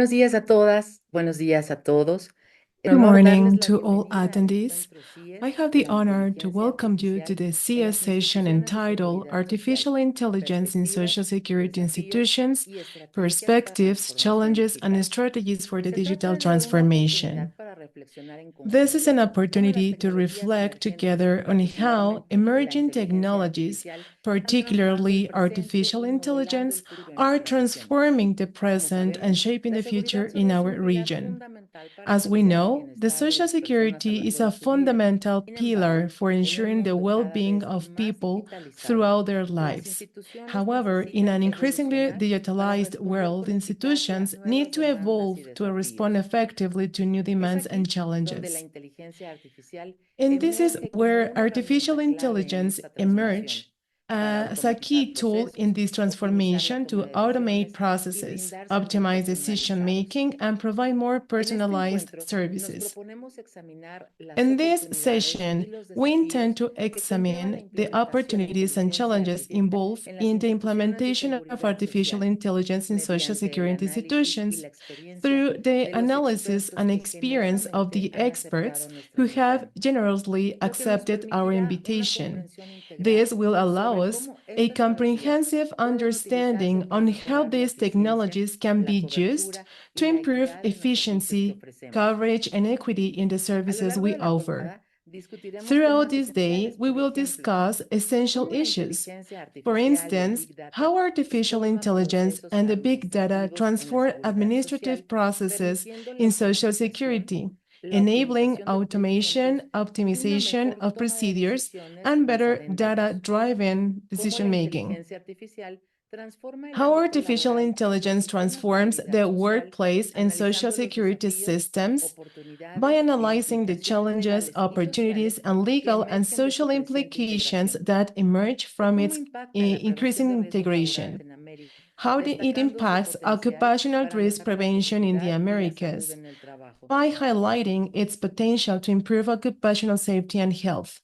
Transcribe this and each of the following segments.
Buenos días a todas, buenos días a todos. En Good honor darles morning la to all bienvenida a este attendees. encuentro I CIESS have de the honor to inteligencia welcome you to artificial the en CIESS las session instituciones de entitled seguridad social, Artificial Intelligence in Social perspectivas, Security desafíos Institutions, y estrategias para la Perspectives, transformación Challenges, and digital. Strategies for the Se trata Digital de dar una Transformation. oportunidad para reflexionar en This is conjunto an cómo las opportunity to tecnologías reflect emergentes, together on how particularmente la emerging inteligencia technologies, artificial, han transformado el particularly presente artificial y modelando el intelligence, futuro de are nuestra región. transforming the Como present and sabemos, shaping la the future seguridad in social es our un pilar region. fundamental para As we asegurarse el know, the bienestar de social las personas a lo security is largo de a su vida. fundamental Sin pillar embargo, for en el ensuring the mundo cada well-being vez of más people digitalizado, throughout their las lives. instituciones However, in necesitan an increasingly evolucionar para digitalized responder world, con eficacia a institutions need nuevas to demandas y evolve to respond desafíos. effectively to new Es demands and aquí donde la challenges. inteligencia artificial And this is emerge como where una artificial herramienta clave en intelligence esta transformación emerge para as a automatizar key tool in procesos, this optimizar la transformation toma to de automate decisiones y processes, brindar servicios optimize decision personalizados. making, and provide more En este personalized encuentro nos services. proponemos examinar las In this oportunidades y session, los we intend desafíos to que conlleva la examine the implementación de opportunities and inteligencia challenges artificial involved en las in the instituciones de implementation of seguridad artificial social intelligence in social mediante el security análisis y institutions la experiencia through the de los analysis expertos and que experience of generosamente the han experts aceptado nuestra who have invitación, generously lo que nos accepted our permitirá una invitation. comprensión This integral will allow sobre us cómo a estas tecnologías comprehensive pueden utilizarse understanding para on how mejorar la these eficiencia, technologies can la be used cobertura y to la improve equidad en los servicios que efficiency, ofrecemos. coverage, and equity in the A lo services largo we de la offer. jornada discutiremos Throughout temas this day, esenciales, we por will ejemplo, discuss essential cómo la issues. inteligencia For artificial y el instance, Big Data how artificial transforman intelligence procesos and the big data administrativos en la transform seguridad social, administrative processes permitiendo la in social automatización, security, la enabling optimización de automation, procedimientos y una optimization mejor of toma de procedures, decisiones and better basada en datos. data-driven Cómo la decision making. inteligencia artificial transforma el How ámbito artificial laboral y el intelligence sistema de transforms seguridad the social, workplace and social analizando los security desafíos, systems by oportunidades e analyzing the implicaciones challenges, legales y opportunities, sociales and que legal and emergen de su social creciente implications integración, that emerge o from cómo its impacta en la prevención increasing de riesgos laborales integration. en América, How it destacando su impacts potencial occupational para risk mejorar la prevention in the seguridad y la salud Americas en el trabajo. by highlighting its potential to improve occupational safety and health.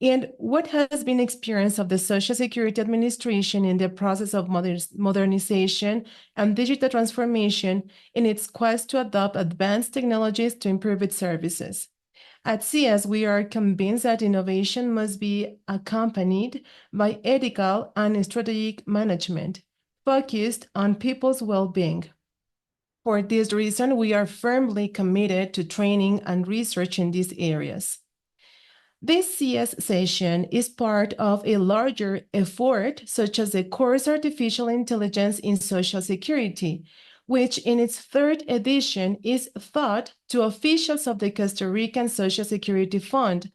And what has been experience of the Social Security Administration in the process of modernization and digital transformation in its quest to adopt advanced technologies to improve its services. At CIESS, we are convinced that innovation must be accompanied by ethical and strategic management focused on people's well-being. For this reason, we are firmly committed to training and research in these areas. This CS session is part of a larger effort, such as the course Artificial Intelligence in Social Security, which in its third edition is taught to officials of the Costa Rican Social Security Fund,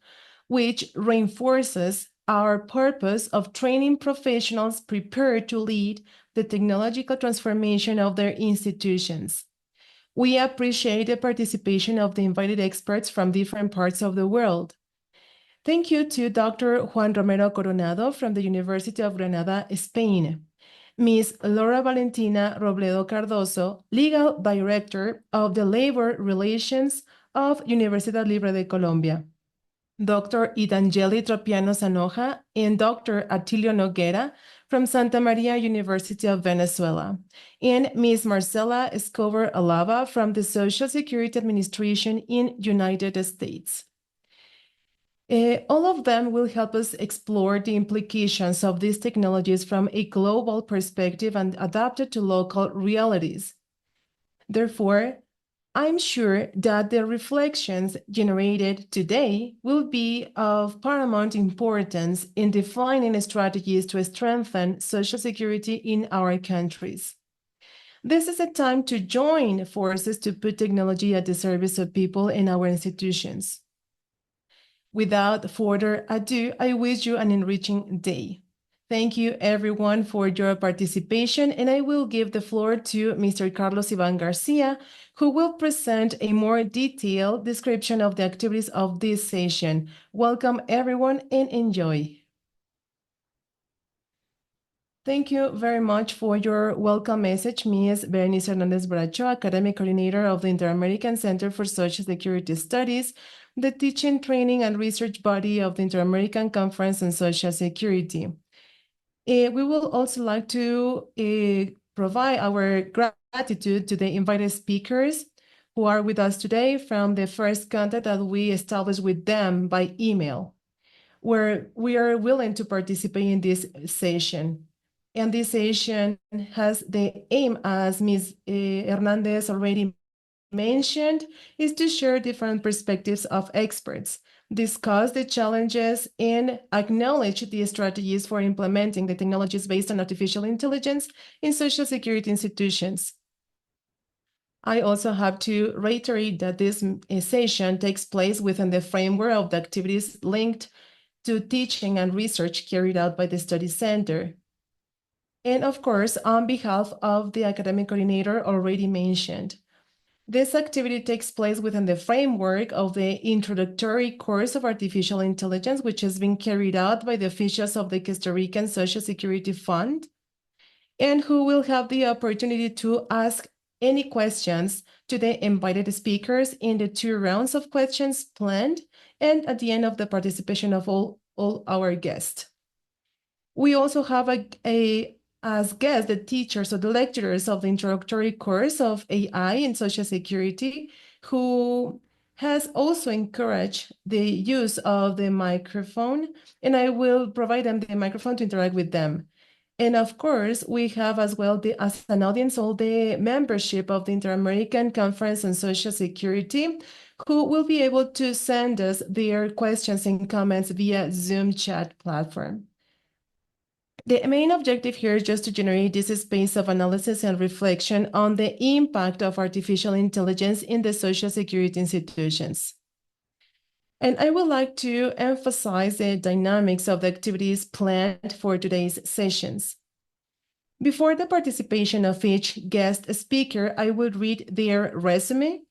which reinforces our purpose of training professionals prepared to lead the technological transformation of their institutions. We appreciate the participation of the invited experts from different parts of the world. Thank you to Dr. Juan Romero Coronado from the University of Granada, Spain. Ms. Laura Valentina Robledo Cardoso, Legal Director of the Labor Relations of Universidad Libre de Colombia. Dr. Idangeli Tropiano Sanoja and Dr. Atilio Noguera from Santa Maria University of Venezuela, and Ms. Marcela Escobar Alava from the Social Security Administration in United States. All of them will help us explore the implications of these technologies from a global perspective and adapt it to local realities. Therefore, I'm sure that the reflections generated today will be of paramount importance in defining strategies to strengthen social security in our countries. This is a time to join forces to put technology at the service of people in our institutions. Without further ado, I wish you an enriching day. Thank you everyone for your participation, and I will give the floor to Mr. Carlos Ivan Garcia, who will present a more detailed description of the activities of this session. Welcome everyone and enjoy. Thank you very much for your welcome message, Ms. Berenice Hernandez Bracho, Academic Coordinator of the Inter-American Center for Social Security Studies, the teaching, training, and research body of the Inter-American Conference on Social Security. We will also like to provide our gratitude to the invited speakers who are with us today from the first contact that we established with them by email, where we are willing to participate in this session. And this session has the aim, as Ms. Hernandez already mentioned, is to share different perspectives of experts, discuss the challenges, and acknowledge the strategies for implementing the technologies based on artificial intelligence in Social Security institutions. I also have to reiterate that this session takes place within the framework of the activities linked to teaching and research carried out by the Study Center. And of course, on behalf of the academic coordinator already mentioned, this activity takes place within the framework of the introductory course of artificial intelligence, which has been carried out by the officials of the Costa Rican Social Security Fund, and who will have the opportunity to ask any questions to the invited speakers in the 2 rounds of questions planned and at the end of the participation of all our guests. We also have as guests the teachers or the lecturers of the introductory course of AI in Social Security, who has also encouraged the use of the microphone, and I will provide them the microphone to interact with them. And of course, we have as well as an audience all the membership of the Inter-American Conference on Social Security, who will be able to send us their questions and comments via Zoom chat platform. The main objective here is just to generate this space of analysis and reflection on the impact of artificial intelligence in the Social Security institutions. And I would like to emphasize the dynamics of the activities planned for today's sessions. Before the participation of each guest speaker, I will read their resume.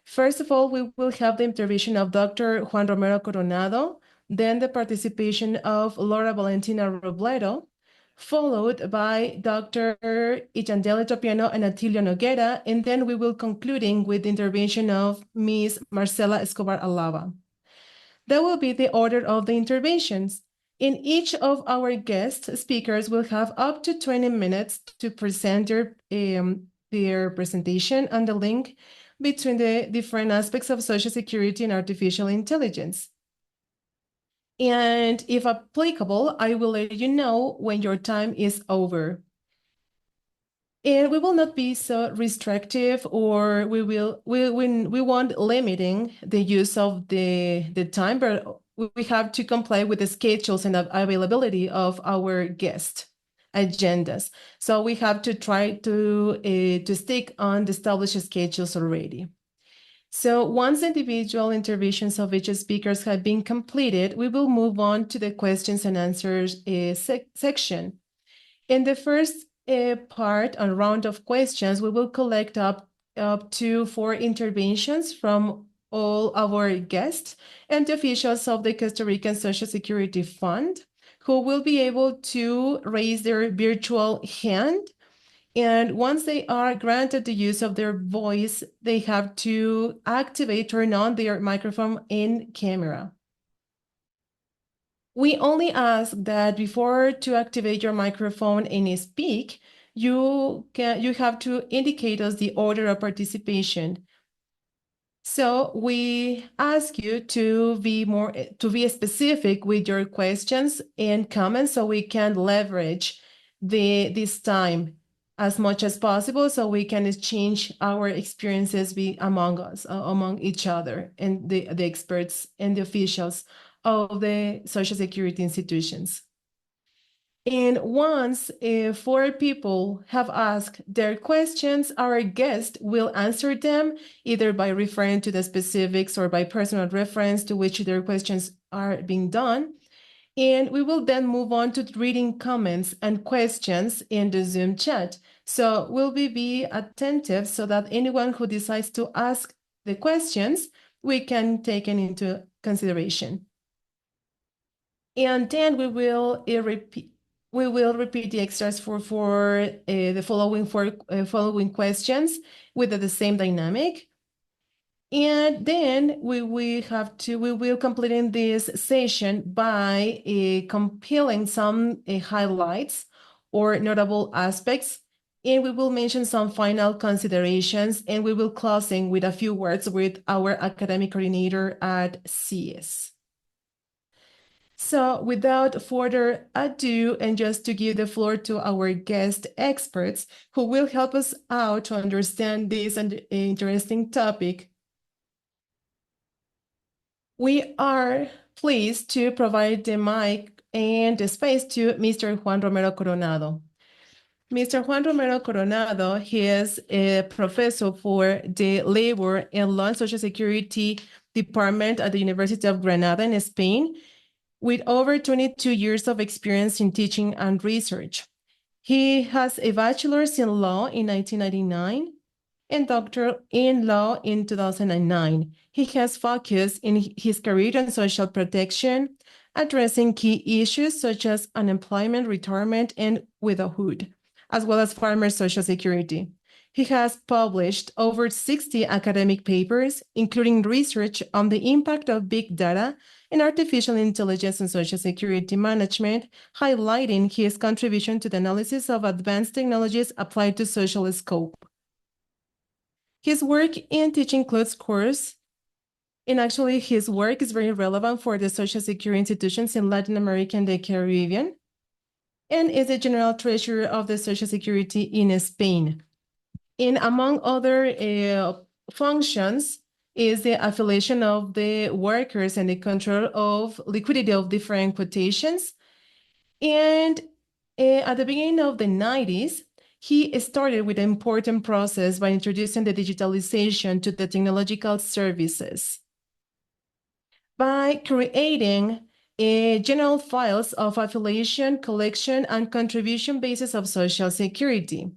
First of all, we will have the intervention of Dr. Juan Romero Coronado, then the participation of Laura Valentina Robledo, followed by Dr. Ichandele Topiano and Atilio Noguera, and then we will concluding with the intervention of Ms. Marcela Escobar Alava. That will be the order of the interventions. In each of our guest speakers will have up to 20 minutes to present their presentation and the link between the different aspects of Social Security and artificial intelligence. And if applicable, I will let you know when your time is over. And we will not be so restrictive, or we won't limiting the use of the time, but we have to comply with the schedules and availability of our guest agendas. So we have to try to stick on the established schedules already. So once individual interventions of each speakers have been completed, we will move on to the questions and answers section. In the first part and round of questions, we will collect up to 4 interventions from all our guests and the officials of the Costa Rican Social Security Fund, who will be able to raise their virtual hand. And once they are granted the use of their voice, they have to turn on their microphone and camera. We only ask that before to activate your microphone and speak, you have to indicate us the order of participation. So we ask you to be specific with your questions and comments, so we can leverage this time as much as possible, so we can exchange our experiences among us, among each other, and the experts and the officials of the Social Security institutions. And once 4 people have asked their questions, our guest will answer them either by referring to the specifics or by personal reference to which their questions are being done. And we will then move on to reading comments and questions in the Zoom chat. So we'll be attentive so that anyone who decides to ask the questions, we can take it into consideration. And then we will repeat the extras for the following questions with the same dynamic. And then we will completing this session by compiling some highlights or notable aspects and we will mention some final considerations, and we will closing with a few words with our academic coordinator at CIESS. So without further ado, and just to give the floor to our guest experts who will help us out to understand this interesting topic, we are pleased to provide the mic and the space to Mr. Juan Romero Coronado. Mr. Juan Romero Coronado, he is a professor for the Labor and Law and Social Security Department at the University of Granada in Spain, with over 22 years of experience in teaching and research. He has a bachelor's in law in 1999 and doctor in law in 2009. He has focused in his career on social protection, addressing key issues such as unemployment, retirement, and widowhood, as well as farmer social security. He has published over 60 academic papers, including research on the impact of big data and artificial intelligence on social security management, highlighting his contribution to the analysis of advanced technologies applied to social scope. His work in teaching includes course, and actually his work is very relevant for the social security institutions in Latin America and the Caribbean, and is the general treasurer of the Social Security in Spain. And among other functions is the affiliation of the workers and the control of liquidity of different quotations. And at the beginning of the 90s, he started with an important process by introducing the digitalization to the technological services by creating general files of affiliation, collection, and contribution basis of Social Security.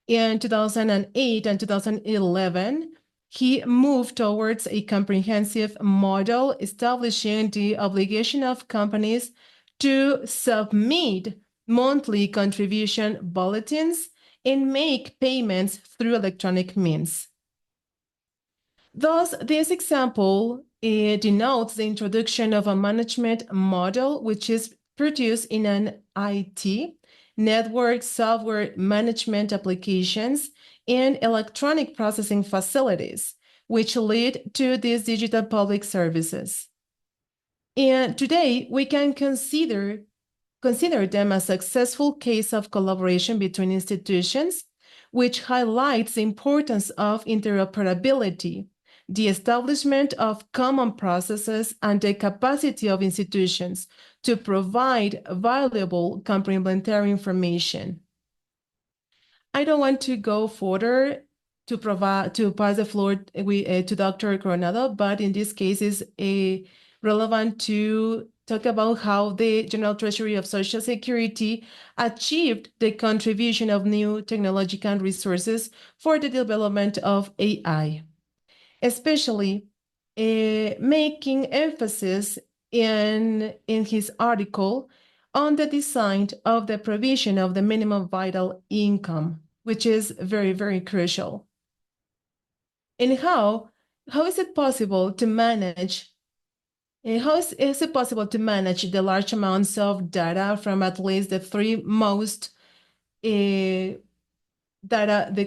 In 2008 and 2011, he moved towards a comprehensive model establishing the obligation of companies to submit monthly contribution bulletins and make payments through electronic means. Thus, this example denotes the introduction of a management model which is produced in an IT, network software management applications, and electronic processing facilities, which lead to these digital public services. And today, we can consider them a successful case of collaboration between institutions, which highlights the importance of interoperability, the establishment of common processes, and the capacity of institutions to provide valuable complementary information. I don't want to go further to pass the floor to Dr. Coronado, but in this case is relevant to talk about how the General Treasury of Social Security achieved the contribution of new technological resources for the development of AI, especially making emphasis in his article on the design of the provision of the minimum vital income, which is very, very crucial. And how is it possible to manage is it possible to manage the large amounts of data from at least the three most the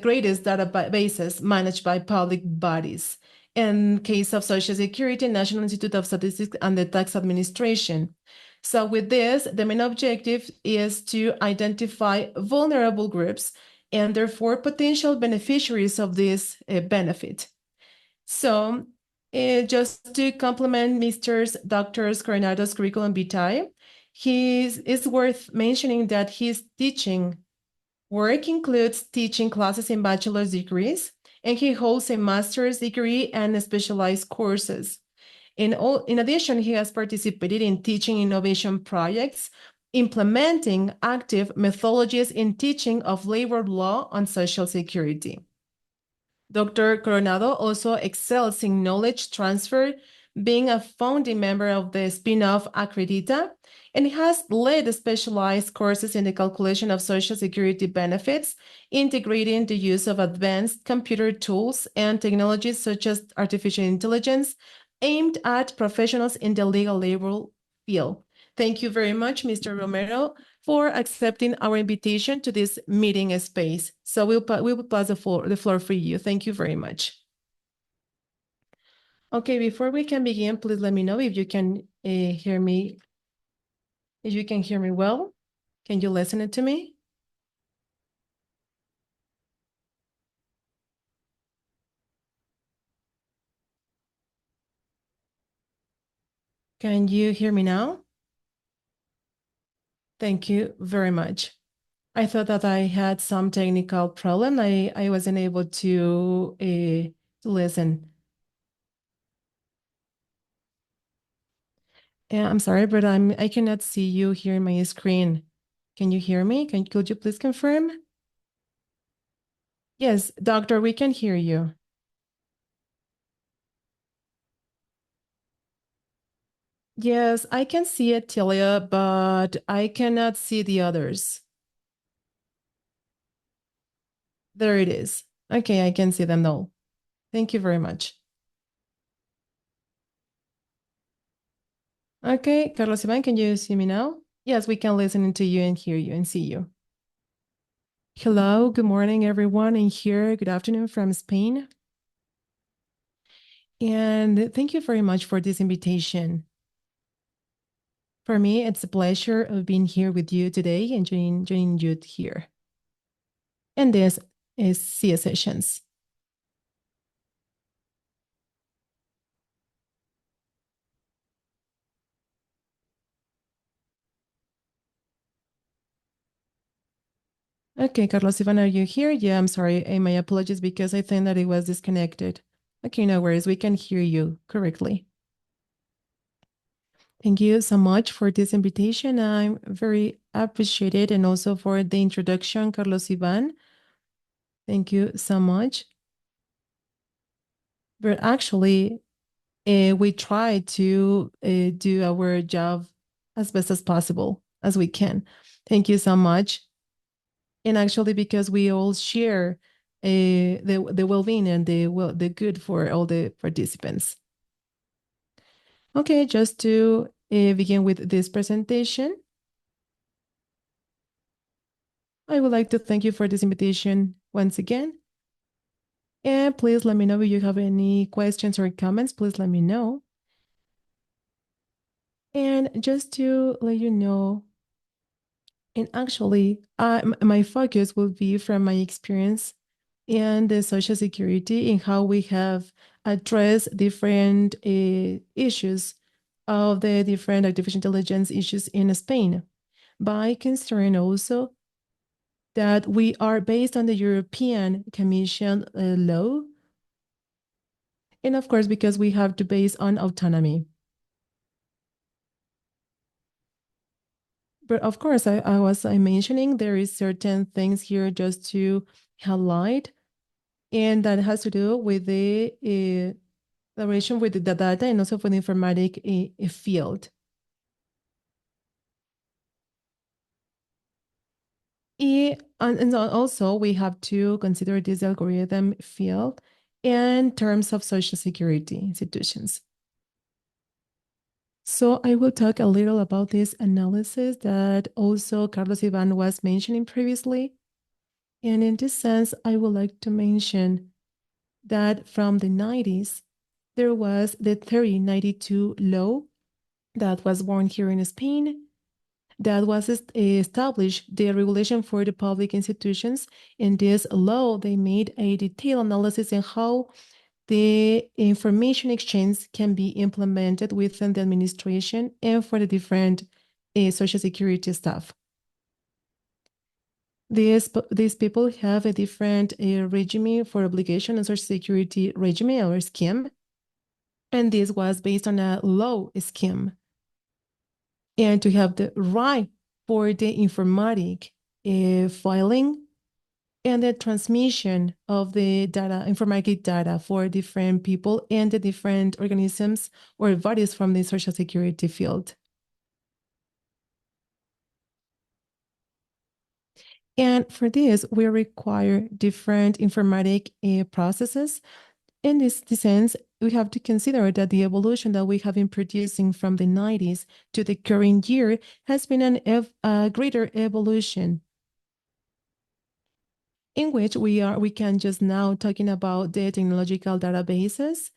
greatest databases managed by public bodies? In case of Social Security, National Institute of Statistics, and the Tax Administration. So with this, the main objective is to identify vulnerable groups and therefore potential beneficiaries of this benefit. So just to complement Dr. Coronado's curriculum vitae, it's worth mentioning that his teaching work includes teaching classes in bachelor's degrees, and he holds a master's degree and specialized courses. In addition, he has participated in teaching innovation projects, implementing active methodologies in teaching of labor law and Social Security. Dr. Coronado also excels in knowledge transfer, being a founding member of the spin-off Acredita, and has led specialized courses in the calculation of Social Security benefits, integrating the use of advanced computer tools and technologies such as artificial intelligence, aimed at professionals in the legal labor field. Thank you very much, Mr. Romero, for accepting our invitation to this meeting space. So we will pass the floor for you. Thank you very much. Okay, before we can begin, please let me know if you can hear me. If you can hear me well, can you listen to me? Can you hear me now? Thank you very much. I thought that I had some technical problem. I wasn't able to listen. Yeah, I'm sorry, but I cannot see you here in my screen. Can you hear me? Could you please confirm? Yes, doctor, we can hear you. Yes, I can see it, Tilia, but I cannot see the others. There it is. Okay, I can see them now. Thank you very much. Okay, Carlos Ivan, can you see me now? Yes, we can listen to you and hear you and see you. Hello, good morning, everyone in here. Good afternoon from Spain. And thank you very much for this invitation. For me, it's a pleasure of being here with you today and joining you here. And this is CIESS Sessions. Okay, Carlos Ivan, are you here? Yeah, I'm sorry. My apologies because I think that it was disconnected. Okay, no worries. We can hear you correctly. Thank you so much for this invitation. I'm very appreciated and also for the introduction, Carlos Ivan. Thank you so much. But actually, we try to do our job as best as possible as we can. Thank you so much. And actually, because we all share the well-being and the good for all the participants. Okay, just to begin with this presentation, I would like to thank you for this invitation once again. And please let me know if you have any questions or comments. Please let me know. And just to let you know, and actually, my focus will be from my experience in the Social Security and how we have addressed different issues of the different artificial intelligence issues in Spain by considering also that we are based on the European Commission law. And of course, because we have to base on autonomy. But of course, I was mentioning there is certain things here just to highlight, and that has to do with the relation with the data and also for the informatic field. And also we have to consider this algorithm field in terms of social security institutions. So I will talk a little about this analysis that also Carlos Ivan was mentioning previously. And in this sense, I would like to mention that from the 90s, there was the 3092 law that was born here in Spain that was established the regulation for the public institutions. In this law, they made a detailed analysis on how the information exchange can be implemented within the administration and for the different social security staff. These people have a different regime for obligation and social security regime or scheme. And this was based on a law scheme. And to have the right for the informatic filing and the transmission of the data, informatic data for different people and the different organisms or bodies from the social security field. And for this, we require different informatic processes. In this sense, we have to consider that the evolution that we have been producing from the 90s to the current year has been a greater evolution in which we can just now talking about the technological databases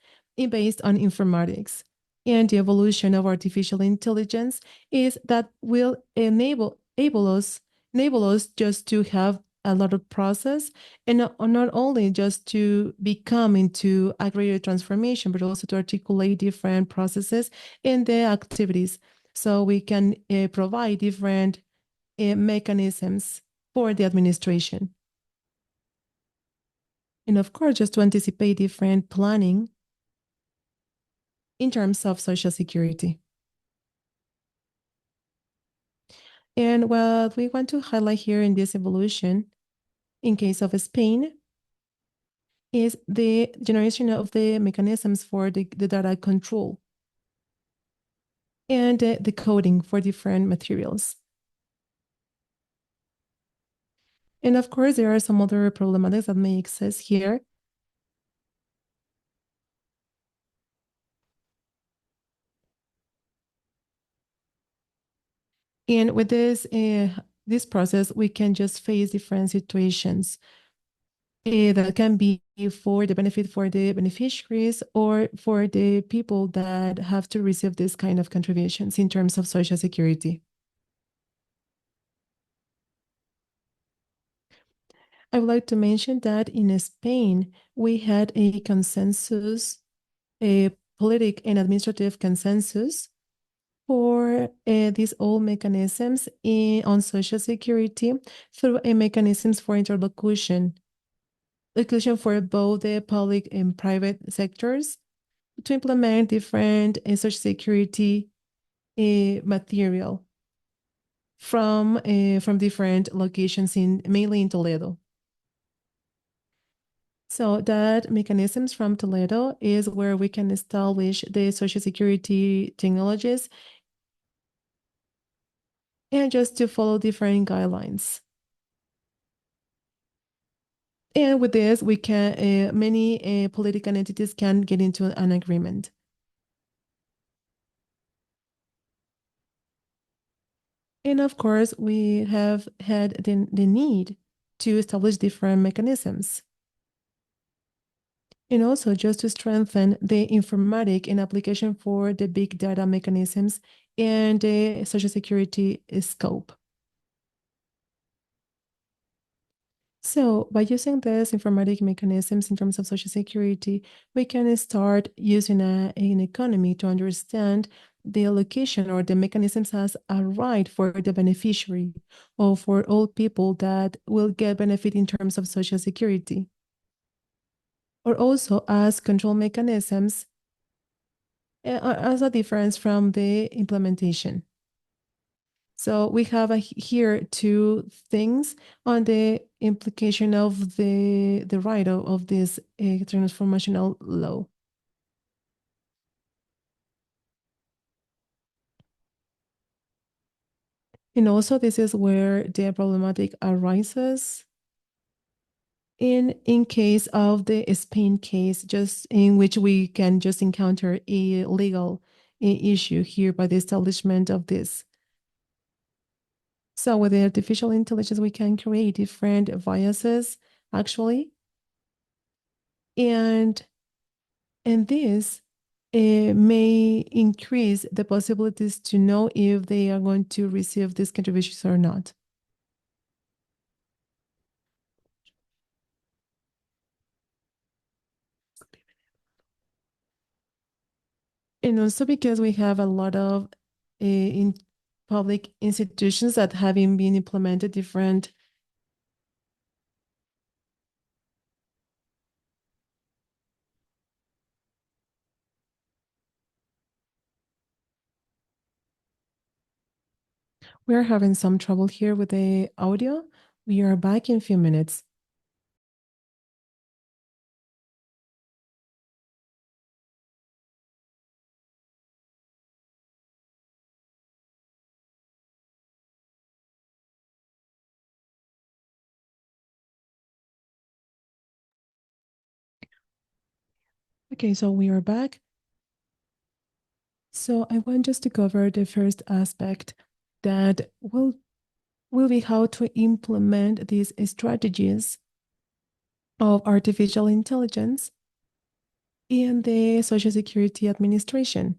based on informatics. And the evolution of artificial intelligence is that will enable us just to have a lot of process and not only just to become into a greater transformation, but also to articulate different processes in the activities. So we can provide different mechanisms for the administration. And of course, just to anticipate different planning in terms of social security. And what we want to highlight here in this evolution, in case of Spain, is the generation of the mechanisms for the data control and the coding for different materials. And of course, there are some other problematics that may exist here. And with this process, we can just face different situations that can be for the benefit for the beneficiaries or for the people that have to receive this kind of contributions in terms of social security. I would like to mention that in Spain, we had a consensus, a political and administrative consensus for these old mechanisms on social security through a mechanisms for interlocution for both the public and private sectors to implement different social security material from different locations mainly in Toledo. So that mechanisms from Toledo is where we can establish the social security technologies and just to follow different guidelines. And with this, we can many political entities can get into an agreement. And of course, we have had the need to establish different mechanisms. And also just to strengthen the informatic and application for the big data mechanisms and the social security scope. So by using these informatic mechanisms in terms of social security, we can start using an economy to understand the allocation or the mechanisms as a right for the beneficiary or for all people that will get benefit in terms of social security. Or also as control mechanisms as a difference from the implementation. So we have here two things on the implication of the right of this transformational law. And also this is where the problematic arises in case of the Spain case, just in which we can just encounter a legal issue here by the establishment of this. So with the artificial intelligence, we can create different biases actually. And this may increase the possibilities to know if they are going to receive these contributions or not. And also because we have a lot of in public institutions that having been implemented different we are having some trouble here with the audio. We are back in a few minutes. Okay, so we are back. So I want just to cover the first aspect that will be how to implement these strategies of artificial intelligence in the Social Security Administration.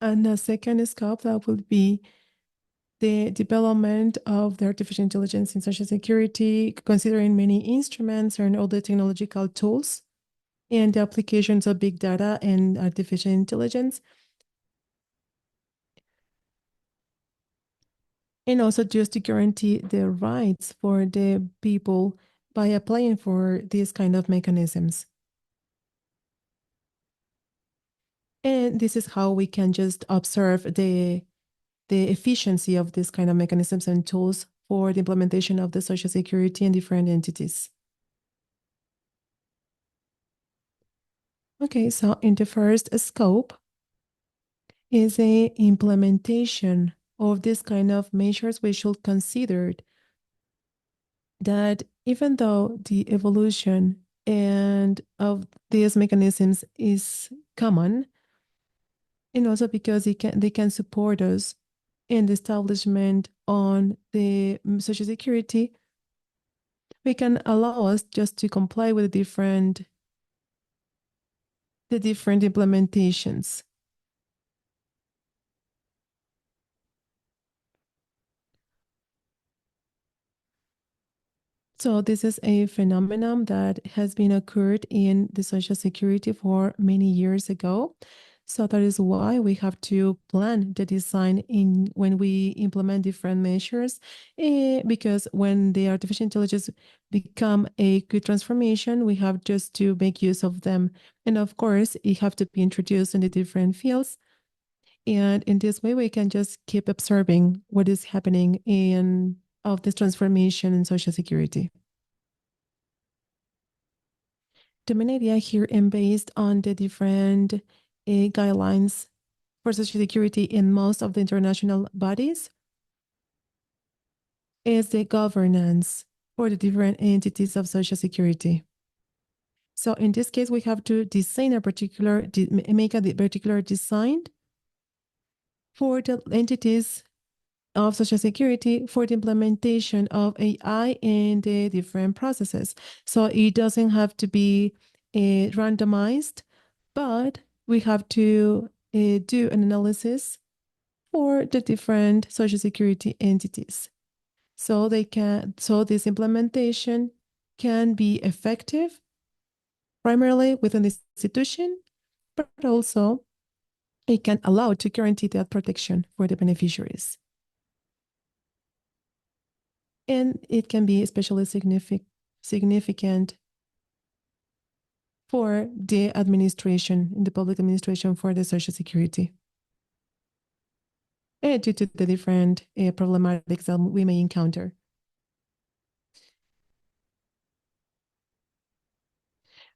And the second scope that will be the development of the artificial intelligence in Social Security, considering many instruments and all the technological tools and the applications of big data and artificial intelligence. And also just to guarantee the rights for the people by applying for these kind of mechanisms. And this is how we can just observe the efficiency of this kind of mechanisms and tools for the implementation of the Social Security in different entities. Okay, so in the first scope is a implementation of this kind of measures. We should consider that even though the evolution and of these mechanisms is common, and also because they can support us in the establishment on the Social Security, we can allow us just to comply with the different implementations. So this is a phenomenon that has been occurred in the Social Security for many years ago. So that is why we have to plan the design in when we implement different measures, because when the artificial intelligence become a good transformation, we have just to make use of them. And of course, it have to be introduced in the different fields. And in this way, we can just keep observing what is happening in of this transformation in Social Security. The main idea here and based on the different guidelines for Social Security in most of the international bodies is the governance for the different entities of Social Security. So in this case, we have to design a particular, make a particular design for the entities of Social Security for the implementation of AI in the different processes. So it doesn't have to be randomized, but we have to do an analysis for the different Social Security entities. So this implementation can be effective primarily within the institution, but also it can allow to guarantee that protection for the beneficiaries. And it can be especially significant for the administration, in the public administration for the Social Security. And due to the different problematics that we may encounter.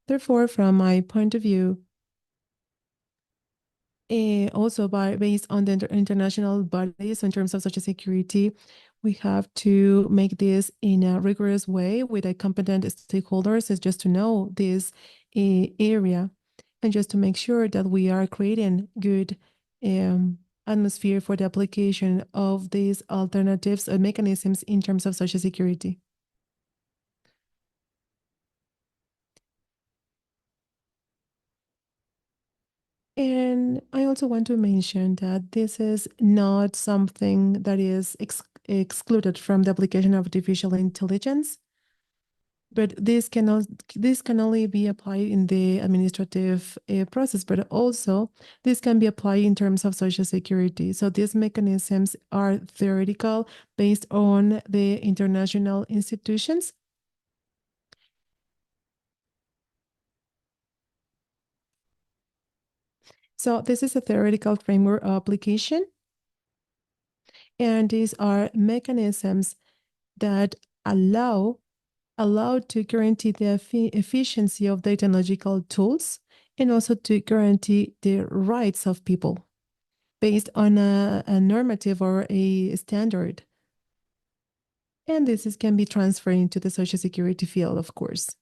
Therefore, from my point of view, also based on the international bodies in terms of Social Security, we have to make this in a rigorous way with a competent stakeholders, is just to know this area and just to make sure that we are creating good atmosphere for the application of these alternatives and mechanisms in terms of Social Security. And I also want to mention that this is not something that is excluded from the application of artificial intelligence, but this can only be applied in the administrative process, but also this can be applied in terms of Social Security. So these mechanisms are theoretical based on the international institutions. So this is a theoretical framework application. And these are mechanisms that allow to guarantee the efficiency of the technological tools and also to guarantee the rights of people based on a normative or a standard. And can be transferred into the Social Security field, of course.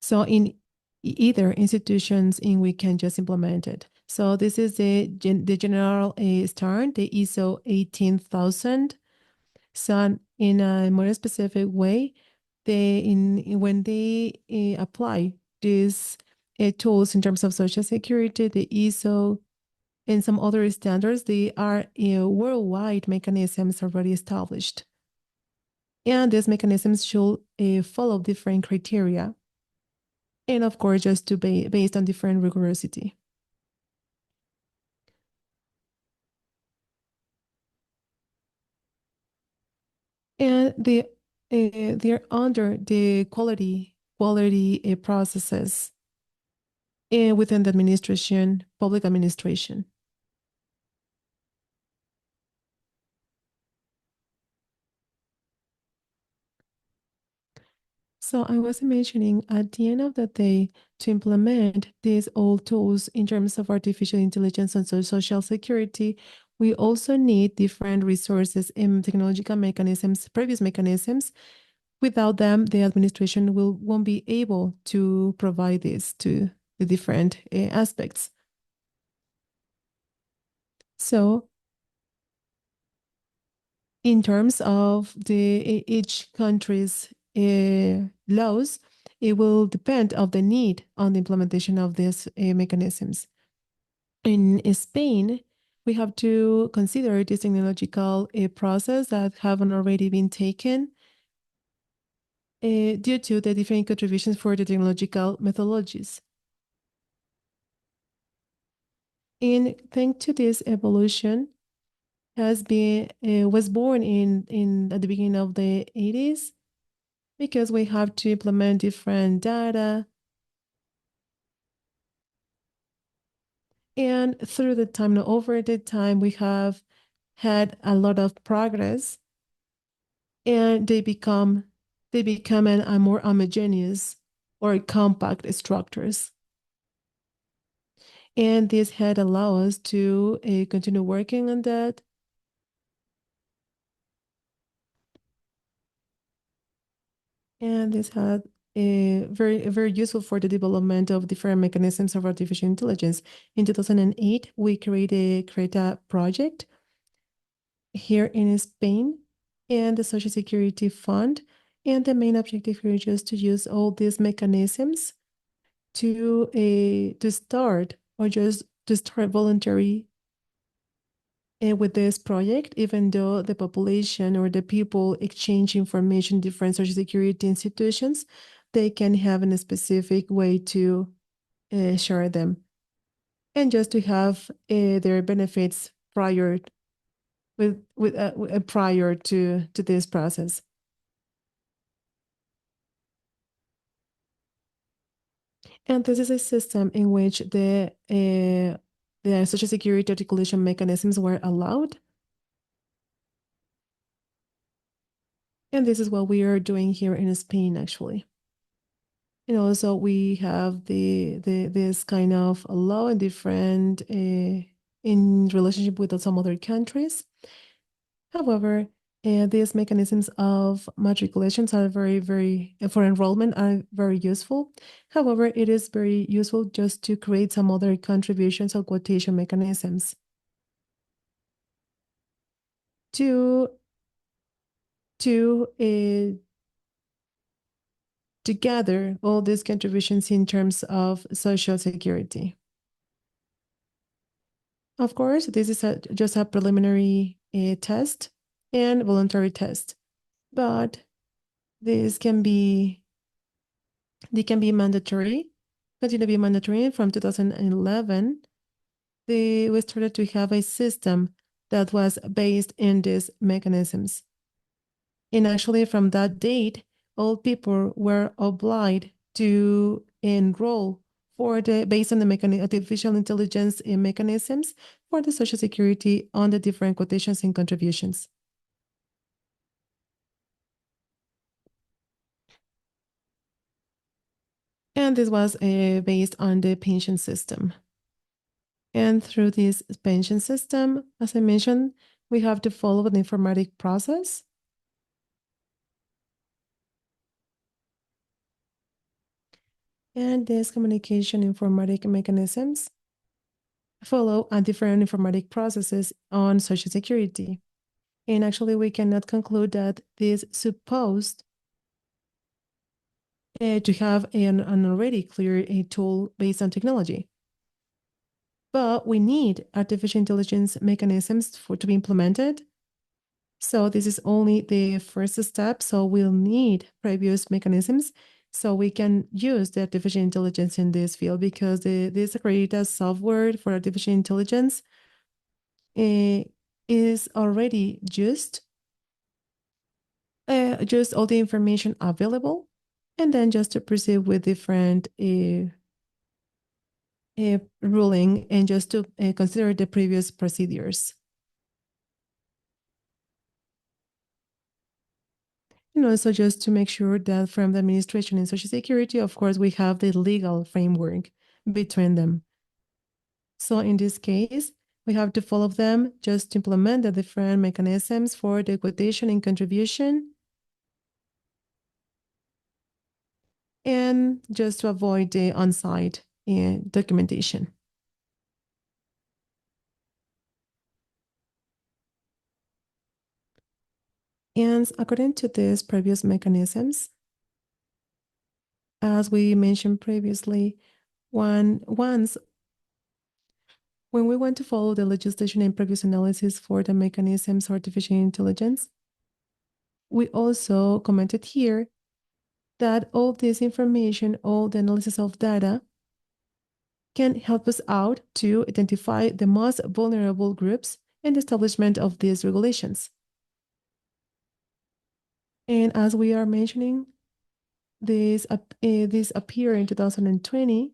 So in either institutions in we can just implement it. So this is the general standard, the ISO 18000. So in a more specific way, when they apply these tools in terms of social security, the ISO and some other standards, they are worldwide mechanisms already established. And these mechanisms should follow different criteria. And of course, just to be based on different rigorosity. And they're under the quality processes within the administration, public administration. So I was mentioning at the end of the day, to implement these old tools in terms of artificial intelligence and social security, we also need different resources and technological mechanisms, previous mechanisms. Without them, the administration won't be able to provide this to the different aspects. So in terms of each country's laws, it will depend of the need on the implementation of these mechanisms. In Spain, we have to consider this technological process that haven't already been taken due to the different contributions for the technological methodologies. And thanks to this evolution, was born in at the beginning of the 80s because we have to implement different data. And through the time, over the time, we have had a lot of progress, and they become a more homogeneous or compact structures. And this had allowed us to continue working on that. And this had very useful for the development of different mechanisms of artificial intelligence. In 2008, we created a project here in Spain and the Social Security Fund. And the main objective here is just to use all these mechanisms to start or just to start voluntary with this project, even though the population or the people exchange information, different social security institutions, they can have a specific way to share them. And just to have their benefits prior prior to this process. And this is a system in which the social security articulation mechanisms were allowed. And this is what we are doing here in Spain, actually. And also we have this kind of law and different in relationship with some other countries. However, these mechanisms of matriculations are very, for enrollment are very useful. However, it is very useful just to create some other contributions or quotation mechanisms to to uh, to gather all these contributions in terms of social security. Of course, this is just a preliminary test and voluntary test, but this can be they can be mandatory, continue to be mandatory. From 2011, we started to have a system that was based in these mechanisms. And actually, from that date, all people were obliged to enroll based on the artificial intelligence mechanisms for the Social Security on the different quotations and contributions. And this was based on the pension system. And through this pension system, as I mentioned, we have to follow an informatic process. And these communication informatic mechanisms follow a different informatic processes on Social Security. And actually, we cannot conclude that this supposed to have an already clear tool based on technology. But we need artificial intelligence mechanisms to be implemented. So this is only the first step. So we'll need previous mechanisms so we can use the artificial intelligence in this field, because this accredited software for artificial intelligence is already just all the information available, and then just to proceed with different ruling and just to consider the previous procedures. And also just to make sure that from the administration and Social Security, of course, we have the legal framework between them. So in this case, we have to follow them just to implement the different mechanisms for the quotation and contribution, and just to avoid the on-site documentation. And according to these previous mechanisms, as we mentioned previously, once when we want to follow the legislation and previous analysis for the mechanisms of artificial intelligence, we also commented here that all this information, all the analysis of data, can help us out to identify the most vulnerable groups and establishment of these regulations. And as we are mentioning, this appeared in 2020.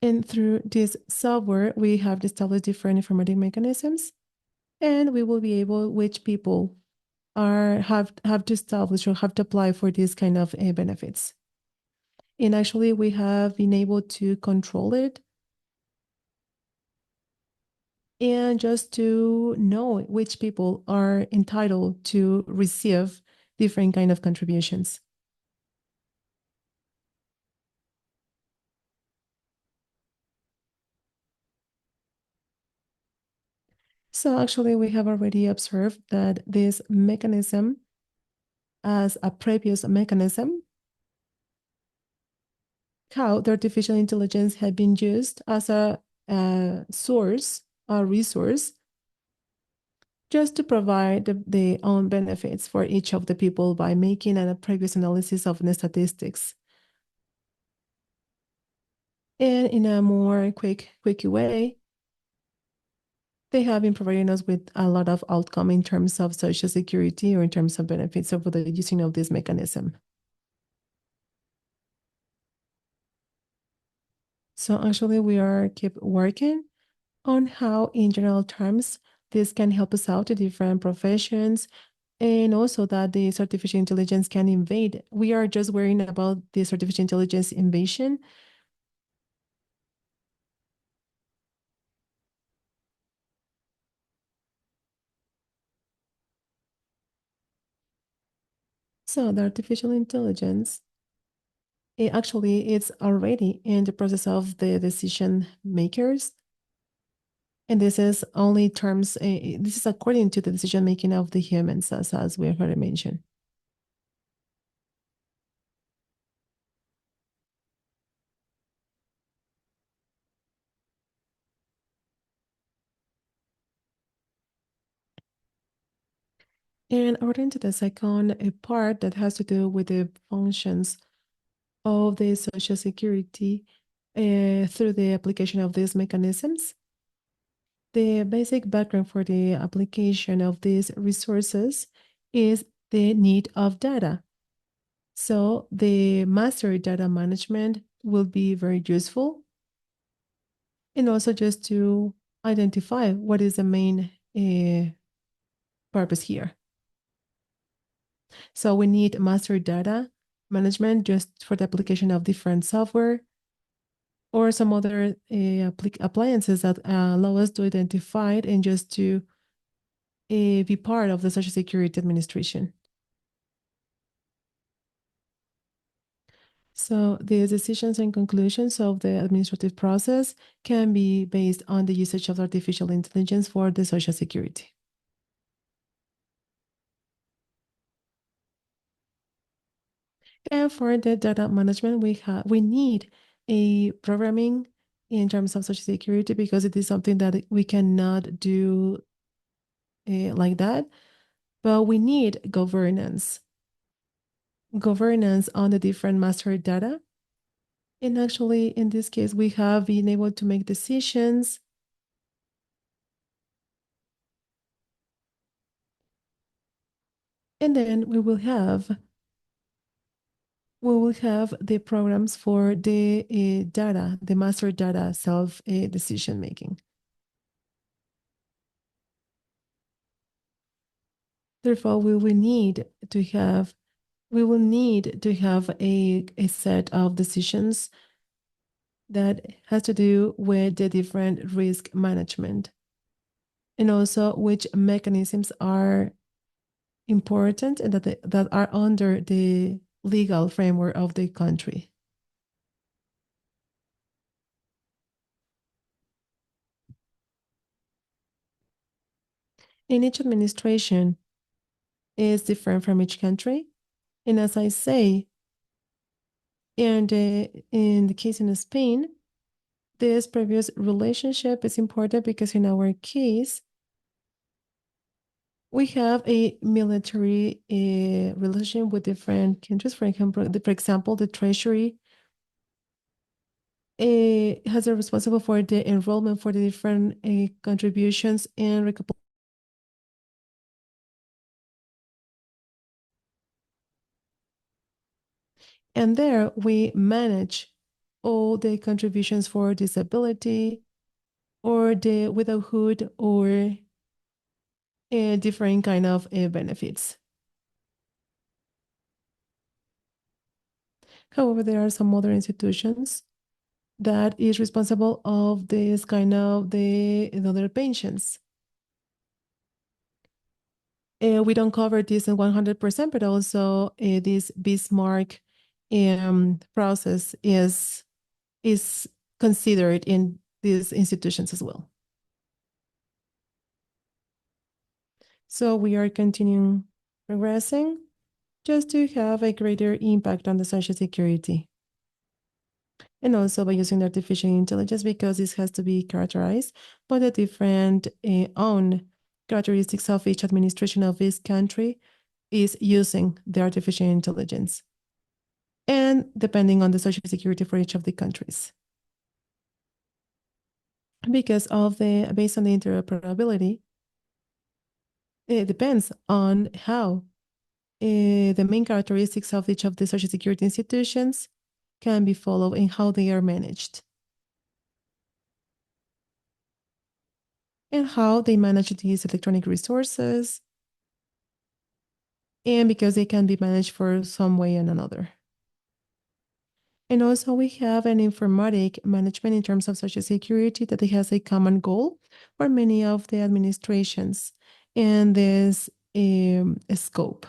And through this software, we have established different informatic mechanisms, and we will be able, which people have to establish or have to apply for these kind of benefits. And actually, we have been able to control it, and just to know which people are entitled to receive different kind of contributions. So actually, we have already observed that this mechanism, as a previous mechanism, how the artificial intelligence had been used as a source, a resource, just to provide the own benefits for each of the people by making a previous analysis of the statistics. And in a more quick way, they have been providing us with a lot of outcome in terms of Social Security or in terms of benefits over the using of this mechanism. So actually, we are keep working on how, in general terms, this can help us out to different professions, and also that this artificial intelligence can invade. We are just worrying about this artificial intelligence invasion. So the artificial intelligence, it's already in the process of the decision makers. And this is only terms, this is according to the decision making of the humans, as we have already mentioned. And according to the second part that has to do with the functions of the Social Security through the application of these mechanisms, the basic background for the application of these resources is the need of data. So the master data management will be very useful, and also just to identify what is the main purpose here. So we need master data management just for the application of different software or some other appliances that allow us to identify it and just to be part of the Social Security Administration. So the decisions and conclusions of the administrative process can be based on the usage of artificial intelligence for the social security. And for the data management, we need a programming in terms of social security because it is something that we cannot do like that, but we need governance on the different master data. And actually, in this case, we have been able to make decisions. And then we will have the programs for the data, the master data self decision making. Therefore, we will need to have a set of decisions that has to do with the different risk management and also which mechanisms are important and that are under the legal framework of the country. In each administration is different from each country. And as I say, and in the case in Spain, this previous relationship is important because in our case, we have a military relation with different countries. For example, the Treasury has a responsible for the enrollment for the different contributions and and there we manage all the contributions for disability or the widowhood or different kind of benefits. However, there are some other institutions that is responsible of this kind of the other pensions. We don't cover this in 100%, but also this Bismarck process is considered in these institutions as well. So we are continuing progressing just to have a greater impact on the social security. And also by using artificial intelligence because this has to be characterized by the different own characteristics of each administration of this country is using the artificial intelligence and depending on the social security for each of the countries. Because based on the interoperability, it depends on how the main characteristics of each of the social security institutions can be followed and how they are managed. And how they manage these electronic resources. And because they can be managed for some way and another. And also we have an informatic management in terms of social security that has a common goal for many of the administrations in this scope.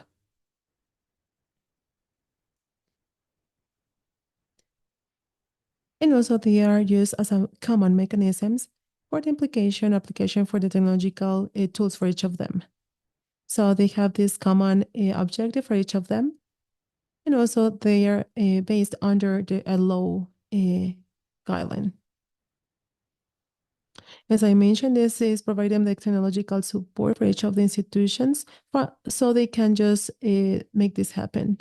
And also they are used as a common mechanisms for the application for the technological tools for each of them. So they have this common objective for each of them. And also they are based under the law guideline. As I mentioned, this is providing the technological support for each of the institutions so they can just make this happen.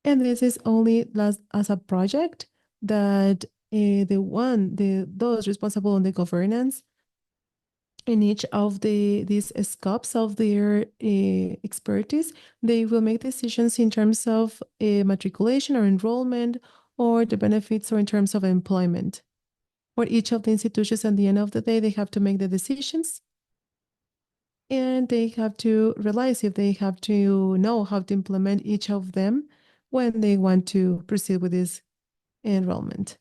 And this is only as a project that those responsible on the governance in each of these scopes of their expertise, they will make decisions in terms of matriculation or enrollment or the benefits or in terms of employment. For each of the institutions at the end of the day, they have to make the decisions and they have to realize if they have to know how to implement each of them when they want to proceed with this enrollment.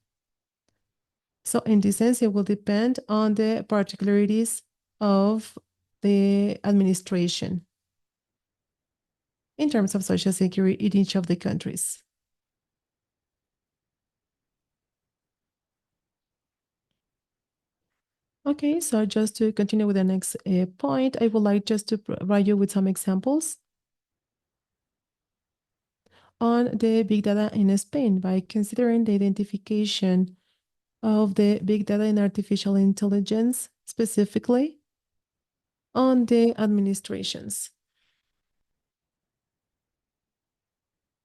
So in this sense, it will depend on the particularities of the administration. in terms of social security in each of the countries. Okay, so just to continue with the next point, I would like just to provide you with some examples on the big data in Spain by considering the identification of the big data in artificial intelligence, specifically on the administrations.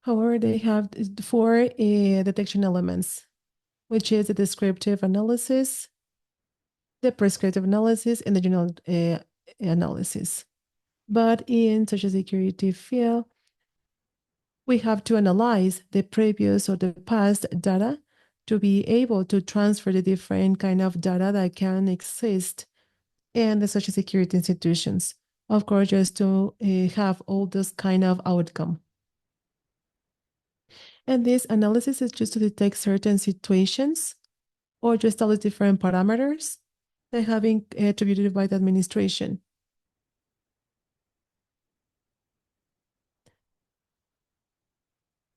However, they have four detection elements, which is the descriptive analysis, the prescriptive analysis, and the general analysis. But in social security field, we have to analyze the previous or the past data to be able to transfer the different kind of data that can exist in the social security institutions. Of course, just to have all this kind of outcome. And this analysis is just to detect certain situations or just all the different parameters that have been attributed by the administration.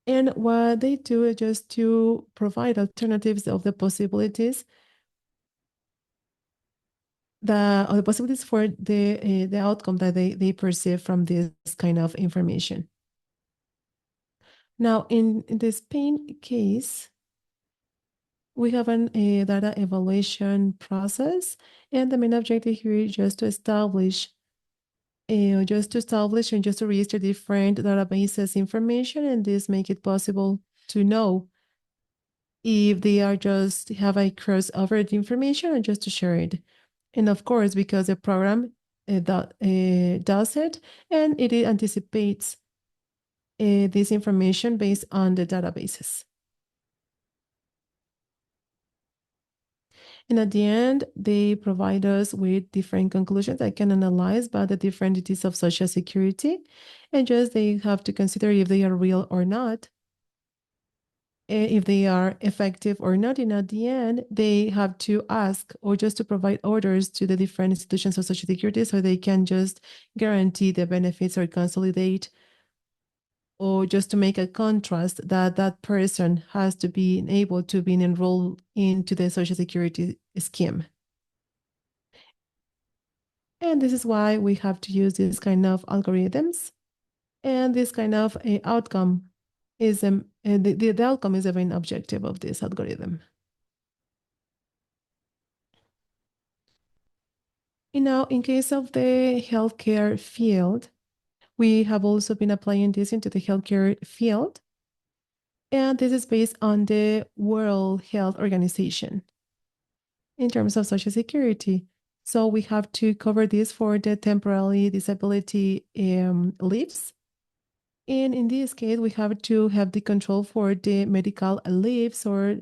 And what they do is just to provide alternatives of the possibilities or the possibilities for the outcome that they perceive from this kind of information. Now, in the Spain case, we have a data evaluation process, and the main objective here is just to establish and just to register different databases information, and this make it possible to know if they are just have a crossover information and just to share it. And of course, because the program does it, and it anticipates this information based on the databases. And at the end, they provide us with different conclusions that can analyze by the different entities of Social Security. And just they have to consider if they are real or not, if they are effective or not. And at the end, they have to ask or just to provide orders to the different institutions of Social Security so they can just guarantee the benefits or consolidate or just to make a contrast that that person has to be able to be enrolled into the Social Security scheme. And this is why we have to use this kind of algorithms. And this kind of outcome is the outcome is the main objective of this algorithm. In case of the healthcare field, we have also been applying this into the healthcare field. And this is based on the World Health Organization in terms of Social Security. So we have to cover this for the temporary disability leaves. And in this case, we have to have the control for the medical leaves or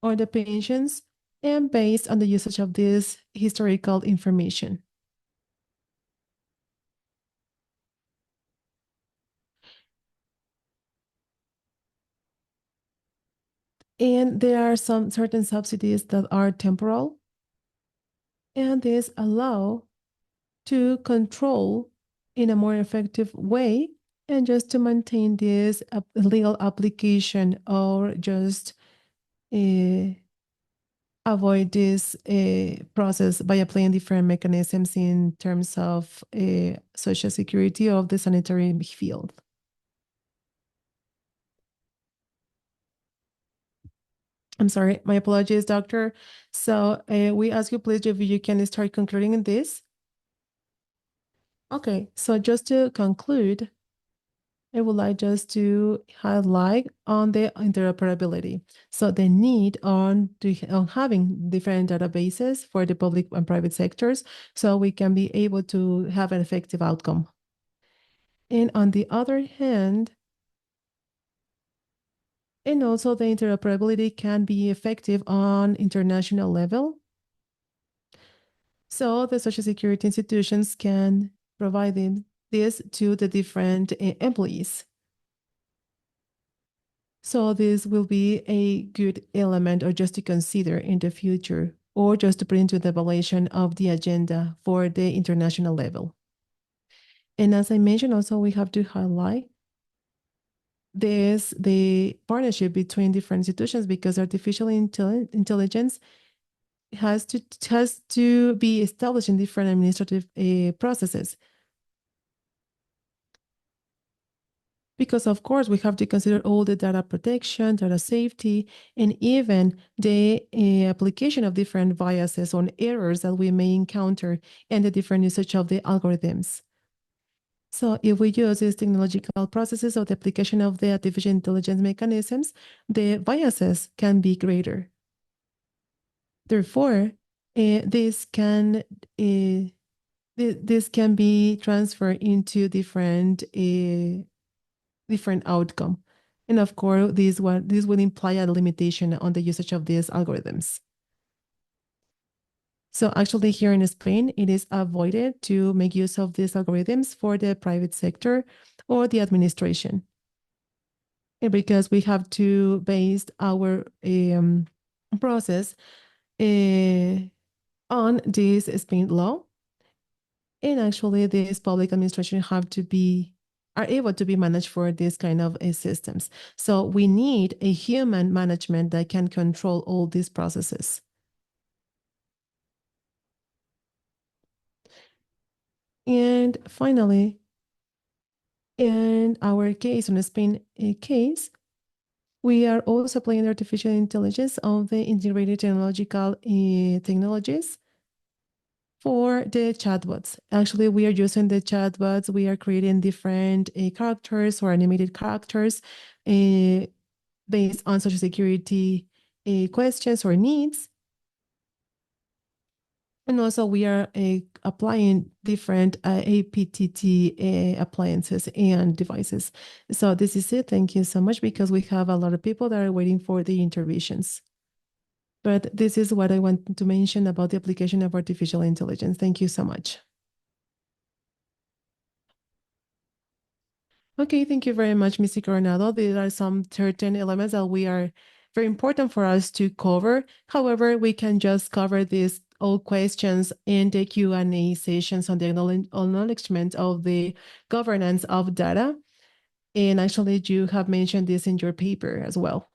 the pensions, and based on the usage of this historical information. And there are some certain subsidies that are temporal, and this allow to control in a more effective way and just to maintain this legal application or just avoid this process by applying different mechanisms in terms of social security of the sanitary field. I'm sorry, my apologies, doctor. So we ask you please if you can start concluding in this. Okay, so just to conclude, I would like just to highlight on the interoperability. So the need on having different databases for the public and private sectors so we can be able to have an effective outcome. And on the other hand, and also the interoperability can be effective on international level. So the Social Security institutions can provide this to the different employees. So this will be a good element or just to consider in the future or just to put into the evaluation of the agenda for the international level. And as I mentioned, also we have to highlight the partnership between different institutions, because artificial intelligence has to be established in different administrative processes. Because of course we have to consider all the data protection, data safety, and even the application of different biases or errors that we may encounter and the different usage of the algorithms. So if we use these technological processes or the application of the artificial intelligence mechanisms, the biases can be greater. Therefore, this can be transferred into different outcome. And of course, this would imply a limitation on the usage of these algorithms. So actually here in Spain, it is avoided to make use of these algorithms for the private sector or the administration. And because we have to base our process on this Spain law. And actually this public administration are able to be managed for this kind of systems. So we need a human management that can control all these processes. And finally, in our case, on the Spain case, we are also applying artificial intelligence of the integrated technologies for the chatbots. Actually, we are using the chatbots. We are creating different characters or animated characters based on Social Security questions or needs. And also we are applying different APTT appliances and devices. So this is it. Thank you so much, because we have a lot of people that are waiting for the interventions. But this is what I want to mention about the application of artificial intelligence. Thank you so much. Okay, thank you very much, Mr. Coronado. There are some certain elements that we are very important for us to cover. However, we can just cover these all questions in the Q&A sessions on the acknowledgement of the governance of data. And actually, you have mentioned this in your paper as well.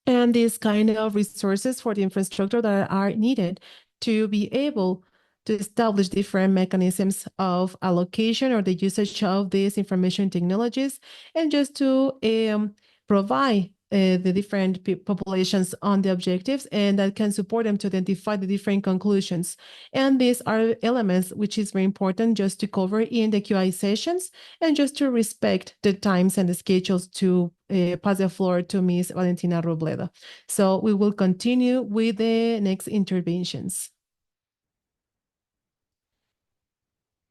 And these kind of resources for the infrastructure that are needed to be able to establish different mechanisms of allocation or the usage of these information technologies, and just to provide the different populations on the objectives, and that can support them to identify the different conclusions. And these are elements which is very important just to cover in the QI sessions, and just to respect the times and the schedules to pass the floor to Ms. Valentina Robledo. So we will continue with the next interventions.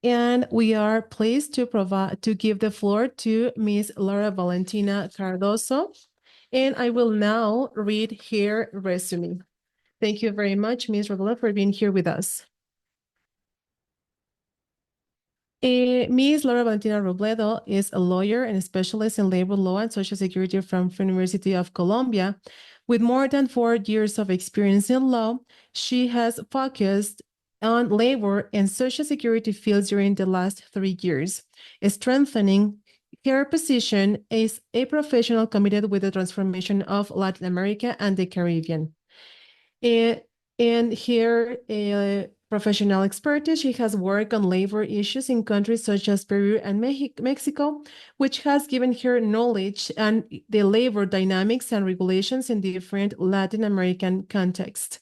And we are pleased to give the floor to Ms. Laura Valentina Cardoso. And I will now read her resume. Thank you very much, Ms. Robledo, for being here with us. Ms. Laura Valentina Robledo is a lawyer and a specialist in labor law and social security from the University of Columbia. With more than 4 years of experience in law, she has focused on labor and social security fields during the last 3 years, strengthening her position as a professional committed with the transformation of Latin America and the Caribbean. And her professional expertise, she has worked on labor issues in countries such as Peru and Mexico, which has given her knowledge and the labor dynamics and regulations in different Latin American contexts.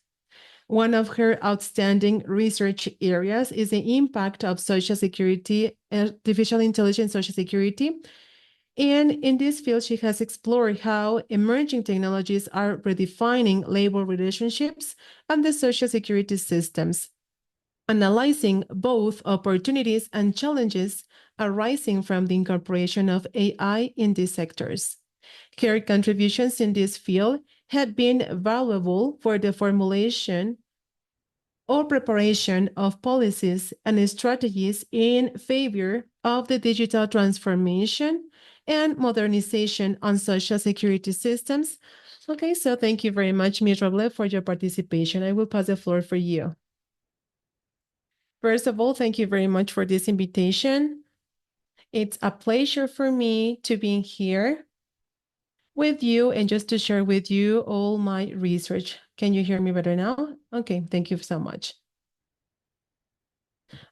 One of her outstanding research areas is the impact of social security, artificial intelligence, social security. And in this field, she has explored how emerging technologies are redefining labor relationships and the social security systems, analyzing both opportunities and challenges arising from the incorporation of AI in these sectors. Her contributions in this field have been valuable for the formulation or preparation of policies and strategies in favor of the digital transformation and modernization on social security systems. Okay, so thank you very much, Ms. Robledo, for your participation. I will pass the floor for you. First of all, thank you very much for this invitation. It's a pleasure for me to be here with you and just to share with you all my research. Can you hear me better now? Okay, thank you so much.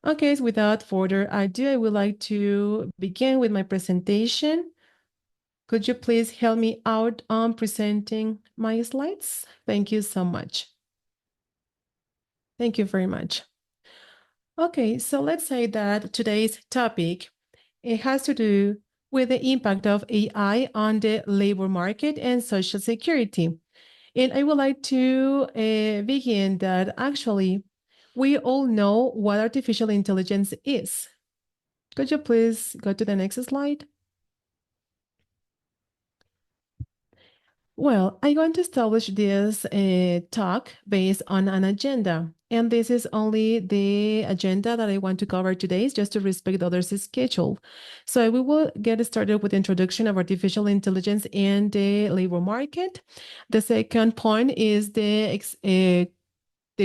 Okay, so without further ado, I would like to begin with my presentation. Could you please help me out on presenting my slides? Thank you so much. Thank you very much. Okay, so let's say that today's topic, it has to do with the impact of AI on the labor market and social security. And I would like to begin that actually we all know what artificial intelligence is. Could you please go to the next slide? Well, I'm going to establish this talk based on an agenda. And this is only the agenda that I want to cover today, is just to respect others' schedule. So we will get started with the introduction of artificial intelligence and the labor market. The second point is the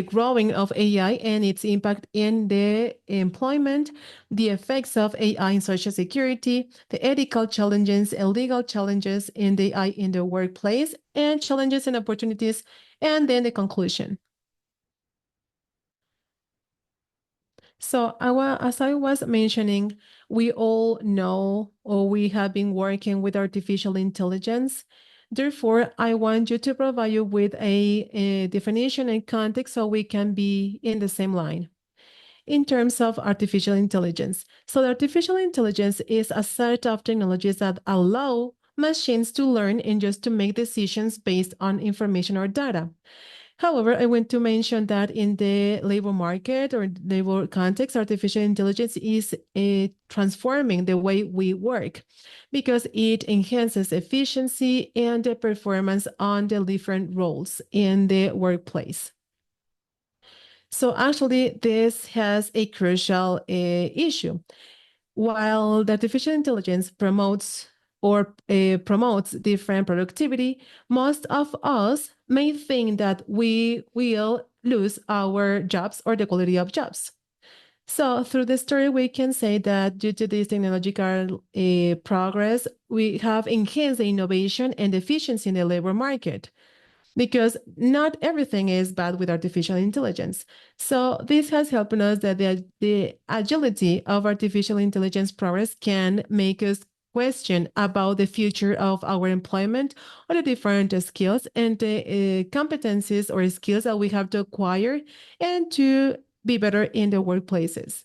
growing of AI and its impact in the employment, the effects of AI in social security, the ethical challenges and legal challenges in the AI in the workplace, and challenges and opportunities, and then the conclusion. So as I was mentioning, we all know or we have been working with artificial intelligence. Therefore, I want you to provide you with a definition and context so we can be in the same line. In terms of artificial intelligence, so artificial intelligence is a set of technologies that allow machines to learn and just to make decisions based on information or data. However, I want to mention that in the labor market or labor context, artificial intelligence is transforming the way we work because it enhances efficiency and the performance on the different roles in the workplace. So actually, this has a crucial issue. While the artificial intelligence promotes different productivity, most of us may think that we will lose our jobs or the quality of jobs. So through the story, we can say that due to this technological progress, we have enhanced the innovation and efficiency in the labor market because not everything is bad with artificial intelligence. So this has helped us that the agility of artificial intelligence progress can make us question about the future of our employment or the different skills and the competencies or skills that we have to acquire and to be better in the workplaces.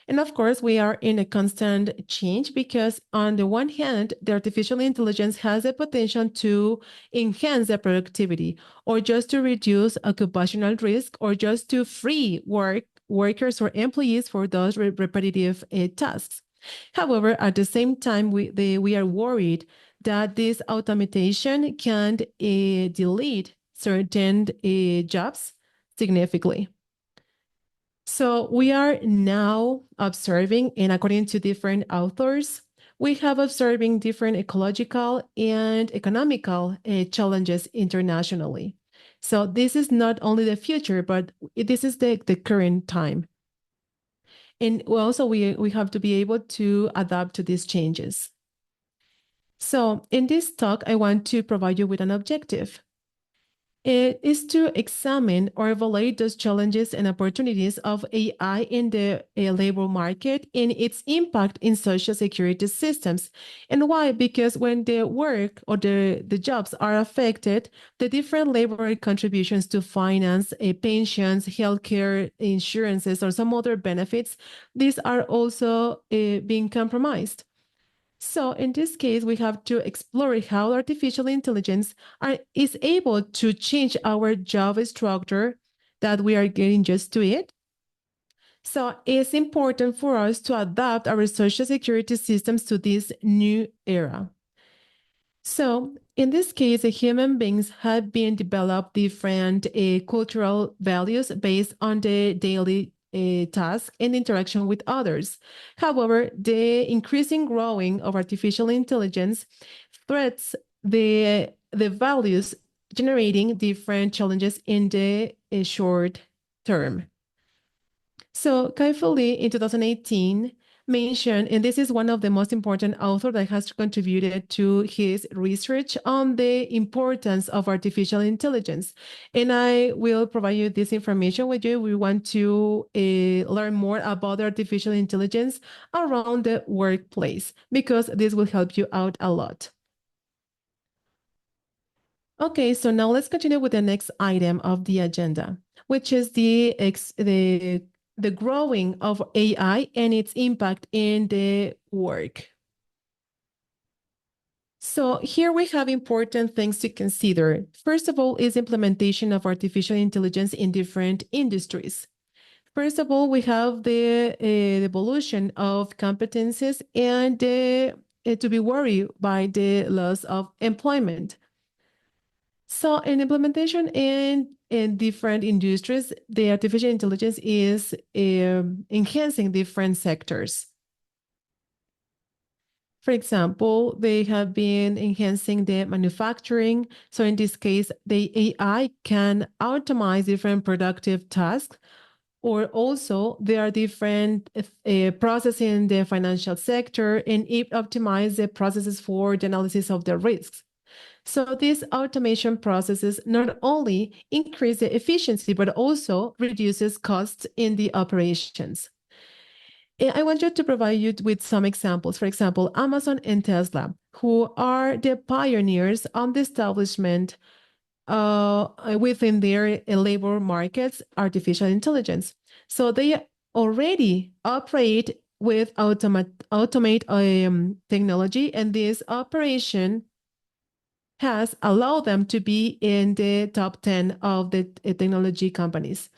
And of course, we are in a constant change because, on the one hand, the artificial intelligence has the potential to enhance the productivity or just to reduce occupational risk or just to free workers or employees for those repetitive tasks. However, at the same time, we are worried that this automation can delete certain jobs significantly. So we are now observing, and according to different authors, we have observing different ecological and economical challenges internationally. So this is not only the future, but this is the current time. And also we have to be able to adapt to these changes. So in this talk, I want to provide you with an objective. It is to examine or evaluate those challenges and opportunities of AI in the labor market and its impact in social security systems. And why? Because when the work or the jobs are affected, the different labor contributions to finance, pensions, healthcare, insurances, or some other benefits, these are also being compromised. So in this case, we have to explore how artificial intelligence is able to change our job structure that we are getting used to it. So it's important for us to adapt our social security systems to this new era. So in this case, human beings have been developed different cultural values based on the daily task and interaction with others. However, the increasing growing of artificial intelligence threats the values, generating different challenges in the short term. So carefully in 2018, mentioned, and this is one of the most important authors that has contributed to his research on the importance of artificial intelligence. And I will provide you this information with you. We want to learn more about artificial intelligence around the workplace because this will help you out a lot. Okay, so now let's continue with the next item of the agenda, which is the growing of AI and its impact in the work. So here we have important things to consider. First of all is implementation of artificial intelligence in different industries. First of all, we have the evolution of competencies and to be worried by the loss of employment. So in implementation in different industries, the artificial intelligence is enhancing different sectors. For example, they have been enhancing the manufacturing. So in this case, the AI can automate different productive tasks, or also there are different processes in the financial sector, and it optimizes the processes for the analysis of the risks. So these automation processes not only increase the efficiency, but also reduces costs in the operations. I want you to provide you with some examples. For example, Amazon and Tesla, who are the pioneers on the establishment within their labor markets, artificial intelligence. So they already operate with automate technology, and this operation has allowed them to be in the top 10 of the technology companies.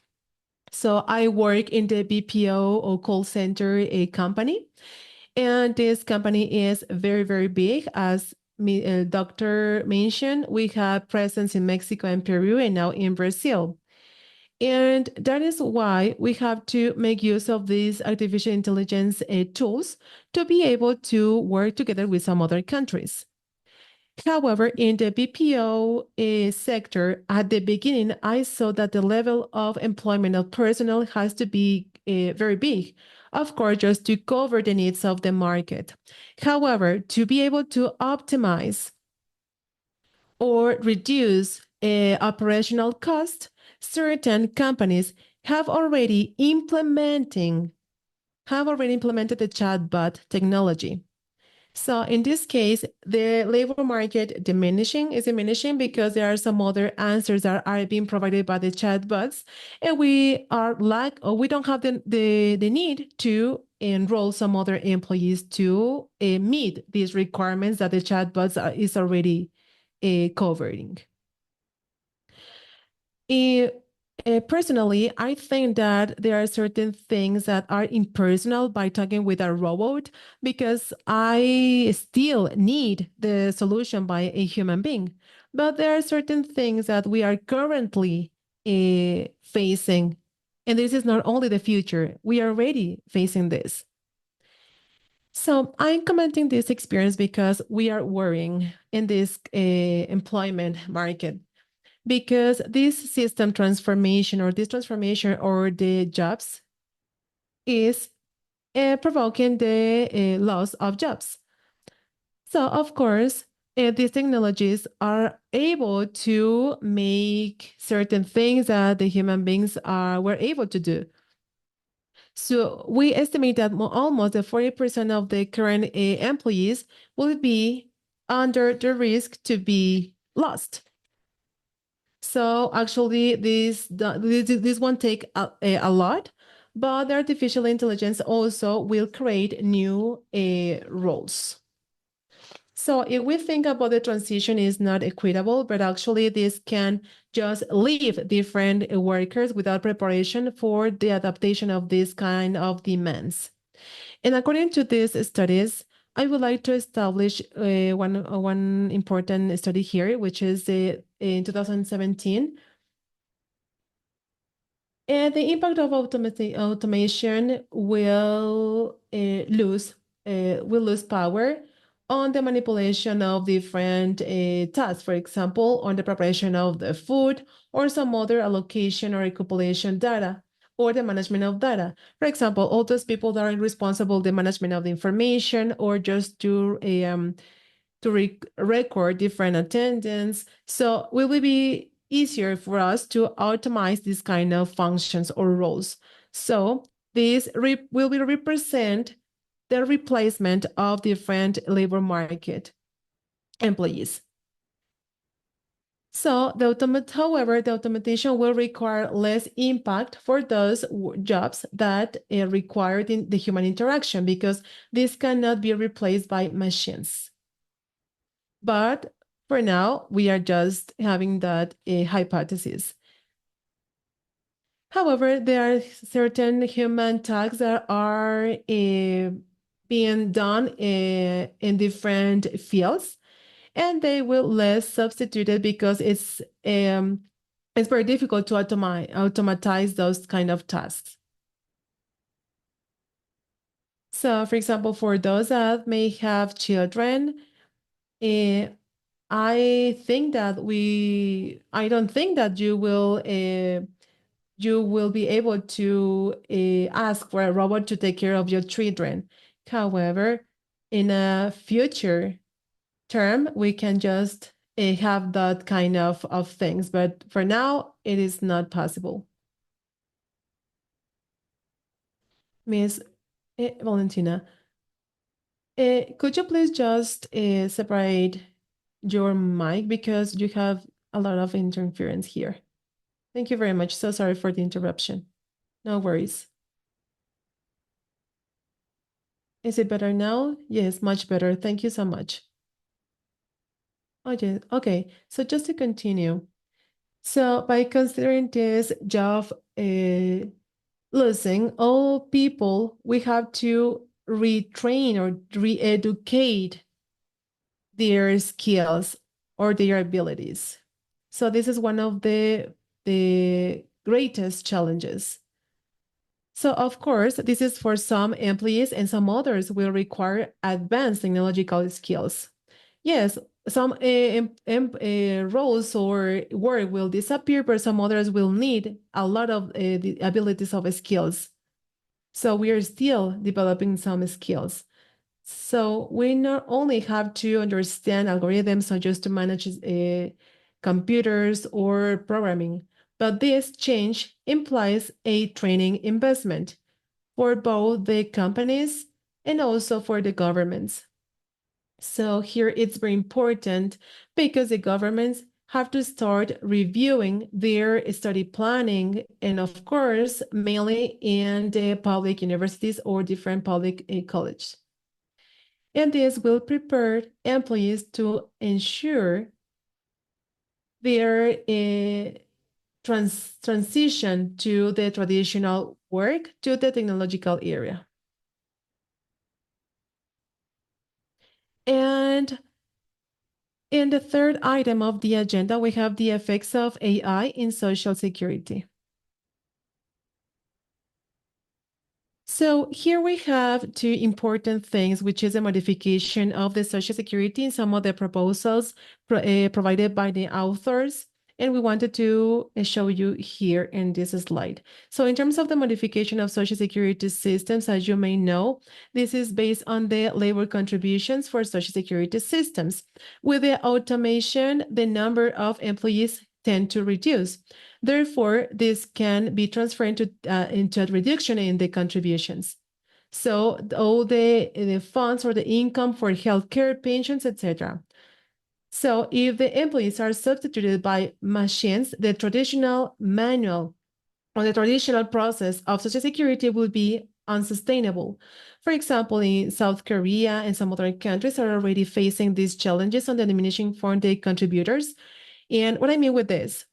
So I work in the BPO or call center a company, and this company is very, very big. As Doctor mentioned, we have presence in Mexico and Peru and now in Brazil. And that is why we have to make use of these artificial intelligence tools to be able to work together with some other countries. However, in the BPO sector, at the beginning, I saw that the level of employment of personnel has to be very big, of course, just to cover the needs of the market. However, to be able to optimize or reduce operational cost, certain companies have already implemented the chatbot technology. So in this case, the labor market is diminishing because there are some other answers that are being provided by the chatbots, and we don't have the need to enroll some other employees to meet these requirements that the chatbots is already covering. Personally, I think that there are certain things that are impersonal by talking with a robot because I still need the solution by a human being. But there are certain things that we are currently facing. And this is not only the future, we are already facing this. So I'm commenting this experience because we are worrying in this employment market, because this system transformation or the jobs is provoking the loss of jobs. So of course, these technologies are able to make certain things that the human beings were able to do. So we estimate that almost 40% of the current employees will be under the risk to be lost. So actually, this won't take a lot, but the artificial intelligence also will create new roles. So if we think about the transition is not equitable, but actually this can just leave different workers without preparation for the adaptation of this kind of demands. And according to these studies, I would like to establish one important study here, which is in 2017. And the impact of automation will lose power on the manipulation of different tasks, for example, on the preparation of the food or some other allocation or accumulation data, or the management of data. For example, all those people that are responsible the management of the information or just do a record different attendance. So will it be easier for us to automate these kind of functions or roles? So this will be represent the replacement of different labor market employees. So however, the automation will require less impact for those jobs that require the human interaction because this cannot be replaced by machines. But for now, we are just having that hypothesis. However, there are certain human tasks that are being done in different fields, and they will less substituted because it's very difficult to automatize those kind of tasks. So, for example, for those that may have children, I don't think that you will be able to ask for a robot to take care of your children. However, in a future term, we can just have that kind of things. But for now, it is not possible. Miss Valentina, could you please just separate your mic because you have a lot of interference here. Thank you very much. So sorry for the interruption. No worries. Is it better now? Yes, much better. Thank you so much. Okay, okay. So just to continue. So by considering this job losing, all people, we have to retrain or re-educate their skills or their abilities. So this is one of the greatest challenges. So of course, this is for some employees and some others will require advanced technological skills. Yes, some roles or work will disappear, but some others will need a lot of the abilities of skills. So we are still developing some skills. So we not only have to understand algorithms or just to manage computers or programming, but this change implies a training investment for both the companies and also for the governments. So here it's very important because the governments have to start reviewing their study planning and of course, mainly in the public universities or different public colleges. And this will prepare employees to ensure their transition to the traditional work to the technological area. And in the third item of the agenda, we have the effects of AI in Social Security. So here we have two important things, which is a modification of the Social Security and some of the proposals provided by the authors. And we wanted to show you here in this slide. So in terms of the modification of Social Security systems, as you may know, this is based on the labor contributions for Social Security systems. With the automation, the number of employees tend to reduce. Therefore, this can be transferred into a reduction in the contributions. So all the funds or the income for healthcare, pensions, etc. So if the employees are substituted by machines, the traditional manual or the traditional process of Social Security will be unsustainable. For example, in South Korea and some other countries are already facing these challenges on the diminishing foreign contributors. And what I mean with this,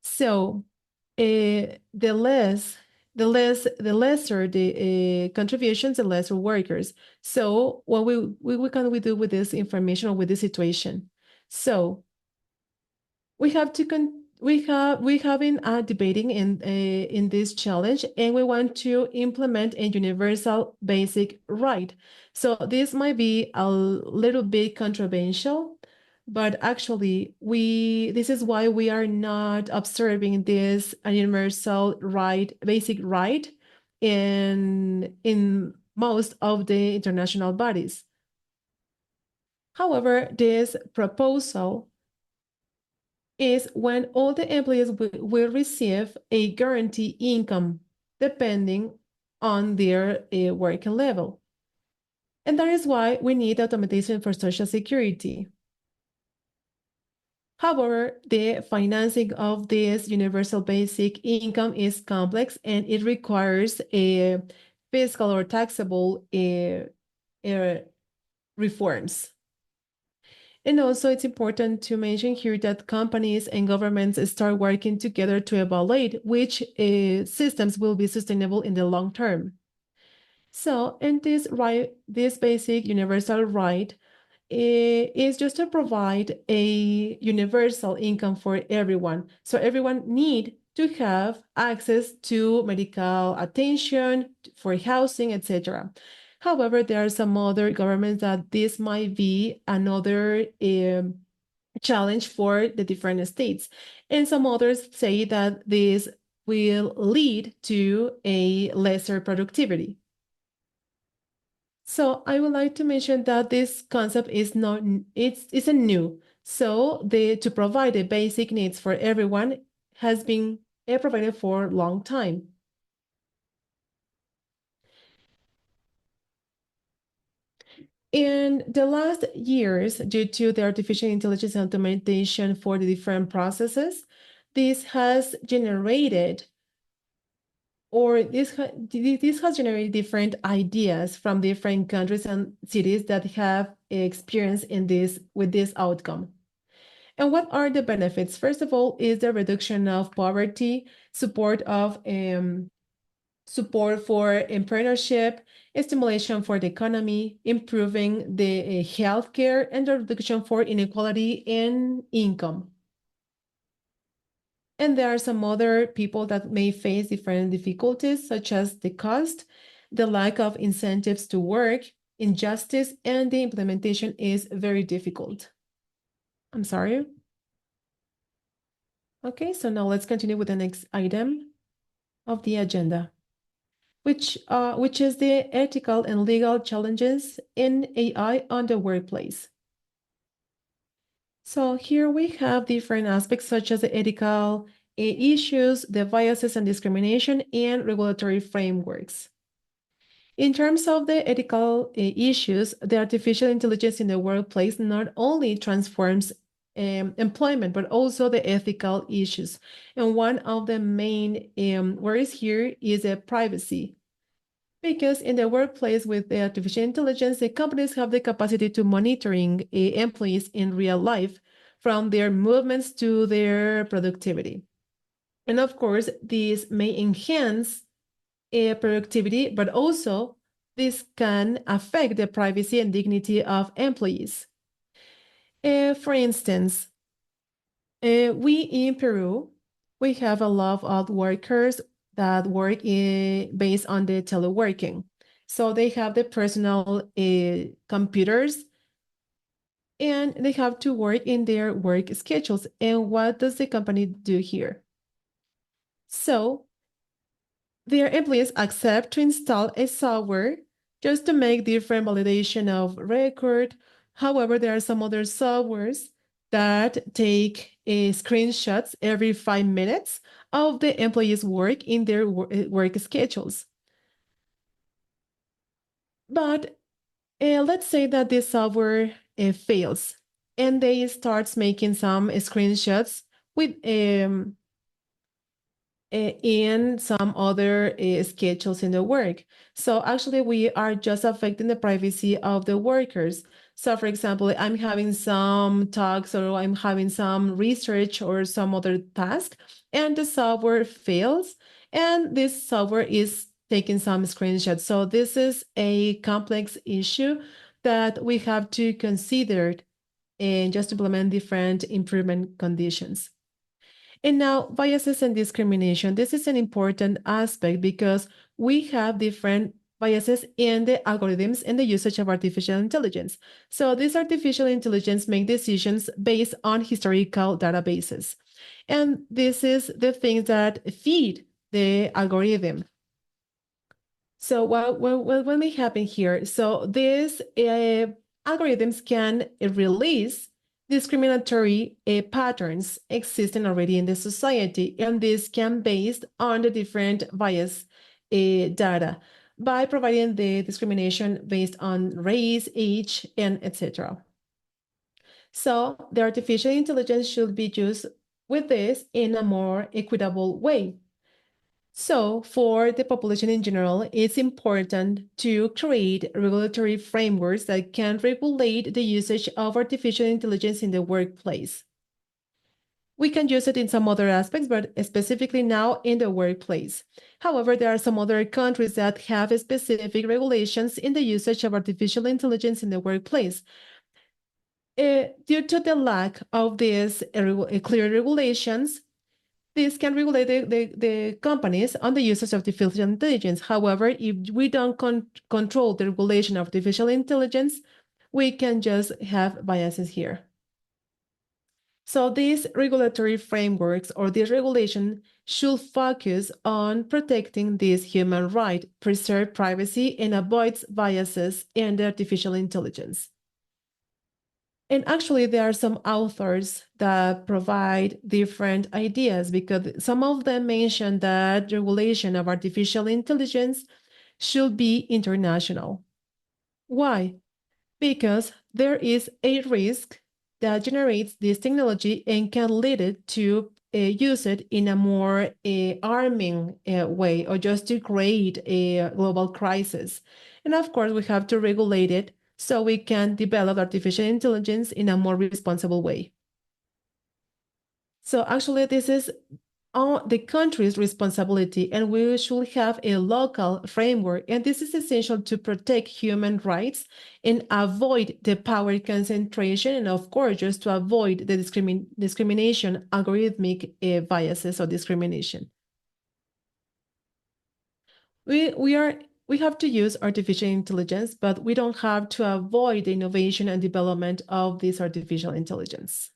so the lesser the contributions, the lesser workers. So what we can we do with this information or with this situation? So we have been debating in this challenge, and we want to implement a universal basic right. So this might be a little bit controversial, but actually this is why we are not observing this universal right, basic right in most of the international bodies. However, this proposal is when all the employees will receive a guaranteed income depending on their working level. And that is why we need automation for Social Security. However, the financing of this universal basic income is complex and it requires a fiscal or taxable reforms. And also, it's important to mention here that companies and governments start working together to evaluate which systems will be sustainable in the long term. So, in this basic universal right is just to provide a universal income for everyone. So everyone need to have access to medical attention, for housing, etc. However, there are some other governments that this might be another challenge for the different states. And some others say that this will lead to a lesser productivity. So I would like to mention that this concept is not, it's a new. So to provide the basic needs for everyone has been provided for a long time. In the last years, due to the artificial intelligence and automation for the different processes, this has generated this has generated different ideas from different countries and cities that have experience with this outcome. And what are the benefits? First of all, is the reduction of poverty, support for entrepreneurship, stimulation for the economy, improving the healthcare, and the reduction for inequality in income. And there are some other people that may face different difficulties, such as the cost, the lack of incentives to work, injustice, and the implementation is very difficult. I'm sorry. Okay, so now let's continue with the next item of the agenda, which is the ethical and legal challenges in AI on the workplace. So here we have different aspects such as the ethical issues, the biases and discrimination, and regulatory frameworks. In terms of the ethical issues, the artificial intelligence in the workplace not only transforms employment, but also the ethical issues. And one of the main worries here is privacy. Because in the workplace with the artificial intelligence, the companies have the capacity to monitoring employees in real life, from their movements to their productivity. And of course, this may enhance productivity, but also this can affect the privacy and dignity of employees. For instance, we in Peru, we have a lot of workers that work based on the teleworking. So they have the personal computers and they have to work in their work schedules. And what does the company do here? So their employees accept to install a software just to make different validation of record. However, there are some other softwares that take screenshots every 5 minutes of the employees' work in their work schedules. But let's say that this software fails and they start making some screenshots with in some other schedules in the work. So actually we are just affecting the privacy of the workers. So for example, I'm having some talks or I'm having some research or some other task and the software fails and this software is taking some screenshots. So this is a complex issue that we have to consider and just implement different improvement conditions. And now, biases and discrimination. This is an important aspect because we have different biases in the algorithms and the usage of artificial intelligence. So these artificial intelligence make decisions based on historical databases. And this is the things that feed the algorithm. So what may happen here? So these algorithms can release discriminatory patterns existing already in the society, and this can based on the different bias data by providing the discrimination based on race, age, and etc. So the artificial intelligence should be used with this in a more equitable way. So for the population in general, it's important to create regulatory frameworks that can regulate the usage of artificial intelligence in the workplace. We can use it in some other aspects, but specifically now in the workplace. However, there are some other countries that have specific regulations in the usage of artificial intelligence in the workplace. Due to the lack of these clear regulations, this can regulate the companies on the usage of artificial intelligence. However, if we don't control the regulation of artificial intelligence, we can just have biases here. So these regulatory frameworks or this regulation should focus on protecting this human right, preserve privacy, and avoid biases in the artificial intelligence. And actually, there are some authors that provide different ideas because some of them mention that regulation of artificial intelligence should be international. Why? Because there is a risk that generates this technology and can lead it to use it in a more arming way or just to create a global crisis. And of course, we have to regulate it so we can develop artificial intelligence in a more responsible way. So actually, this is the country's responsibility, and we should have a local framework. And this is essential to protect human rights and avoid the power concentration, and of course, just to avoid the discrimination, algorithmic biases or discrimination. We have to use artificial intelligence, but we don't have to avoid the innovation and development of this artificial intelligence.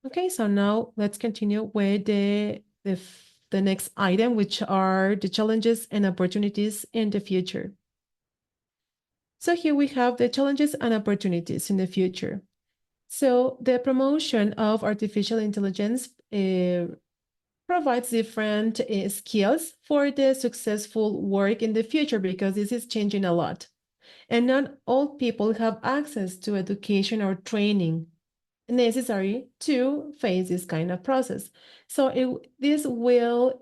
Okay, so now let's continue with the next item, which are the challenges and opportunities in the future. So here we have the challenges and opportunities in the future. So the promotion of artificial intelligence provides different skills for the successful work in the future because this is changing a lot. And not all people have access to education or training necessary to face this kind of process. So this will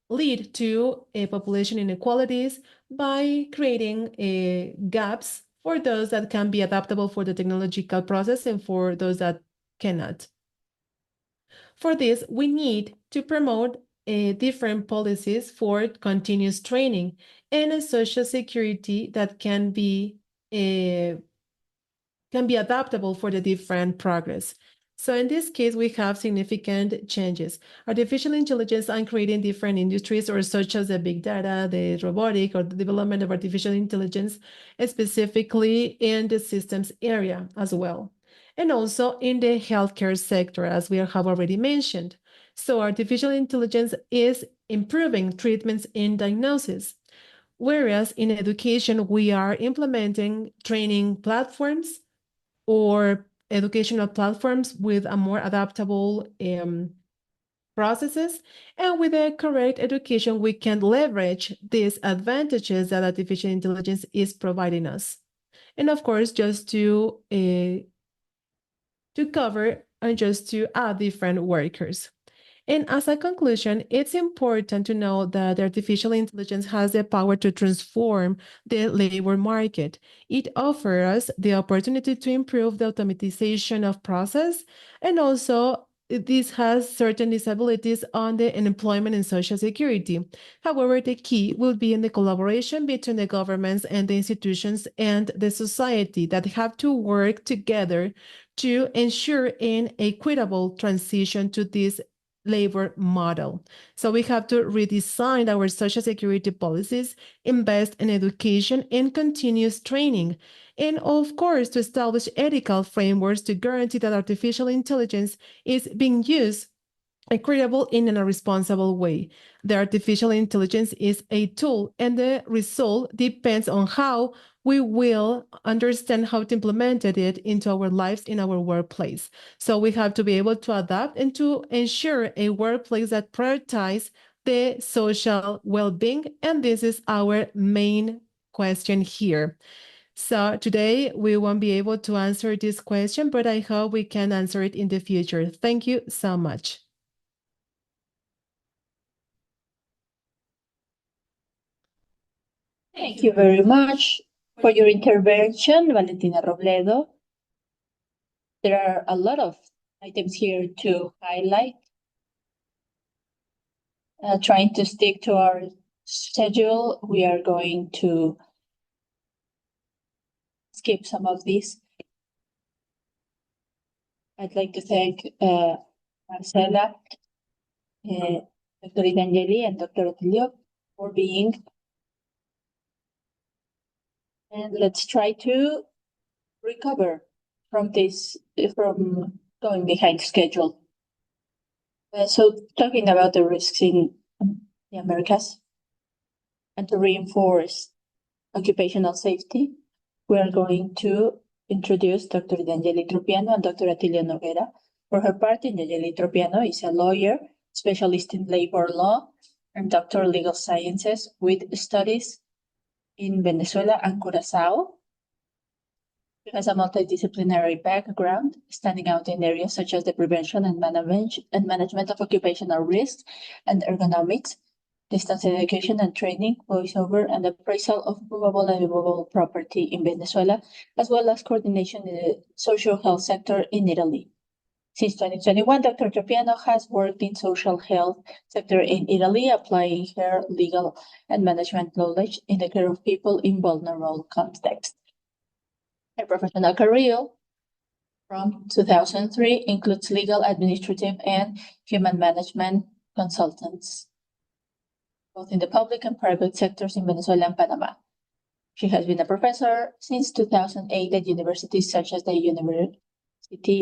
lead to population inequalities by creating gaps for those that can be adaptable for the technological process and for those that cannot. For this, we need to promote different policies for continuous training and a social security that can be adaptable for the different progress. So in this case, we have significant changes. Artificial intelligence and creating different industries, or such as the big data, the robotic, or the development of artificial intelligence, specifically in the systems area as well. And also in the healthcare sector, as we have already mentioned. So artificial intelligence is improving treatments in diagnosis. Whereas in education, we are implementing training platforms or educational platforms with a more adaptable processes. And with the correct education, we can leverage these advantages that artificial intelligence is providing us. And of course, just to cover and just to add different workers. And as a conclusion, it's important to know that artificial intelligence has the power to transform the labor market. It offers us the opportunity to improve the automatization of process, and also this has certain disabilities on the unemployment and social security. However, the key will be in the collaboration between the governments and the institutions and the society that have to work together to ensure an equitable transition to this labor model. So we have to redesign our social security policies, invest in education and continuous training, and of course, to establish ethical frameworks to guarantee that artificial intelligence is being used equitable in a responsible way. The artificial intelligence is a tool, and the result depends on how we will understand how to implement it into our lives in our workplace. So we have to be able to adapt and to ensure a workplace that prioritizes the social well-being. And this is our main question here. So today we won't be able to answer this question, but I hope we can answer it in the future. Thank you so much. Thank you very much for your intervention, Valentina Robledo. There are a lot of items here to highlight. Trying to stick to our schedule, we are going to skip some of these. I'd like to thank Marcela, Dr. Idangeli, and Dr. Otilio for being. And let's try to recover from this, from going behind schedule. So talking about the risks in the Americas and to reinforce occupational safety, we are going to introduce Dr. Idangeli Tropiano and Dr. Atilio Noguera. For her part, Idangeli Tropiano is a lawyer, specialist in labor law, and Doctor of Legal Sciences with studies in Venezuela and Curacao. She has a multidisciplinary background, standing out in areas such as the prevention and management of occupational risks and ergonomics, distance education and training, voiceover, and appraisal of movable and immovable property in Venezuela, as well as coordination in the social health sector in Italy. Since 2021, Dr. Tropiano has worked in social health sector in Italy, applying her legal and management knowledge in the care of people in vulnerable contexts. Her professional career from 2003 includes legal, administrative, and human management consultants, both in the public and private sectors in Venezuela and Panama. She has been a professor since 2008 at universities such as the University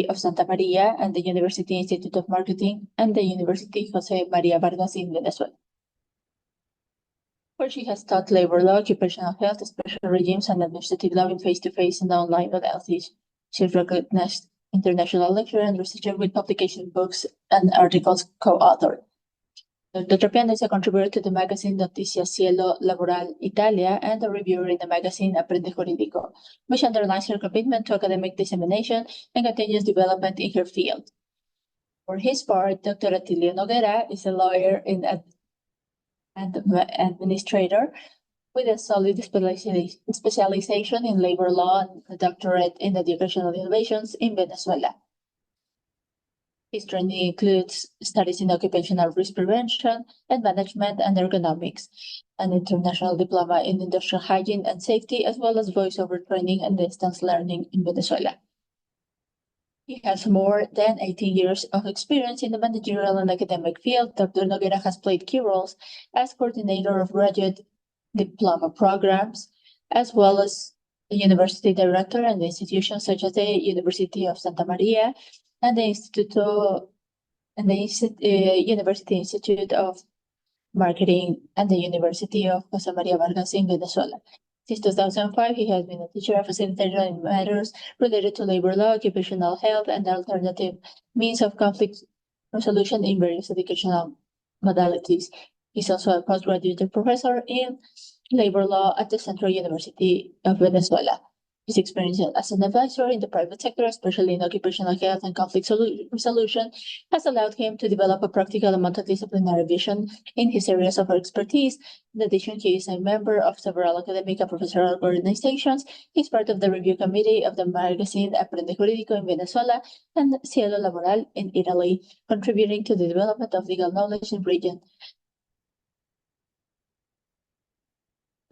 of Santa Maria and the University Institute of Marketing and the University Jose Maria Vargas in Venezuela, where she has taught labor law, occupational health, special regimes, and administrative law in face-to-face and online modalities. She is recognized international lecturer and researcher with publication books and articles co-authored. Dr. Tropiano is a contributor to the magazine Noticias Cielo Laboral Italia and a reviewer in the magazine Aprende Jurídico, which underlines her commitment to academic dissemination and continuous development in her field. For his part, Dr. Atilio Noguera is a lawyer and administrator with a solid specialization in labor law and a doctorate in educational innovations in Venezuela. His training includes studies in occupational risk prevention and management and ergonomics, an international diploma in industrial hygiene and safety, as well as voiceover training and distance learning in Venezuela. He has more than 18 years of experience in the managerial and academic field. Dr. Noguera has played key roles as coordinator of graduate diploma programs, as well as the university director and institutions such as the University of Santa Maria and the University Institute of Marketing and the University of Jose Maria Vargas in Venezuela. Since 2005, he has been a teacher and facilitator in matters related to labor law, occupational health, and alternative means of conflict resolution in various educational modalities. He's also a postgraduate professor in labor law at the Central University of Venezuela. His experience as an advisor in the private sector, especially in occupational health and conflict resolution, has allowed him to develop a practical and multidisciplinary vision in his areas of expertise. In addition, he is a member of several academic and professional organizations. He's part of the review committee of the magazine Aprende Jurídico in Venezuela and Cielo Laboral in Italy, contributing to the development of legal knowledge in the region.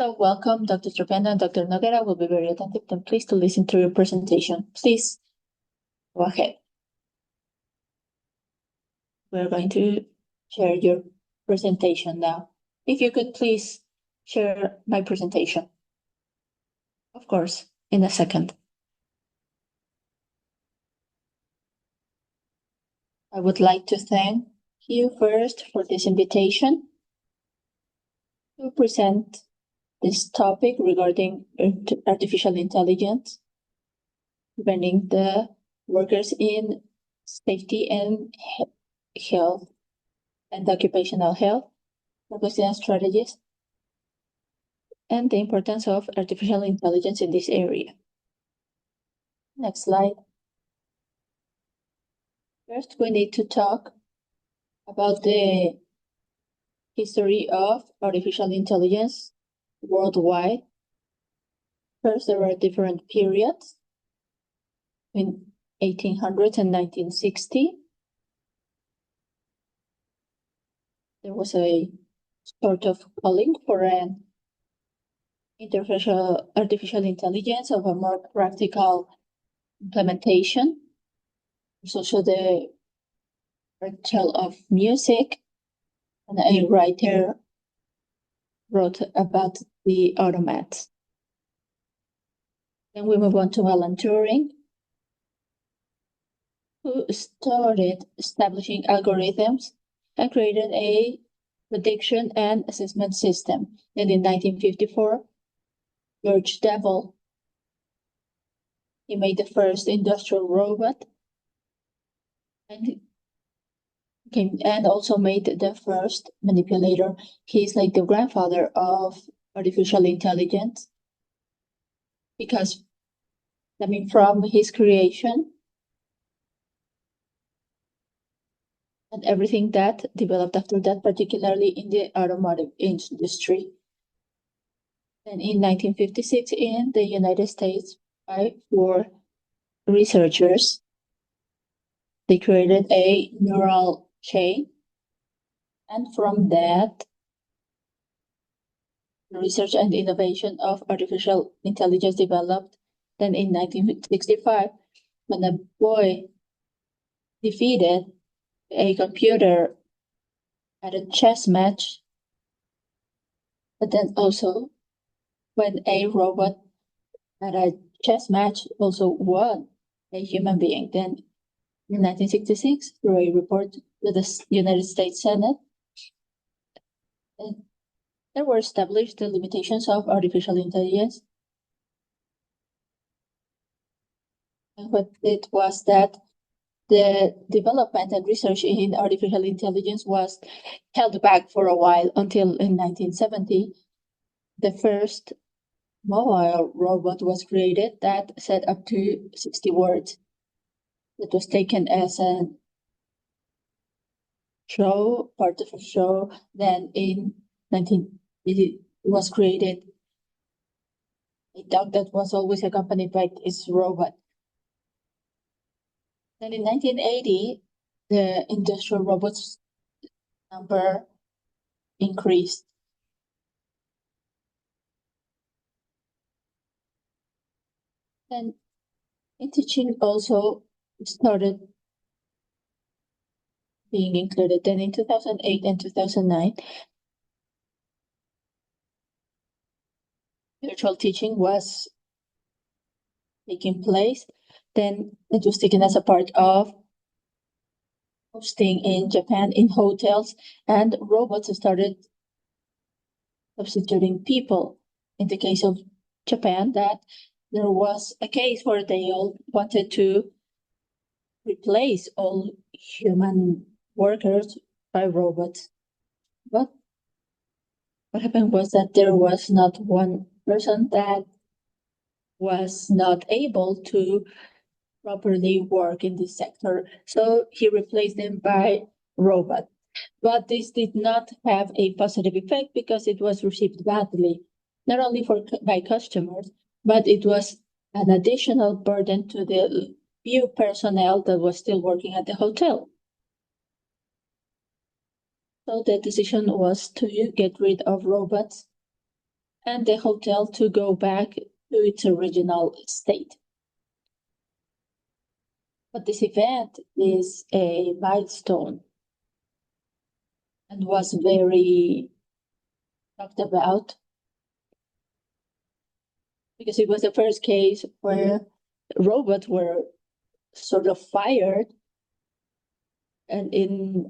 So welcome, Dr. Tropiano and Dr. Noguera will be very attentive and pleased to listen to your presentation. Please go ahead. We're going to share your presentation now. If you could please share my presentation. Of course, in a second. I would like to thank you first for this invitation to present this topic regarding artificial intelligence, preventing the workers in safety and health and occupational health, focusing on strategies, and the importance of artificial intelligence in this area. Next slide. First, we need to talk about the history of artificial intelligence worldwide. First, there were different periods in 1800s and 1960. There was a sort of calling for an artificial intelligence of a more practical implementation. There's also the portrayal of music, and a writer wrote about the automats. Then we move on to Alan Turing, who started establishing algorithms and created a prediction and assessment system. And in 1954, George Devil, he made the first industrial robot and also made the first manipulator. He's like the grandfather of artificial intelligence because, I mean, from his creation and everything that developed after that, particularly in the automotive industry. And in 1956, in the United States, by 4 researchers, they created a neural chain. And from that, the research and innovation of artificial intelligence developed. Then in 1965, when a boy defeated a computer at a chess match, but then also when a robot at a chess match also won a human being. Then in 1966, through a report to the United States Senate, there were established the limitations of artificial intelligence. And what it was that the development and research in artificial intelligence was held back for a while until in 1970, the first mobile robot was created that said up to 60 words. It was taken as a show, part of a show. Then in 1980, it was created a dog that was always accompanied by its robot. Then in 1980, the industrial robots number increased. And in teaching also started being included. Then in 2008 and 2009, virtual teaching was taking place. Then it was taken as a part of hosting in Japan in hotels, and robots started substituting people. In the case of Japan, that there was a case where they all wanted to replace all human workers by robots. But what happened was that there was not one person that was not able to properly work in this sector. So he replaced them by robots. But this did not have a positive effect because it was received badly, not only by customers, but it was an additional burden to the few personnel that was still working at the hotel. So the decision was to get rid of robots and the hotel to go back to its original state. But this event is a milestone and was very talked about because it was the first case where robots were sort of fired, and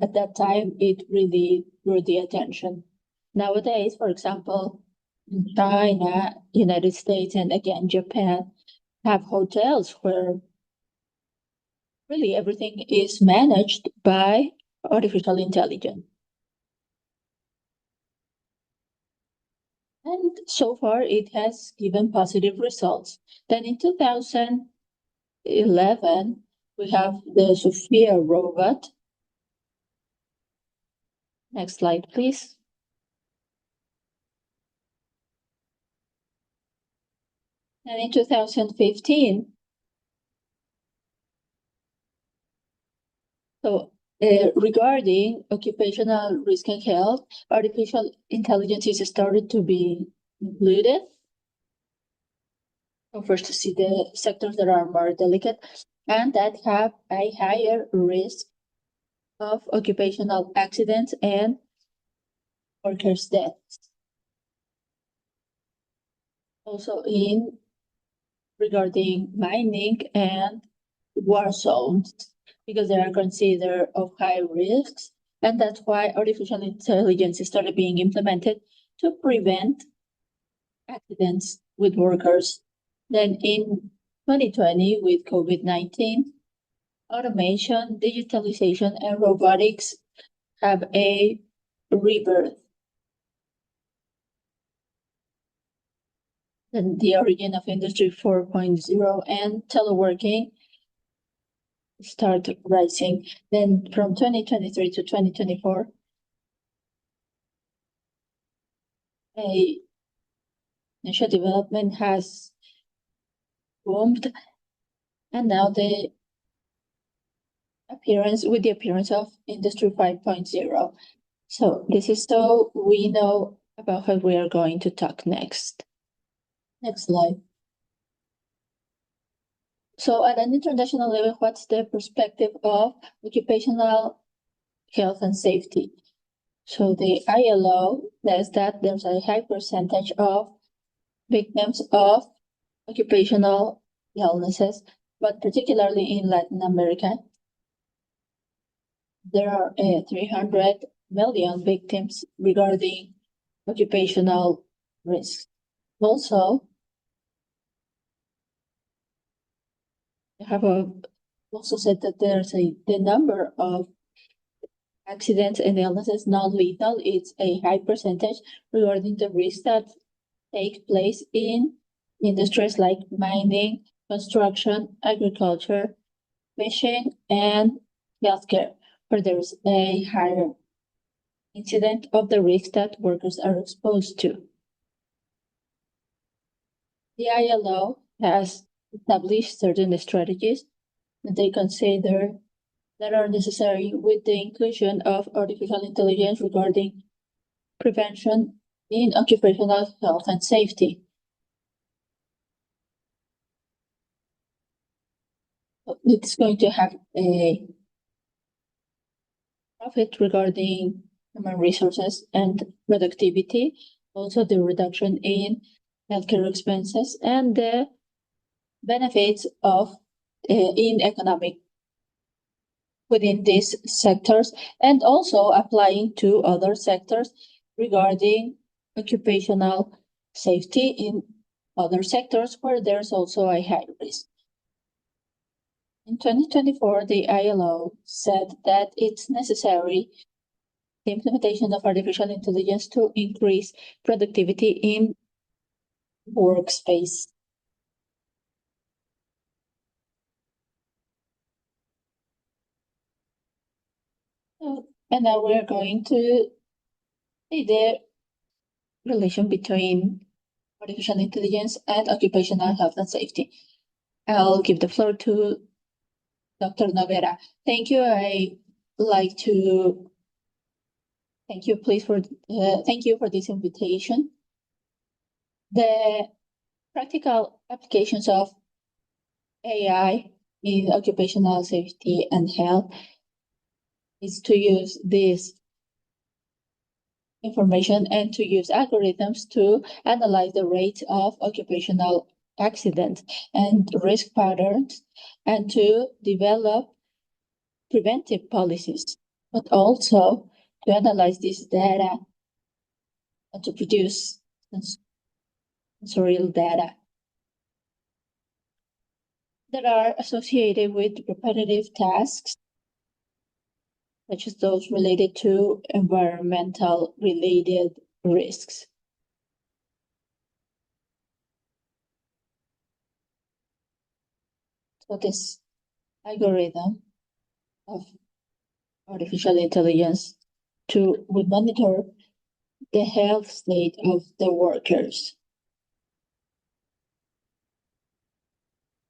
at that time it really drew the attention. Nowadays, for example, in China, United States, and again Japan have hotels where really everything is managed by artificial intelligence. And so far, it has given positive results. Then in 2011, we have the Sophia robot. Next slide, please. And in 2015, regarding occupational risk and health, artificial intelligence is started to be included. So first to see the sectors that are more delicate and that have a higher risk of occupational accidents and workers' deaths. Also regarding mining and war zones, because they are considered of high risks, and that's why artificial intelligence started being implemented to prevent accidents with workers. Then in 2020, with COVID-19, automation, digitalization, and robotics have a rebirth. Then the origin of Industry 4.0 and teleworking start rising. Then from 2023 to 2024, a initial development has boomed, and now the appearance of Industry 5.0. So this is so we know about what we are going to talk next. Next slide. So at an international level, what's the perspective of occupational health and safety? So the ILO says that there's a high percentage of victims of occupational illnesses, but particularly in Latin America, there are 300 million victims regarding occupational risks. Also, I have also said that there's the number of accidents and illnesses non-lethal. It's a high percentage regarding the risks that take place in industries like mining, construction, agriculture, fishing, and healthcare, where there's a higher incident of the risk that workers are exposed to. The ILO has established certain strategies that they consider that are necessary with the inclusion of artificial intelligence regarding prevention in occupational health and safety. It's going to have a profit regarding human resources and productivity, also the reduction in healthcare expenses and the benefits of in economic within these sectors, and also applying to other sectors regarding occupational safety in other sectors where there's also a high risk. In 2024, the ILO said that it's necessary the implementation of artificial intelligence to increase productivity in workspace. And now we're going to see the relation between artificial intelligence and occupational health and safety. I'll give the floor to Dr. Noguera. Thank you. I like to thank you, please, thank you for this invitation. The practical applications of AI in occupational safety and health is to use this information and to use algorithms to analyze the rate of occupational accidents and risk patterns and to develop preventive policies, but also to analyze this data and to produce sensorial data that are associated with repetitive tasks, such as those related to environmental related risks. So this algorithm of artificial intelligence would monitor the health state of the workers.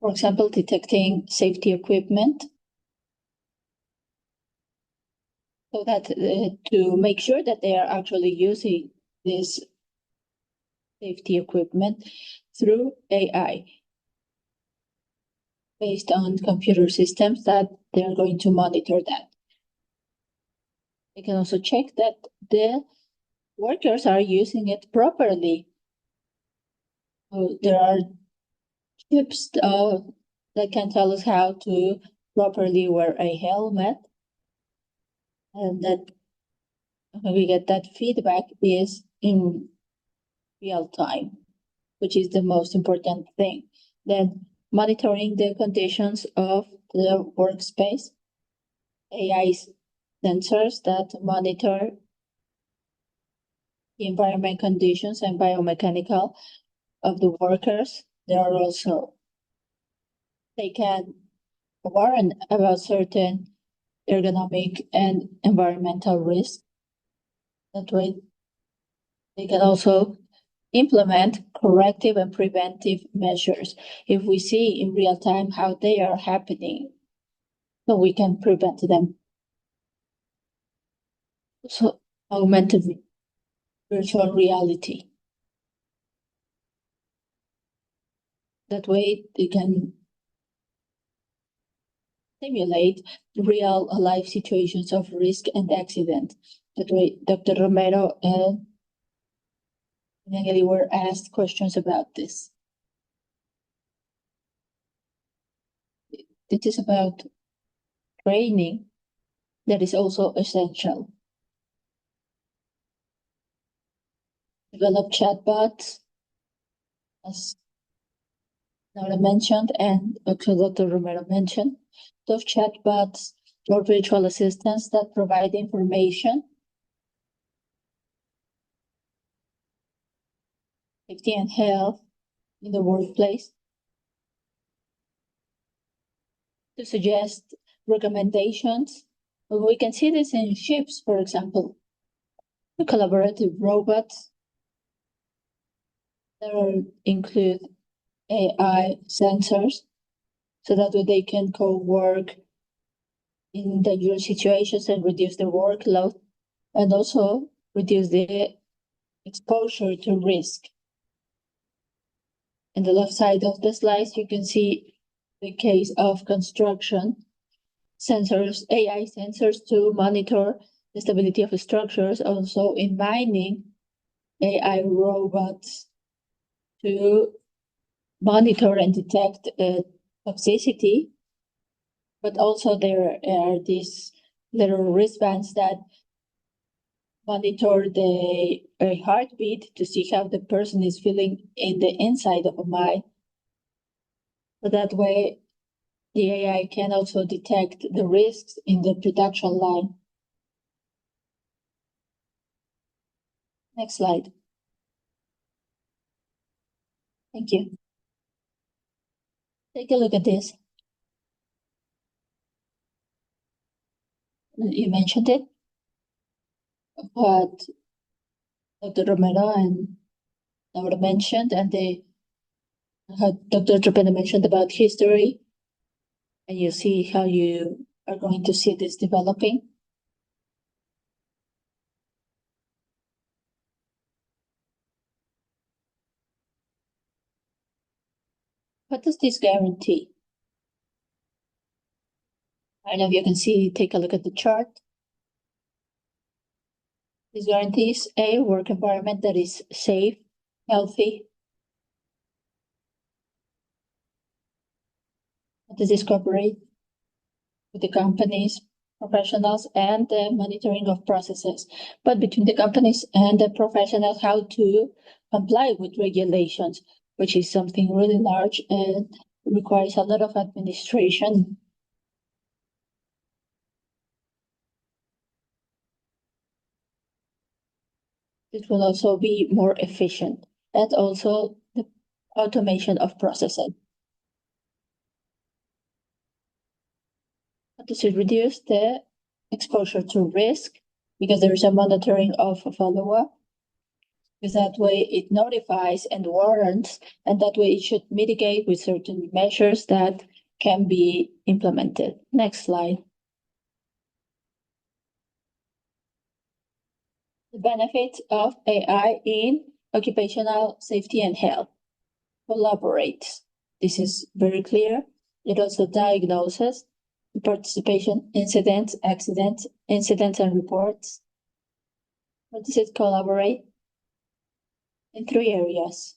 For example, detecting safety equipment, so that to make sure that they are actually using this safety equipment through AI, based on computer systems that they're going to monitor that. They can also check that the workers are using it properly. So there are tips that can tell us how to properly wear a helmet, and that we get that feedback is in real time, which is the most important thing. Then monitoring the conditions of the workspace, AI sensors that monitor the environment conditions and biomechanical of the workers. There are also, they can warn about certain ergonomic and environmental risks. That way, they can also implement corrective and preventive measures if we see in real time how they are happening, so we can prevent them. So augmented virtual reality. That way they can simulate real life situations of risk and accident. That way Dr. Romero and Nageli were asked questions about this. It is about training that is also essential. Develop chatbots, as Laura mentioned and Dr. Romero mentioned. Those chatbots or virtual assistants that provide information, safety and health in the workplace, to suggest recommendations. We can see this in ships, for example, the collaborative robots that include AI sensors, so that they can co-work in dangerous situations and reduce the workload, and also reduce the exposure to risk. In the left side of the slides, you can see the case of construction sensors, AI sensors to monitor the stability of structures. Also in mining, AI robots to monitor and detect toxicity. But also there are these little wristbands that monitor the heartbeat to see how the person is feeling in the inside of a mine. So that way, the AI can also detect the risks in the production line. Next slide. Thank you. Take a look at this. You mentioned it, what Dr. Romero and Laura mentioned, and Dr. Trapena mentioned about history, and you see how you are going to see this developing. What does this guarantee? I don't know if you can see, take a look at the chart. This guarantees a work environment that is safe, healthy. Does this cooperate with the companies, professionals, and the monitoring of processes, but between the companies and the professionals, how to comply with regulations, which is something really large and requires a lot of administration. It will also be more efficient, and also the automation of processes. Does it reduce the exposure to risk because there is a monitoring of a follow-up? Because that way it notifies and warrants, and that way it should mitigate with certain measures that can be implemented. Next slide. The benefits of AI in occupational safety and health. Collaborates. This is very clear. It also diagnoses participation, incidents, accidents, incidents and reports. What does it collaborate? In 3 areas.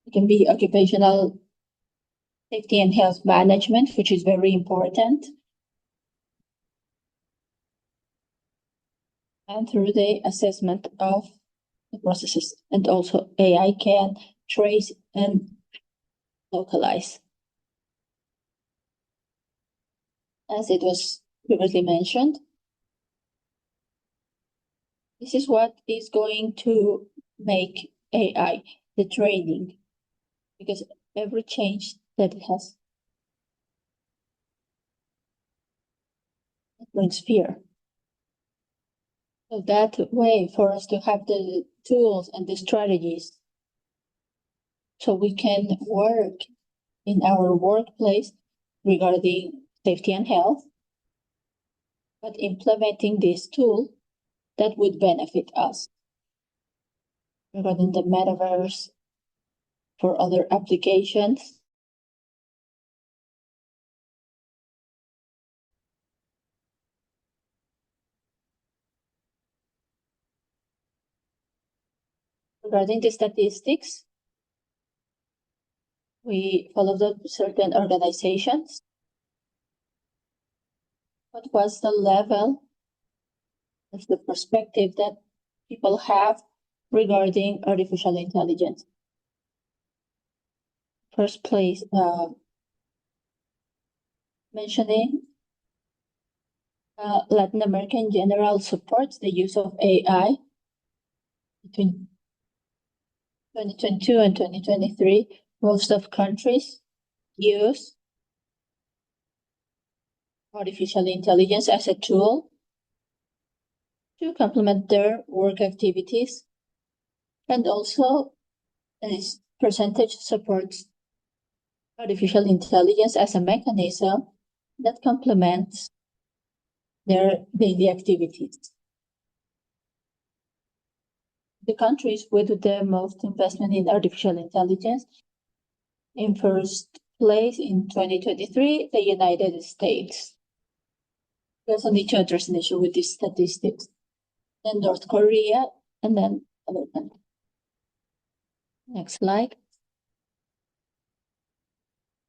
It can be occupational safety and health management, which is very important. And through the assessment of the processes. And also AI can trace and localize. As it was previously mentioned, this is what is going to make AI the training, because every change that it has, it brings fear. So that way for us to have the tools and the strategies so we can work in our workplace regarding safety and health, but implementing this tool that would benefit us regarding the metaverse for other applications. Regarding the statistics, we followed up certain organizations. What was the level of the perspective that people have regarding artificial intelligence? First place, mentioning Latin America in general supports the use of AI between 2022 and 2023. Most of countries use artificial intelligence as a tool to complement their work activities, and also this percentage supports artificial intelligence as a mechanism that complements their daily activities. The countries with the most investment in artificial intelligence, in first place in 2023, the United States. We also need to address an issue with these statistics. Then North Korea, and then other countries. Next slide.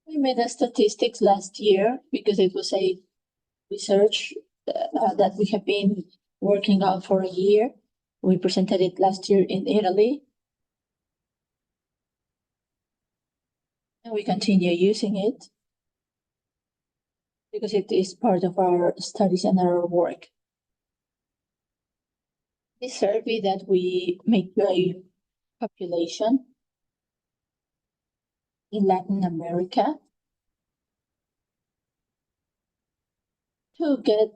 We made the statistics last year because it was a research that we have been working on for a year. We presented it last year in Italy. And we continue using it because it is part of our studies and our work. This survey that we make to a population in Latin America to get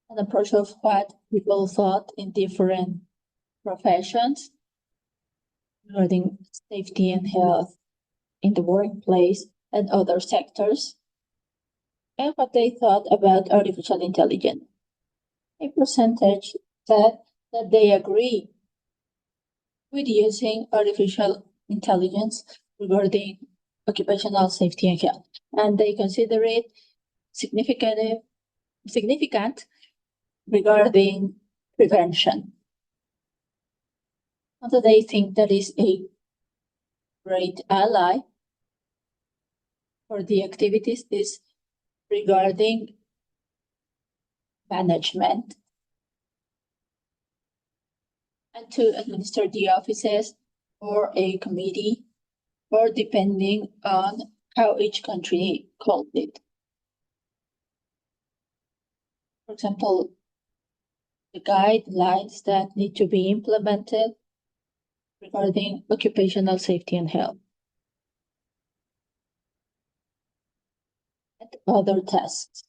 an approach of what people thought in different professions regarding safety and health in the workplace and other sectors, and what they thought about artificial intelligence. A percentage said that they agree with using artificial intelligence regarding occupational safety and health, and they consider it significant regarding prevention. Although they think that is a great ally for the activities is regarding management and to administer the offices or a committee, or depending on how each country called it. For example, the guidelines that need to be implemented regarding occupational safety and health, and other tasks.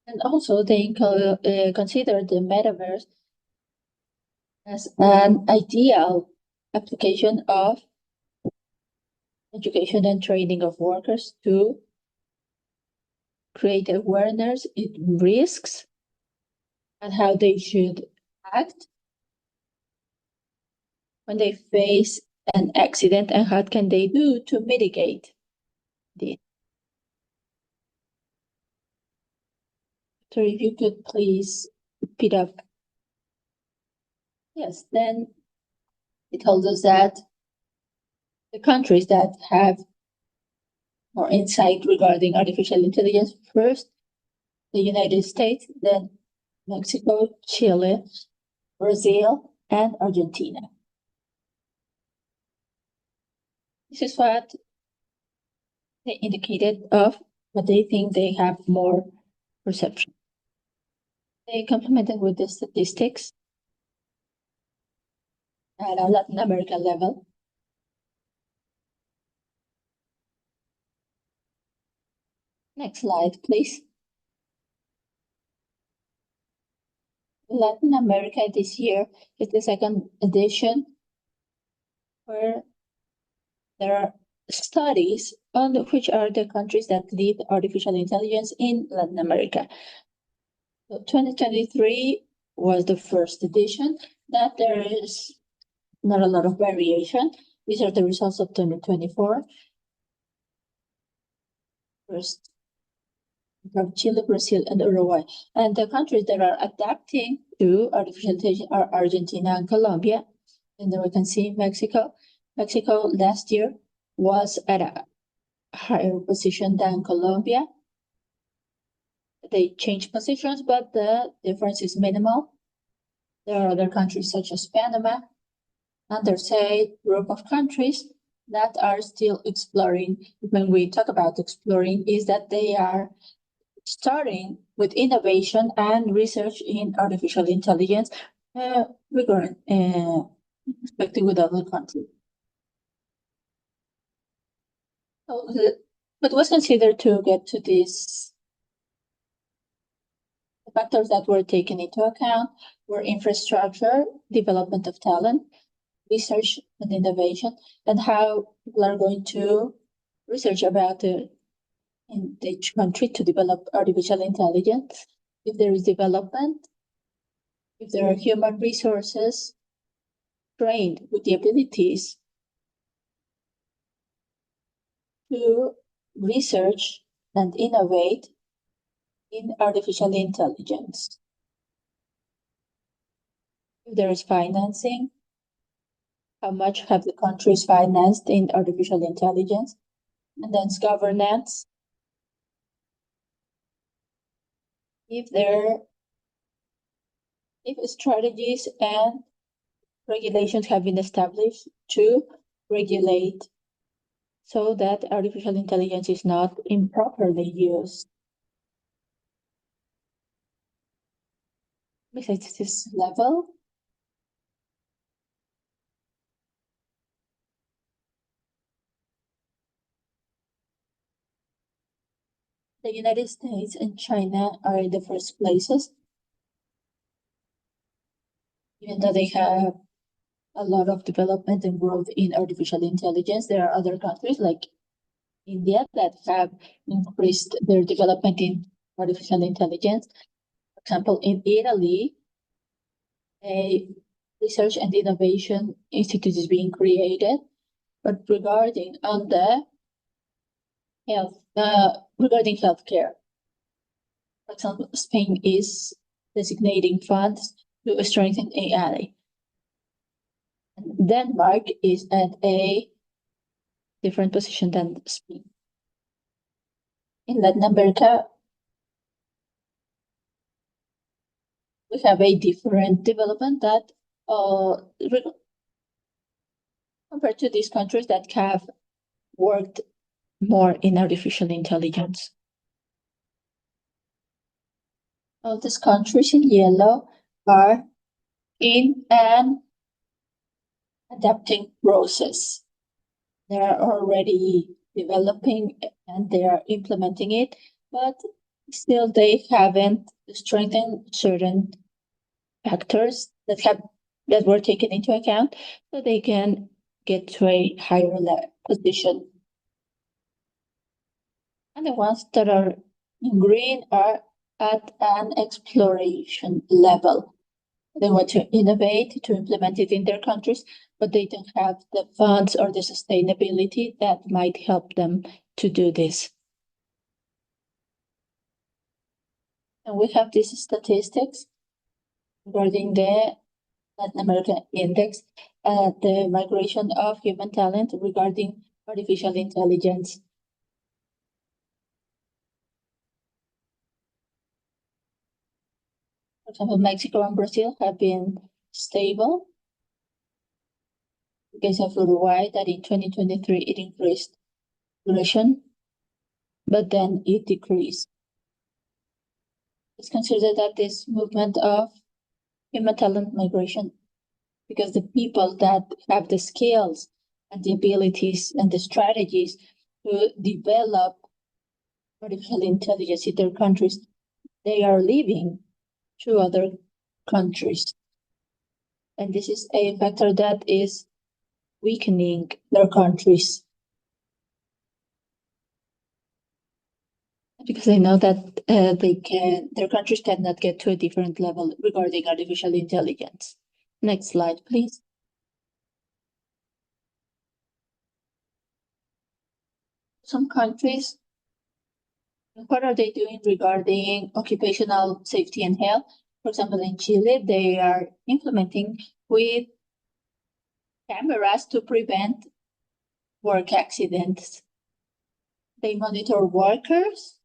And also they consider the metaverse as an ideal application of education and training of workers to create awareness in risks and how they should act when they face an accident, and what can they do to mitigate this. So if you could please speed up. Yes, then it tells us that the countries that have more insight regarding artificial intelligence, first the United States, then Mexico, Chile, Brazil, and Argentina. This is what they indicated of what they think they have more perception. They complemented with the statistics at a Latin America level. Next slide, please. Latin America this year is the second edition where there are studies on which are the countries that lead artificial intelligence in Latin America. So 2023 was the first edition. That there is not a lot of variation. These are the results of 2024. First, from Chile, Brazil, and Uruguay. And the countries that are adapting to artificial intelligence are Argentina and Colombia. And then we can see Mexico. Mexico last year was at a higher position than Colombia. They changed positions, but the difference is minimal. There are other countries such as Panama, and there's a group of countries that are still exploring. When we talk about exploring, is that they are starting with innovation and research in artificial intelligence, regarding respecting with other countries. So what was considered to get to this, the factors that were taken into account were infrastructure, development of talent, research and innovation, and how people are going to research about in each country to develop artificial intelligence. If there is development, if there are human resources trained with the abilities to research and innovate in artificial intelligence. If there is financing, how much have the countries financed in artificial intelligence? And then governance. If strategies and regulations have been established to regulate so that artificial intelligence is not improperly used. Besides this level, the United States and China are in the first places, even though they have a lot of development and growth in artificial intelligence. There are other countries like India that have increased their development in artificial intelligence. For example, in Italy, a research and innovation institute is being created. But regarding on the health, regarding healthcare. For example, Spain is designating funds to strengthen AI. And Denmark is at a different position than Spain. In Latin America, we have a different development that compared to these countries that have worked more in artificial intelligence. All these countries in yellow are in an adapting process. They are already developing and they are implementing it, but still they haven't strengthened certain factors that were taken into account so they can get to a higher position. And the ones that are in green are at an exploration level. They want to innovate, to implement it in their countries, but they don't have the funds or the sustainability that might help them to do this. And we have these statistics regarding the Latin American Index, the migration of human talent regarding artificial intelligence. For example, Mexico and Brazil have been stable. In case of Uruguay, that in 2023 it increased migration, but then it decreased. It's considered that this movement of human talent migration, because the people that have the skills and the abilities and the strategies to develop artificial intelligence in their countries, they are leaving to other countries. And this is a factor that is weakening their countries. Because they know that their countries cannot get to a different level regarding artificial intelligence. Next slide, please. Some countries, what are they doing regarding occupational safety and health? For example, in Chile, they are implementing with cameras to prevent work accidents. They monitor workers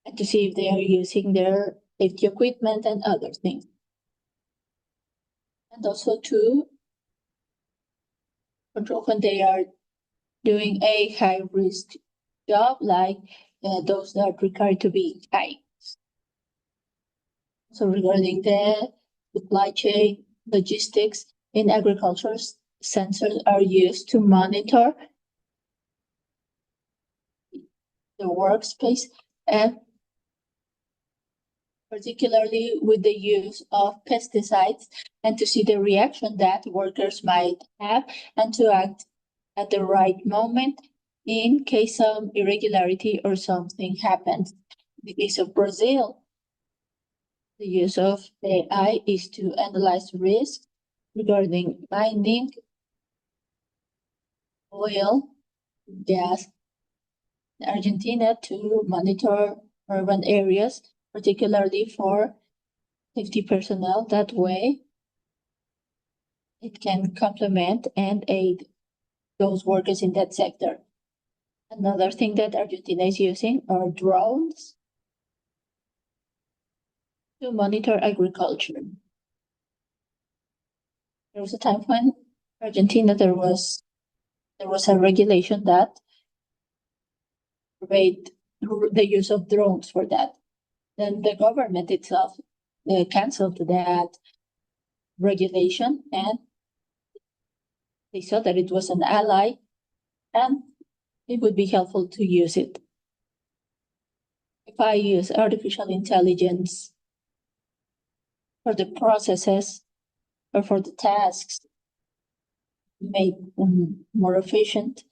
and to see if they are using their safety equipment and other things. And also to control when they are doing a high-risk job, like those that require to be high. So regarding the supply chain logistics in agriculture, sensors are used to monitor the workspace, and particularly with the use of pesticides, and to see the reaction that workers might have and to act at the right moment in case of irregularity or something happens. In the case of Brazil, the use of AI is to analyze risks regarding mining, oil, gas. In Argentina, to monitor urban areas, particularly for safety personnel. That way, it can complement and aid those workers in that sector. Another thing that Argentina is using are drones to monitor agriculture. There was a time when Argentina there was a regulation that forbade the use of drones for that. Then the government itself canceled that regulation, and they saw that it was an ally and it would be helpful to use it. If I use artificial intelligence for the processes or for the tasks, make them more efficient,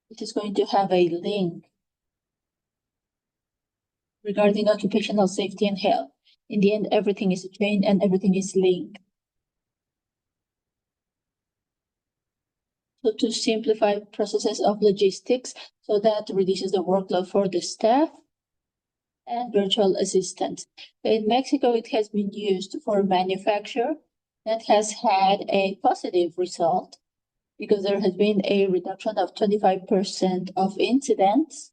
it is going to have a link regarding occupational safety and health. In the end, everything is a chain and everything is linked. So to simplify processes of logistics so that reduces the workload for the staff and virtual assistants. In Mexico, it has been used for manufacture that has had a positive result because there has been a reduction of 25% of incidents,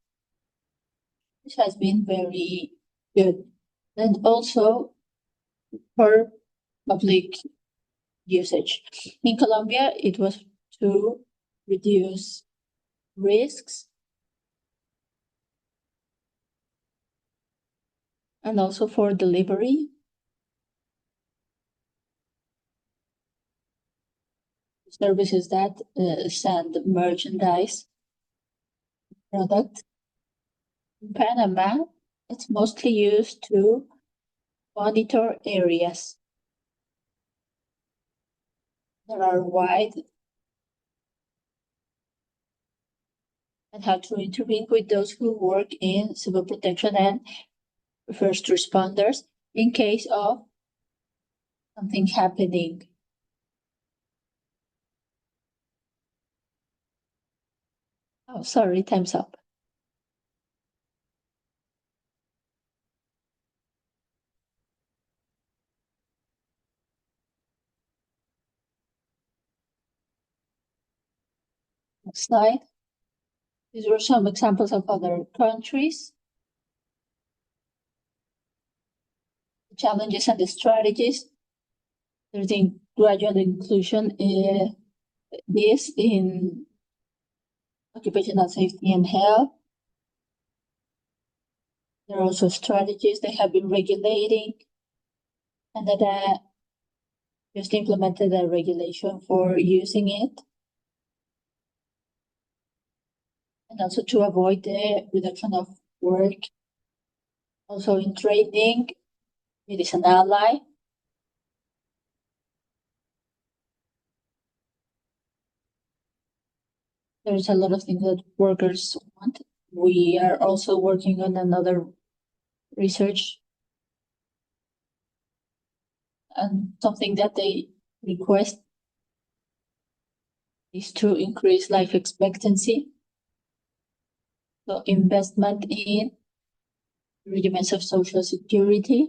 which has been very good. And also for public usage. In Colombia, it was to reduce risks and also for delivery. Services that send merchandise product. In Panama, it's mostly used to monitor areas that are wide and how to intervene with those who work in civil protection and first responders in case of something happening. Oh, sorry, time's up. Next slide. These were some examples of other countries. The challenges and the strategies. There's the gradual inclusion this in occupational safety and health. There are also strategies they have been regulating, and that just implemented a regulation for using it. And also to avoid the reduction of work. Also in training, it is an ally. There's a lot of things that workers want. We are also working on another research and something that they request is to increase life expectancy. So investment in regimens of social security.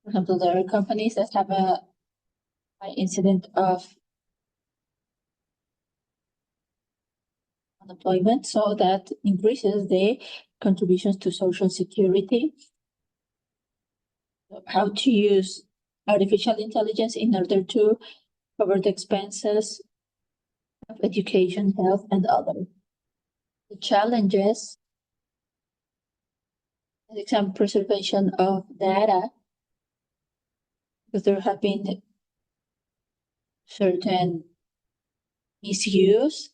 For example, there are companies that have a high incident of unemployment, so that increases the contributions to social security. How to use artificial intelligence in order to cover the expenses of education, health, and other. The challenges, for example, preservation of data, because there have been certain misuse.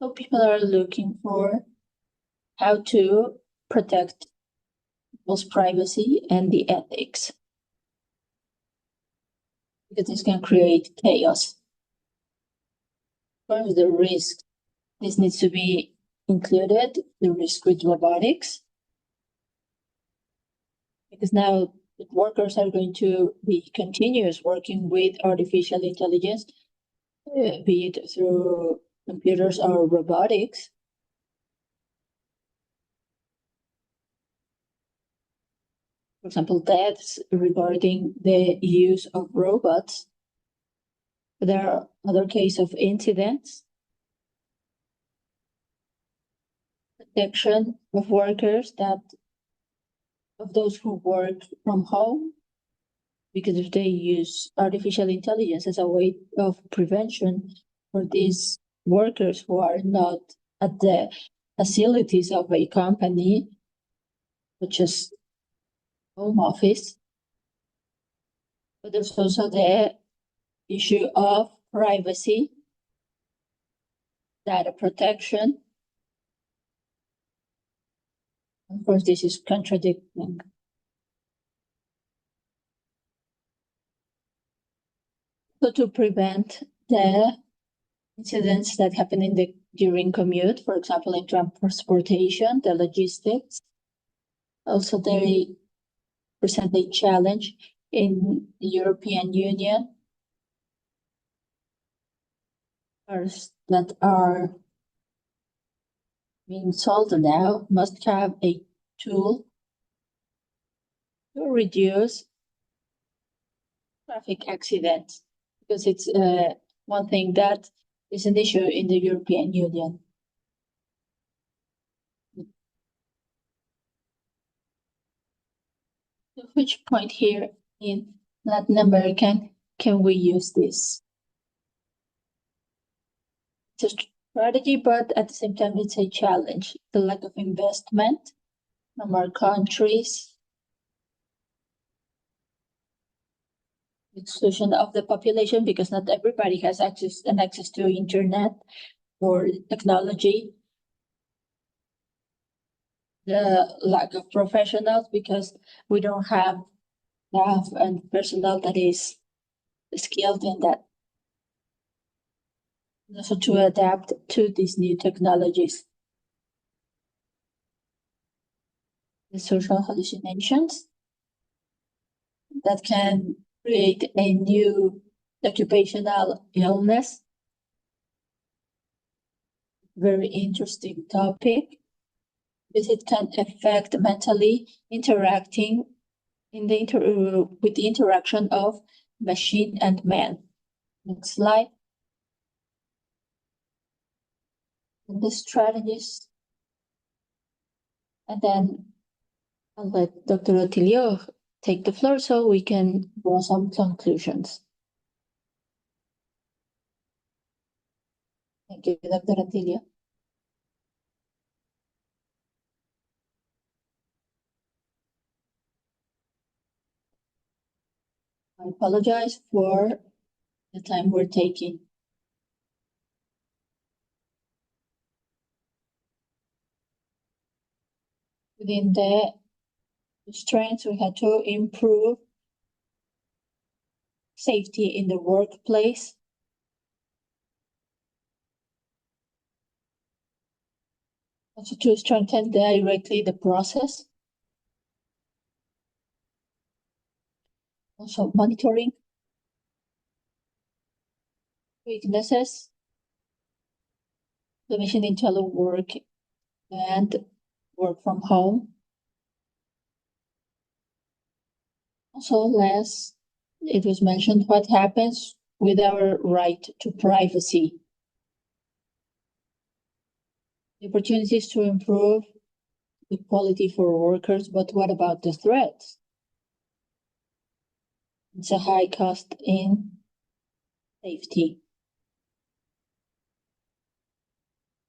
So people are looking for how to protect people's privacy and the ethics, because this can create chaos. First, the risk. This needs to be included, the risk with robotics, because now workers are going to be continuous working with artificial intelligence, be it through computers or robotics. For example, deaths regarding the use of robots. There are other cases of incidents. Protection of workers of those who work from home, because if they use artificial intelligence as a way of prevention for these workers who are not at the facilities of a company, such as home office. But there's also the issue of privacy, data protection. Of course, this is contradicting. So to prevent the incidents that happen during commute, for example, in transportation, the logistics, also they present a challenge in the European Union. Cars that are being sold now must have a tool to reduce traffic accidents, because it's one thing that is an issue in the European Union. At which point here in Latin America can we use this? It's a strategy, but at the same time, it's a challenge. The lack of investment from our countries, exclusion of the population, because not everybody has access to internet or technology. The lack of professionals, because we don't have staff and personnel that is skilled in that. And also to adapt to these new technologies. The social hallucinations that can create a new occupational illness. Very interesting topic, because it can affect mentally interacting in the with the interaction of machine and man. Next slide. And the strategies. And then I'll let Dr. Otilio take the floor so we can draw some conclusions. Thank you, Dr. Otilio. I apologize for the time we're taking. Within the strengths, we had to improve safety in the workplace. Also to strengthen directly the process. Also monitoring weaknesses, implementation in telework and work from home. Also, as it was mentioned, what happens with our right to privacy. The opportunities to improve equality for workers, but what about the threats? It's a high cost in safety.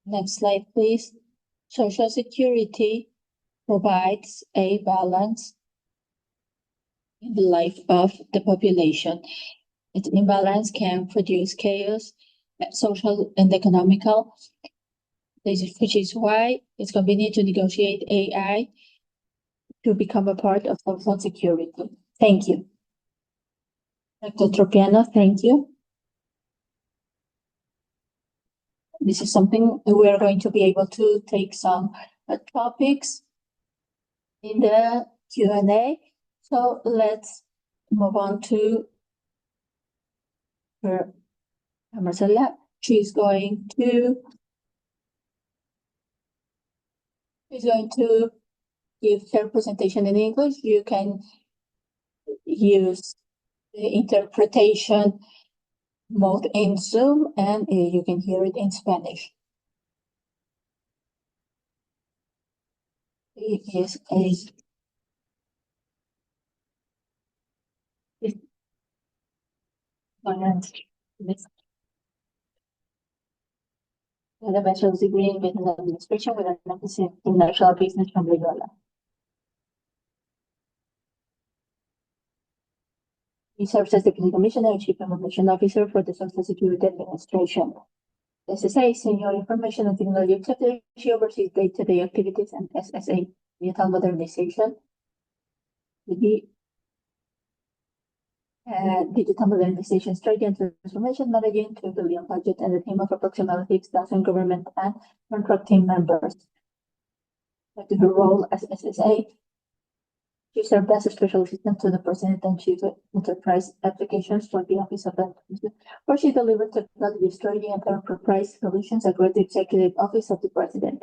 Next slide, please. Social Security provides a balance in the life of the population. Its imbalance can produce chaos, social and economical, which is why it's convenient to negotiate AI to become a part of social security. Thank you. Dr. Tropiano, thank you. This is something we are going to be able to take some topics in the Q&A. So let's move on to Marcela. She's going to give her presentation in English. You can use the interpretation mode in Zoom, and you can hear it in Spanish. It is a bachelor's degree in business administration with an emphasis in international business from Loyola. He serves as Deputy Commissioner and Chief Information Officer for the Social Security Administration. SSA, Senior Information and Technology Executive, she oversees day-to-day activities and SSA digital modernization. Digital modernization strategy and transformation managing $2 billion budget and a team of approximately 6,000 government and contract team members. Her role as SSA, She served as a special assistant to the President and Chief Enterprise Applications for the Office of the President, where she delivered technology strategy and enterprise solutions across the Executive Office of the President.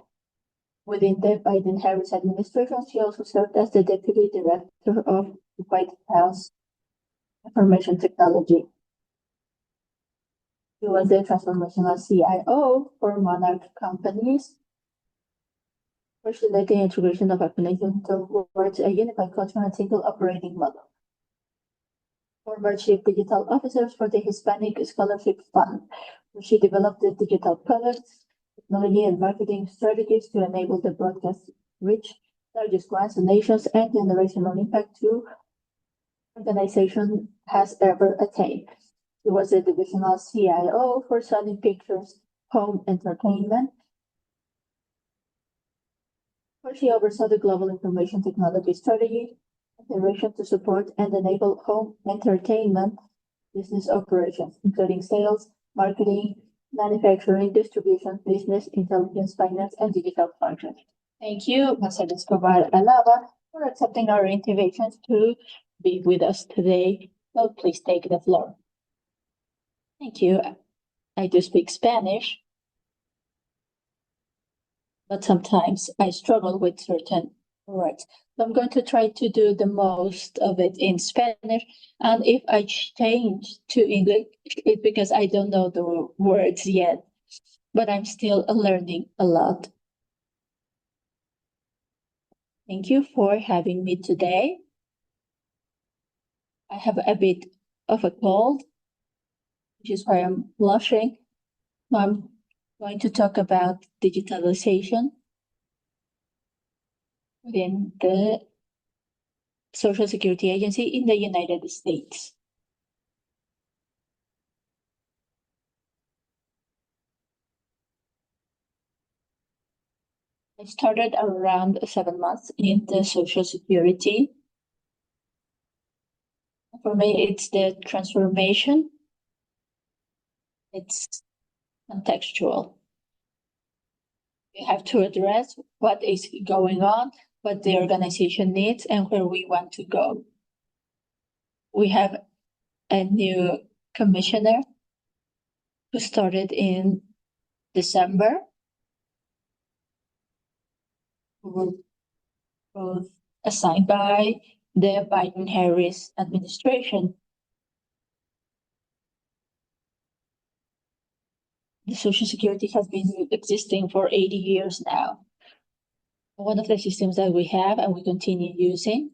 Within the Biden-Harris administration, she also served as the Deputy Director of the White House Information Technology. She was the transformational CIO for Monarch Companies, where she led the integration of applications towards a unified culture and single operating model. Former Chief Digital Officers for the Hispanic Scholarship Fund, where she developed the digital products, technology, and marketing strategies to enable the broadcast reach largest grants, donations, and generational impact to organization has ever attained. She was the divisional CIO for Sony Pictures Home Entertainment, where she oversaw the global information technology strategy, integration to support and enable home entertainment business operations, including sales, marketing, manufacturing, distribution, business intelligence, finance, and digital functions. Thank you, Marcela Escobar Alava, for accepting our invitations to be with us today. So please take the floor. Thank you. I do speak Spanish, but sometimes I struggle with certain words. So I'm going to try to do the most of it in Spanish. And if I change to English, it's because I don't know the words yet, but I'm still learning a lot. Thank you for having me today. I have a bit of a cold, which is why I'm blushing. I'm going to talk about digitalization within the Social Security Agency in the United States. I started around 7 months in the Social Security. For me, it's the transformation. It's contextual. We have to address what is going on, what the organization needs, and where we want to go. We have a new commissioner who started in December, who was assigned by the Biden-Harris administration. The Social Security has been existing for 80 years now. One of the systems that we have and we continue using.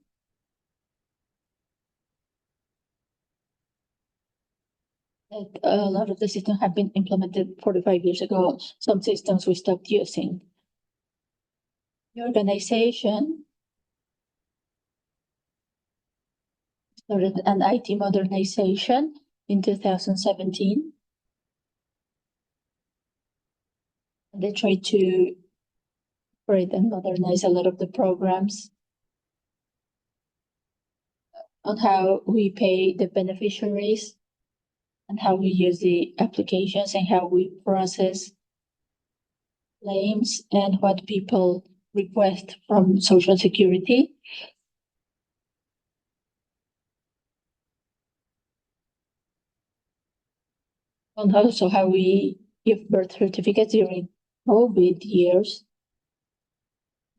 A lot of the systems have been implemented 45 years ago. Some systems we stopped using. The organization started an IT modernization in 2017. They tried to upgrade and modernize a lot of the programs on how we pay the beneficiaries and how we use the applications and how we process claims and what people request from Social Security. And also how we give birth certificates during COVID years.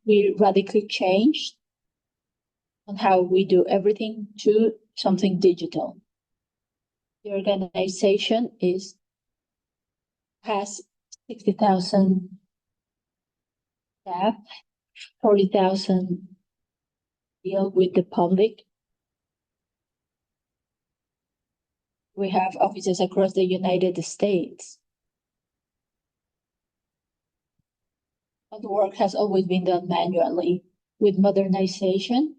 We radically changed on how we do everything to something digital. The organization has 60,000 staff, 40,000 deal with the public. We have offices across the United States. But the work has always been done manually. With modernization,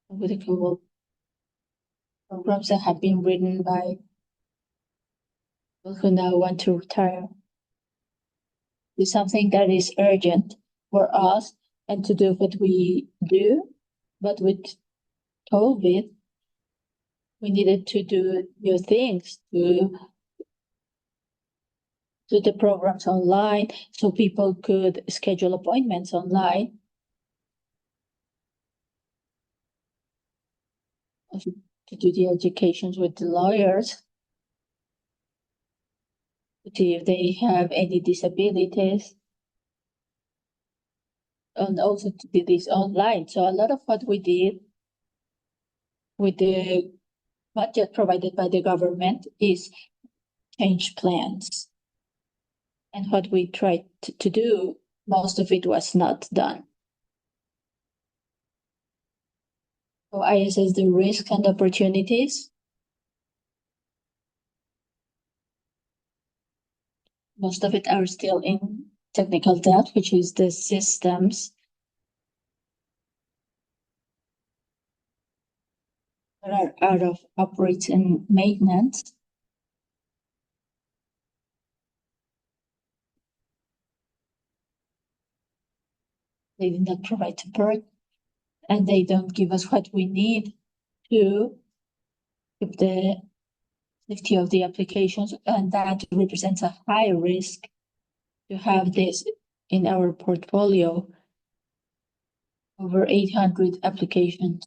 with the global programs that have been written by people who now want to retire, is something that is urgent for us and to do what we do. But with COVID, we needed to do new things to do the programs online, so people could schedule appointments online. Also, to do the educations with the lawyers, to see if they have any disabilities, and also to do this online. So a lot of what we did with the budget provided by the government is change plans. And what we tried to do, most of it was not done. So I assess the risks and opportunities. Most of it are still in technical debt, which is the systems that are out of operates and maintenance. They did not provide support, and they don't give us what we need to keep the safety of the applications, and that represents a high risk to have this in our portfolio. Over 800 applications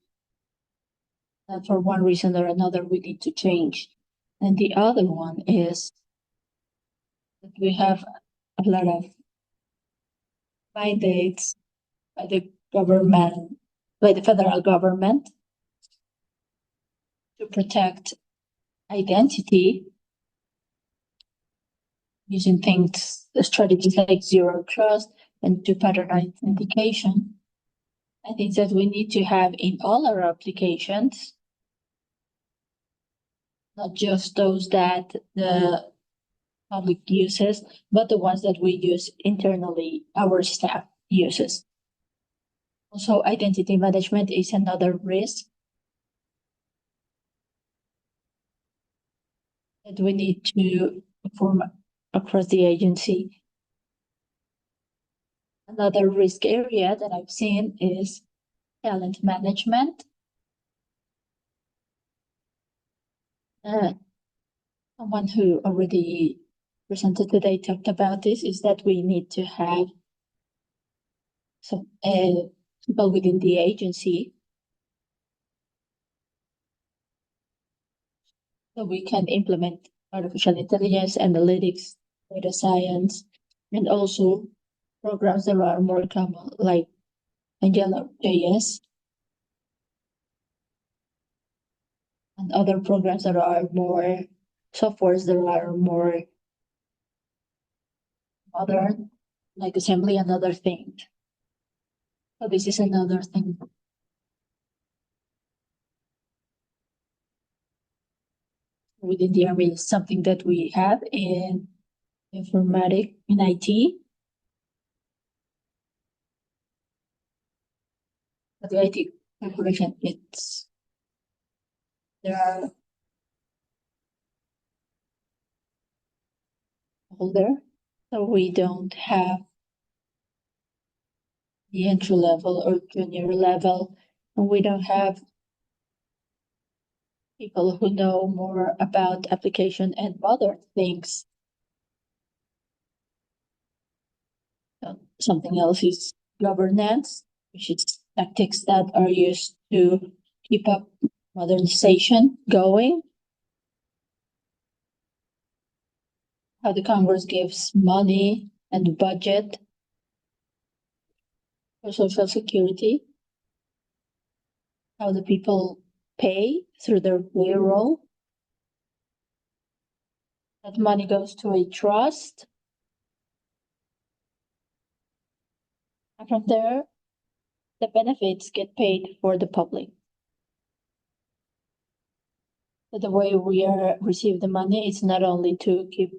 that for one reason or another we need to change. And the other one is that we have a lot of mandates by the government, by the federal government, to protect identity using things, strategies like zero trust and two-pattern authentication. I think that we need to have in all our applications, not just those that the public uses, but the ones that we use internally, our staff uses. Also, identity management is another risk that we need to perform across the agency. Another risk area that I've seen is talent management. Someone who already presented today talked about this, is that we need to have some people within the agency so we can implement artificial intelligence, analytics, data science, and also programs that are more common, like AngularJS, and other programs that are more softwares that are more modern, like assembly and other things. So this is another thing. Within the Army is something that we have in informatics, in IT. But the IT corporation, there are older, so we don't have the entry level or junior level, and we don't have people who know more about application and other things. Something else is governance, which is tactics that are used to keep up modernization going. How the Congress gives money and budget for Social Security. How the people pay through their payroll. That money goes to a trust. And from there, the benefits get paid for the public. So the way we receive the money is not only to keep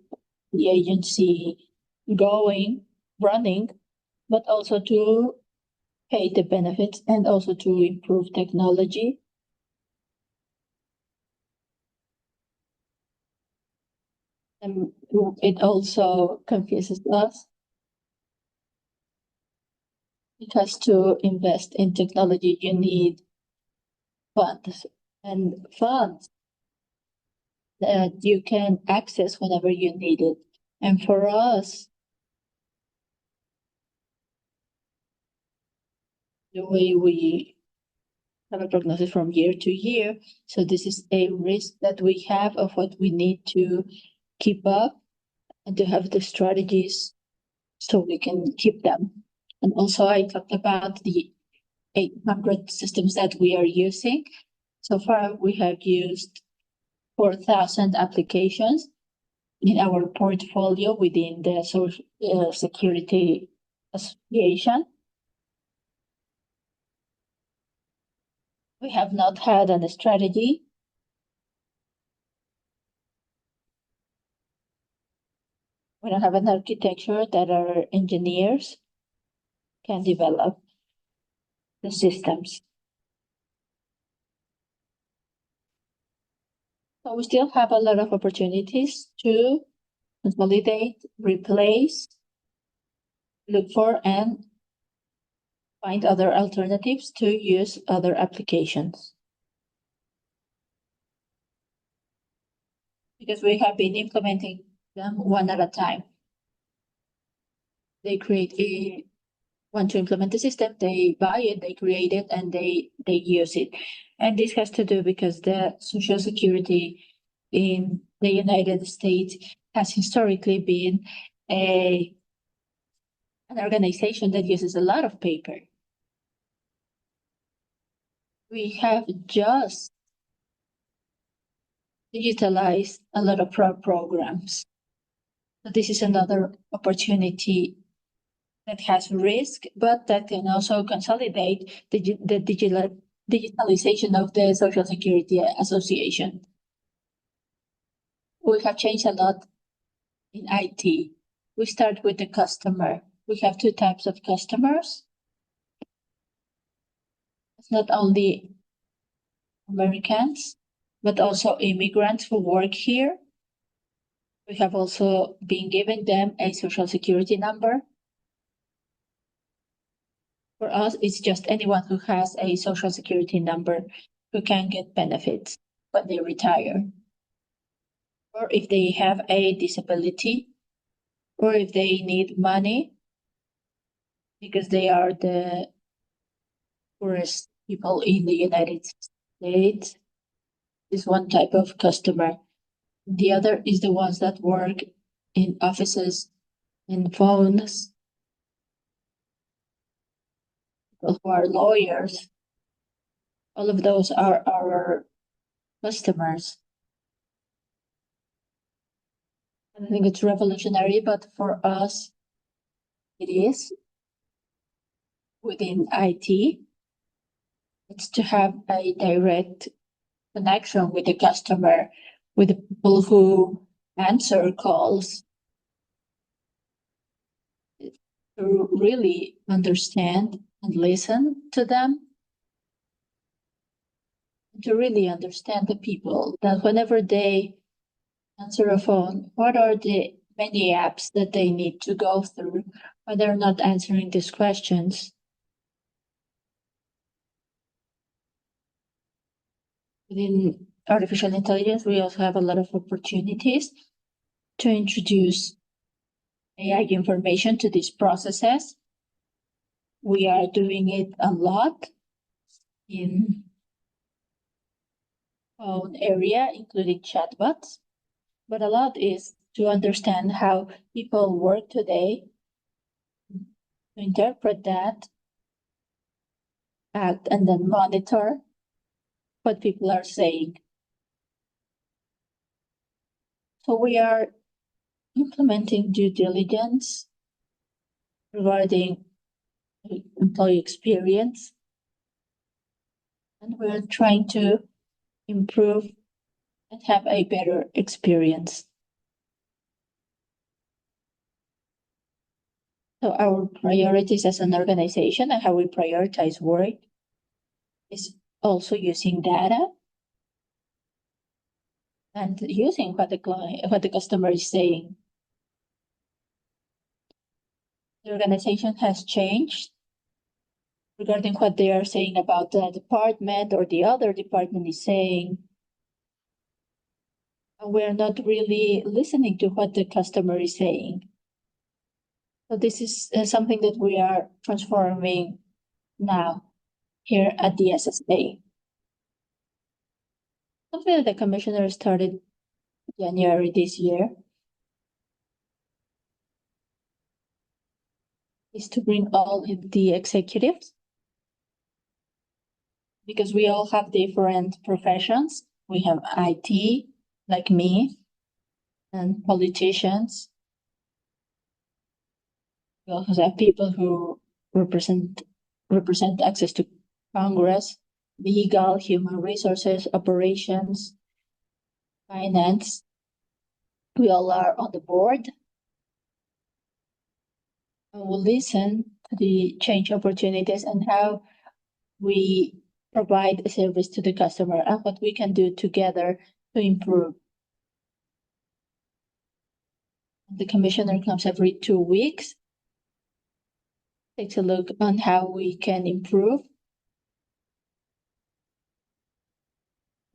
the agency going, running, but also to pay the benefits and also to improve technology. And it also confuses us, because to invest in technology, you need funds, and funds that you can access whenever you need it. And for us, the way we have a prognosis from year to year, so this is a risk that we have of what we need to keep up and to have the strategies so we can keep them. And also I talked about the 800 systems that we are using. So far, we have used 4,000 applications in our portfolio within the Social Security Association. We have not had a strategy. We don't have an architecture that our engineers can develop the systems. So we still have a lot of opportunities to consolidate, replace, look for, and find other alternatives to use other applications. Because we have been implementing them one at a time. They want to implement the system, they buy it, they create it, and they use it. And this has to do because the Social Security in the United States has historically been an organization that uses a lot of paper. We have just digitalized a lot of programs. So this is another opportunity that has risk, but that can also consolidate the digitalization of the Social Security Association. We have changed a lot in IT. We start with the customer. We have two types of customers. It's not only Americans, but also immigrants who work here. We have also been giving them a Social Security number. For us, it's just anyone who has a Social Security number who can get benefits when they retire, or if they have a disability, or if they need money because they are the poorest people in the United States. Is one type of customer. The other is the ones that work in offices, in phones, people who are lawyers. All of those are our customers. I think it's revolutionary, but for us, it is within IT. It's to have a direct connection with the customer, with the people who answer calls, to really understand and listen to them, to really understand the people, that whenever they answer a phone, what are the many apps that they need to go through when they're not answering these questions. Within artificial intelligence, we also have a lot of opportunities to introduce AI information to these processes. We are doing it a lot in phone area, including chatbots, but a lot is to understand how people work today, to interpret that, act, and then monitor what people are saying. So we are implementing due diligence regarding employee experience, and we're trying to improve and have a better experience. So our priorities as an organization and how we prioritize work is also using data and using what the customer is saying. The organization has changed regarding what they are saying about the department or the other department is saying. And we're not really listening to what the customer is saying. So this is something that we are transforming now here at the SSA. Something that the commissioner started January this year is to bring all of the executives, because we all have different professions. We have IT, like me, and politicians. We also have people who represent access to Congress, legal, human resources, operations, finance. We all are on the board. And we'll listen to the change opportunities and how we provide a service to the customer and what we can do together to improve. The commissioner comes every 2 weeks, takes a look on how we can improve.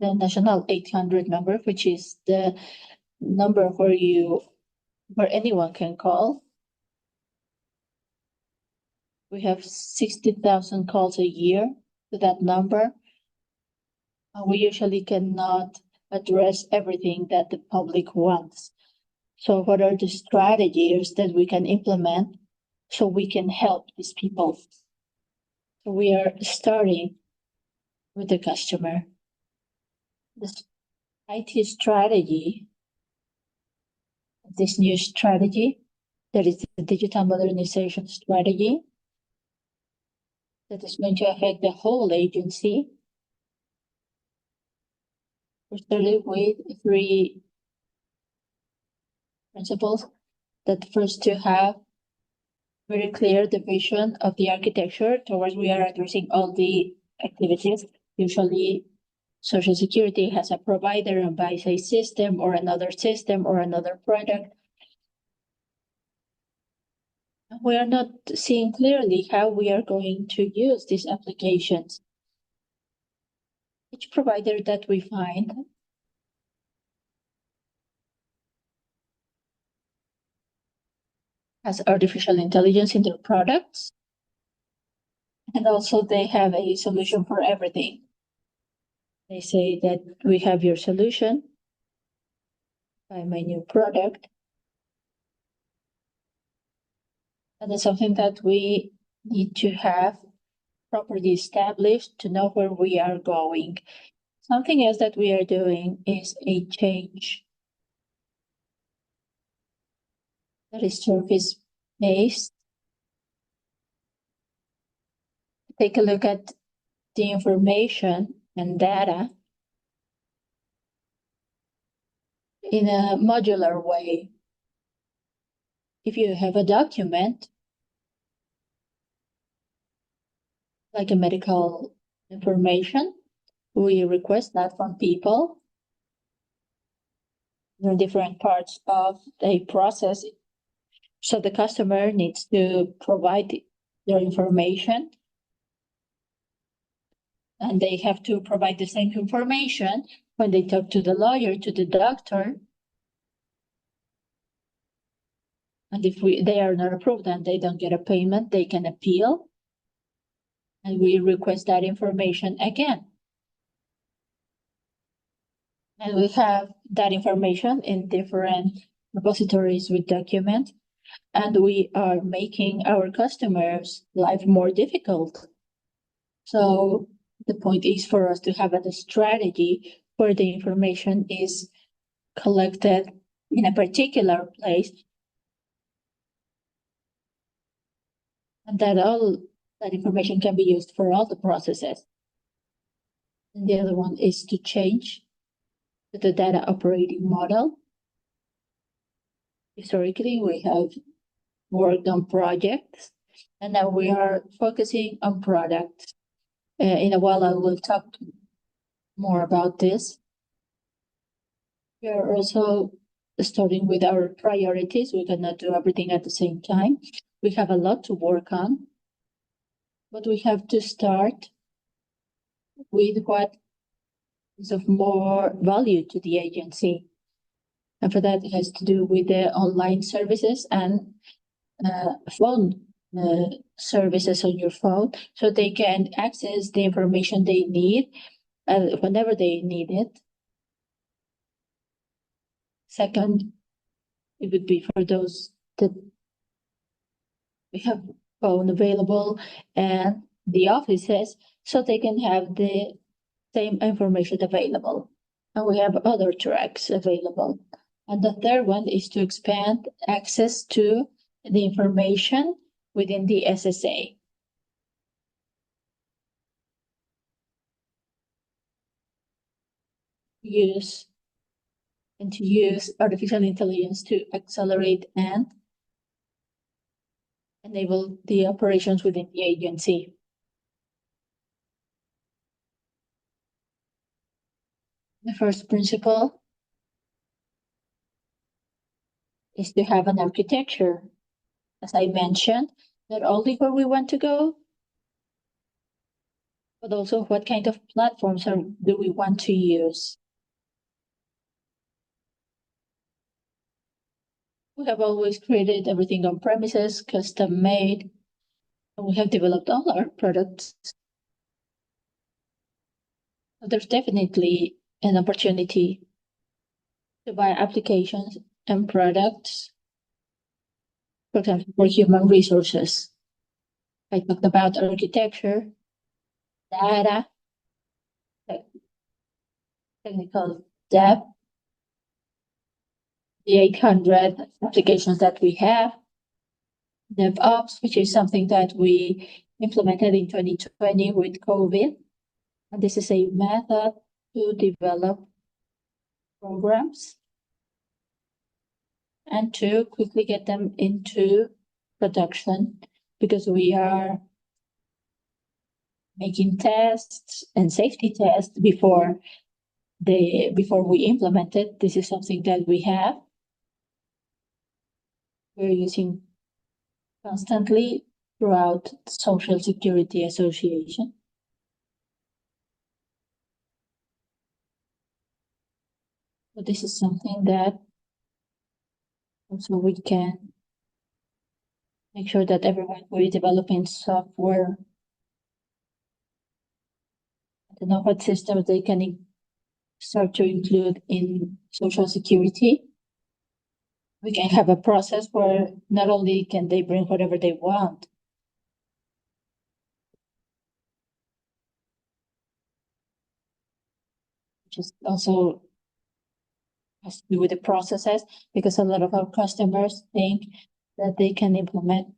The national 800 number, which is the number where anyone can call. We have 60,000 calls a year to that number. We usually cannot address everything that the public wants. So what are the strategies that we can implement so we can help these people? So we are starting with the customer. This IT strategy, this new strategy, that is the digital modernization strategy, that is going to affect the whole agency. We started with 3 principles. That first, to have very clear the vision of the architecture towards we are addressing all the activities. Usually Social Security has a provider and buys a system or another product. We are not seeing clearly how we are going to use these applications. Each provider that we find has artificial intelligence in their products, and also they have a solution for everything. They say that we have your solution, buy my new product. And it's something that we need to have properly established to know where we are going. Something else that we are doing is a change that is service-based. Take a look at the information and data in a modular way. If you have a document, like a medical information, we request that from people. There are different parts of a process. So the customer needs to provide their information, and they have to provide the same information when they talk to the lawyer, to the doctor. And if they are not approved and they don't get a payment, they can appeal. And we request that information again. And we have that information in different repositories with documents. And we are making our customers' life more difficult. So the point is for us to have a strategy where the information is collected in a particular place, and that all that information can be used for all the processes. And the other one is to change the data operating model. Historically, we have worked on projects, and now we are focusing on products. In a while, I will talk more about this. We are also starting with our priorities. We cannot do everything at the same time. We have a lot to work on, but we have to start with what is of more value to the agency. And for that, it has to do with the online services and phone services on your phone, so they can access the information they need whenever they need it. Second, it would be for those that we have phone available and the offices, so they can have the same information available. And we have other tracks available. And the third one is to expand access to the information within the SSA. To use artificial intelligence to accelerate and enable the operations within the agency. The first principle is to have an architecture, as I mentioned, not only where we want to go, but also what kind of platforms do we want to use. We have always created everything on premises, custom made, and we have developed all our products. So there's definitely an opportunity to buy applications and products, for example, for human resources. I talked about architecture, data, technical depth, the 800 applications that we have, DevOps, which is something that we implemented in 2020 with COVID. And this is a method to develop programs and to quickly get them into production, because we are making tests and safety tests before we implement it. This is something that we have. We're using constantly throughout the Social Security Association. So this is something that also we can make sure that everyone who is developing software, to know what systems they can start to include in Social Security. We can have a process where not only can they bring whatever they want, which is also has to do with the processes, because a lot of our customers think that they can implement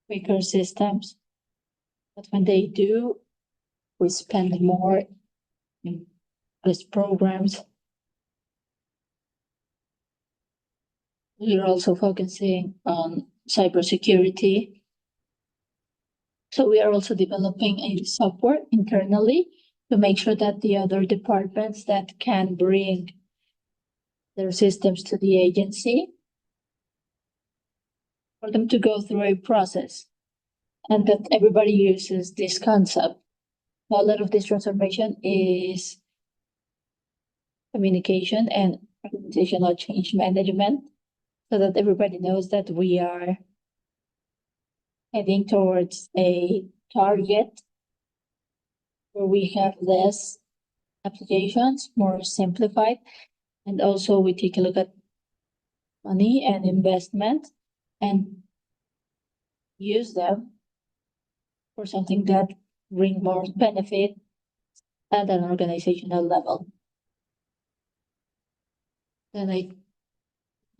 quicker systems. But when they do, we spend more in these programs. We are also focusing on cybersecurity. So we are also developing a software internally to make sure that the other departments that can bring their systems to the agency, for them to go through a process, and that everybody uses this concept. A lot of this transformation is communication and organizational change management, so that everybody knows that we are heading towards a target where we have less applications, more simplified, and also we take a look at money and investment and use them for something that bring more benefit at an organizational level. Then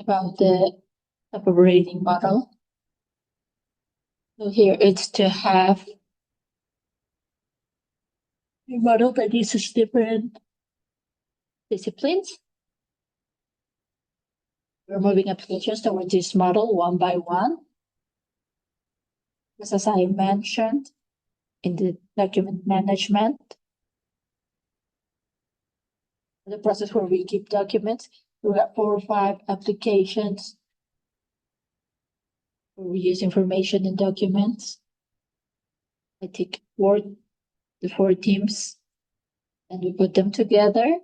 about the operating model. So here it's to have a model that uses different disciplines. We're moving applications towards this model one by one. Because as I mentioned, in the document management, the process where we keep documents, we have 4 or 5 applications where we use information in documents. I take the 4 teams and we put them together.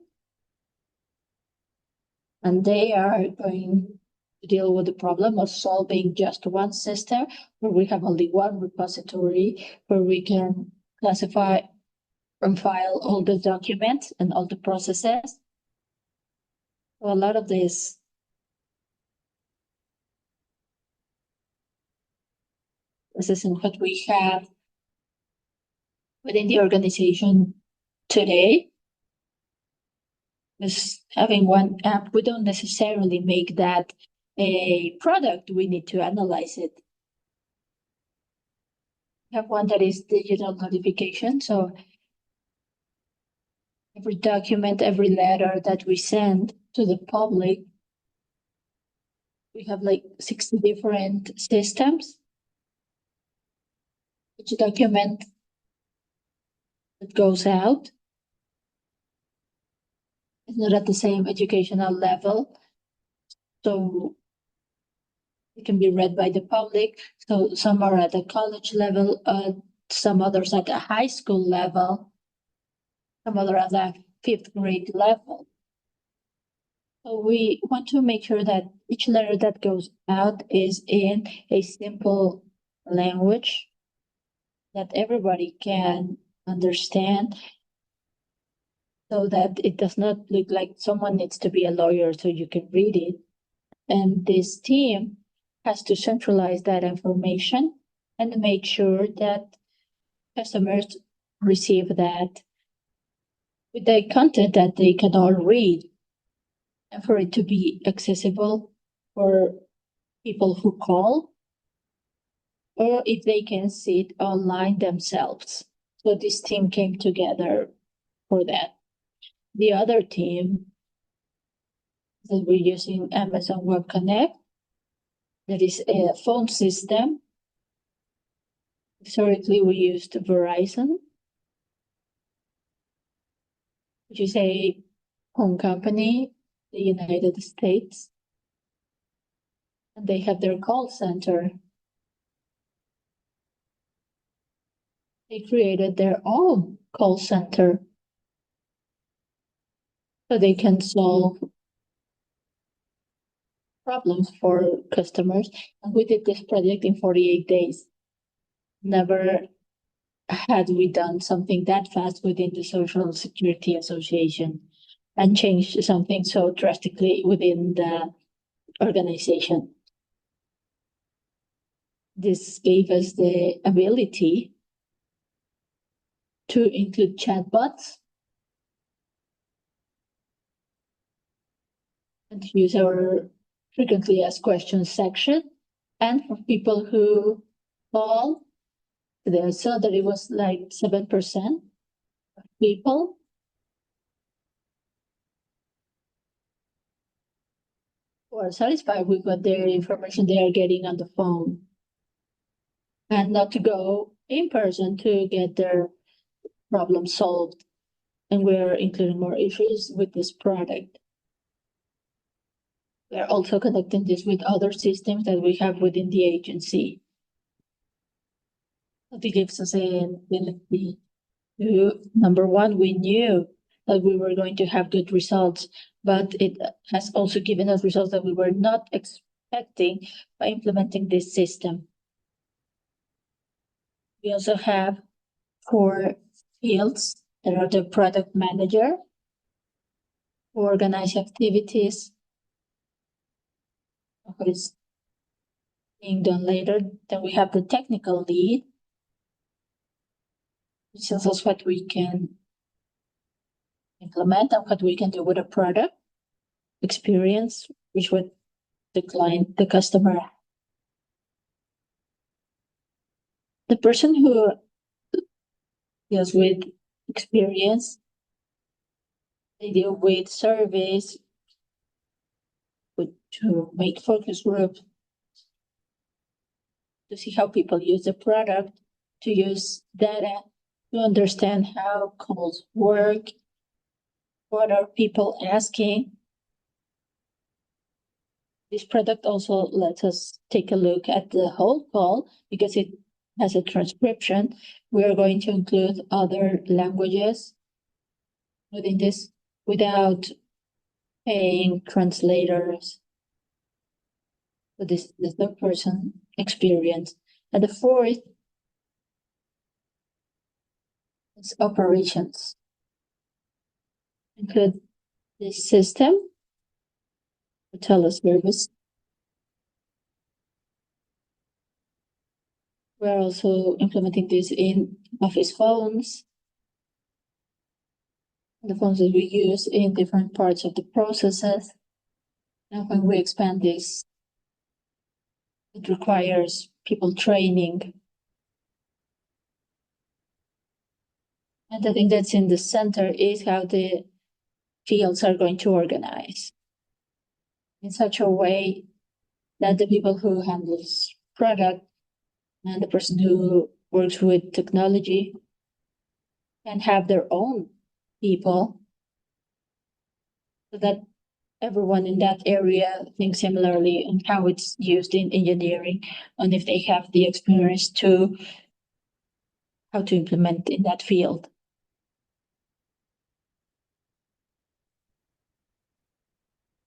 And they are going to deal with the problem of solving just one system where we have only one repository where we can classify and file all the documents and all the processes. So a lot of this is what we have within the organization today. Is having one app, we don't necessarily make that a product. We need to analyze it. We have one that is digital notification. So every document, every letter that we send to the public, we have like 60 different systems. Each document that goes out is not at the same educational level. So it can be read by the public. So some are at the college level, some others at the high school level, some other at the 5th grade level. So we want to make sure that each letter that goes out is in a simple language that everybody can understand, so that it does not look like someone needs to be a lawyer so you can read it. And this team has to centralize that information and make sure that customers receive that with the content that they can all read, and for it to be accessible for people who call, or if they can see it online themselves. So this team came together for that. The other team that we're using Amazon Web Connect, that is a phone system. Historically, we used Verizon, which is a home company, the United States, and they have their call center. They created their own call center so they can solve problems for customers. And we did this project in 48 days. Never had we done something that fast within the Social Security Association and changed something so drastically within the organization. This gave us the ability to include chatbots and to use our frequently asked questions section. And for people who call, they saw that it was like 7% of people who are satisfied with what their information they are getting on the phone, and not to go in person to get their problem solved. And we're including more issues with this product. We're also connecting this with other systems that we have within the agency. It gives us an ability to, number one, we knew that we were going to have good results, but it has also given us results that we were not expecting by implementing this system. We also have 4 fields that are the product manager, who organize activities, what is being done later. Then we have the technical lead, which tells us what we can implement and what we can do with a product. Experience, which would the client, the customer. The person who deals with experience, they deal with surveys, to make focus groups, to see how people use the product, to use data, to understand how calls work, what are people asking. This product also lets us take a look at the whole call because it has a transcription. We are going to include other languages within this without paying translators. So this is the third person experience. And the fourth is operations. Include this system, the teleservice. We're also implementing this in office phones, the phones that we use in different parts of the processes. And when we expand this, it requires people training. And the thing that's in the center is how the fields are going to organize in such a way that the people who handles product and the person who works with technology can have their own people, so that everyone in that area thinks similarly on how it's used in engineering, and if they have the experience to how to implement in that field.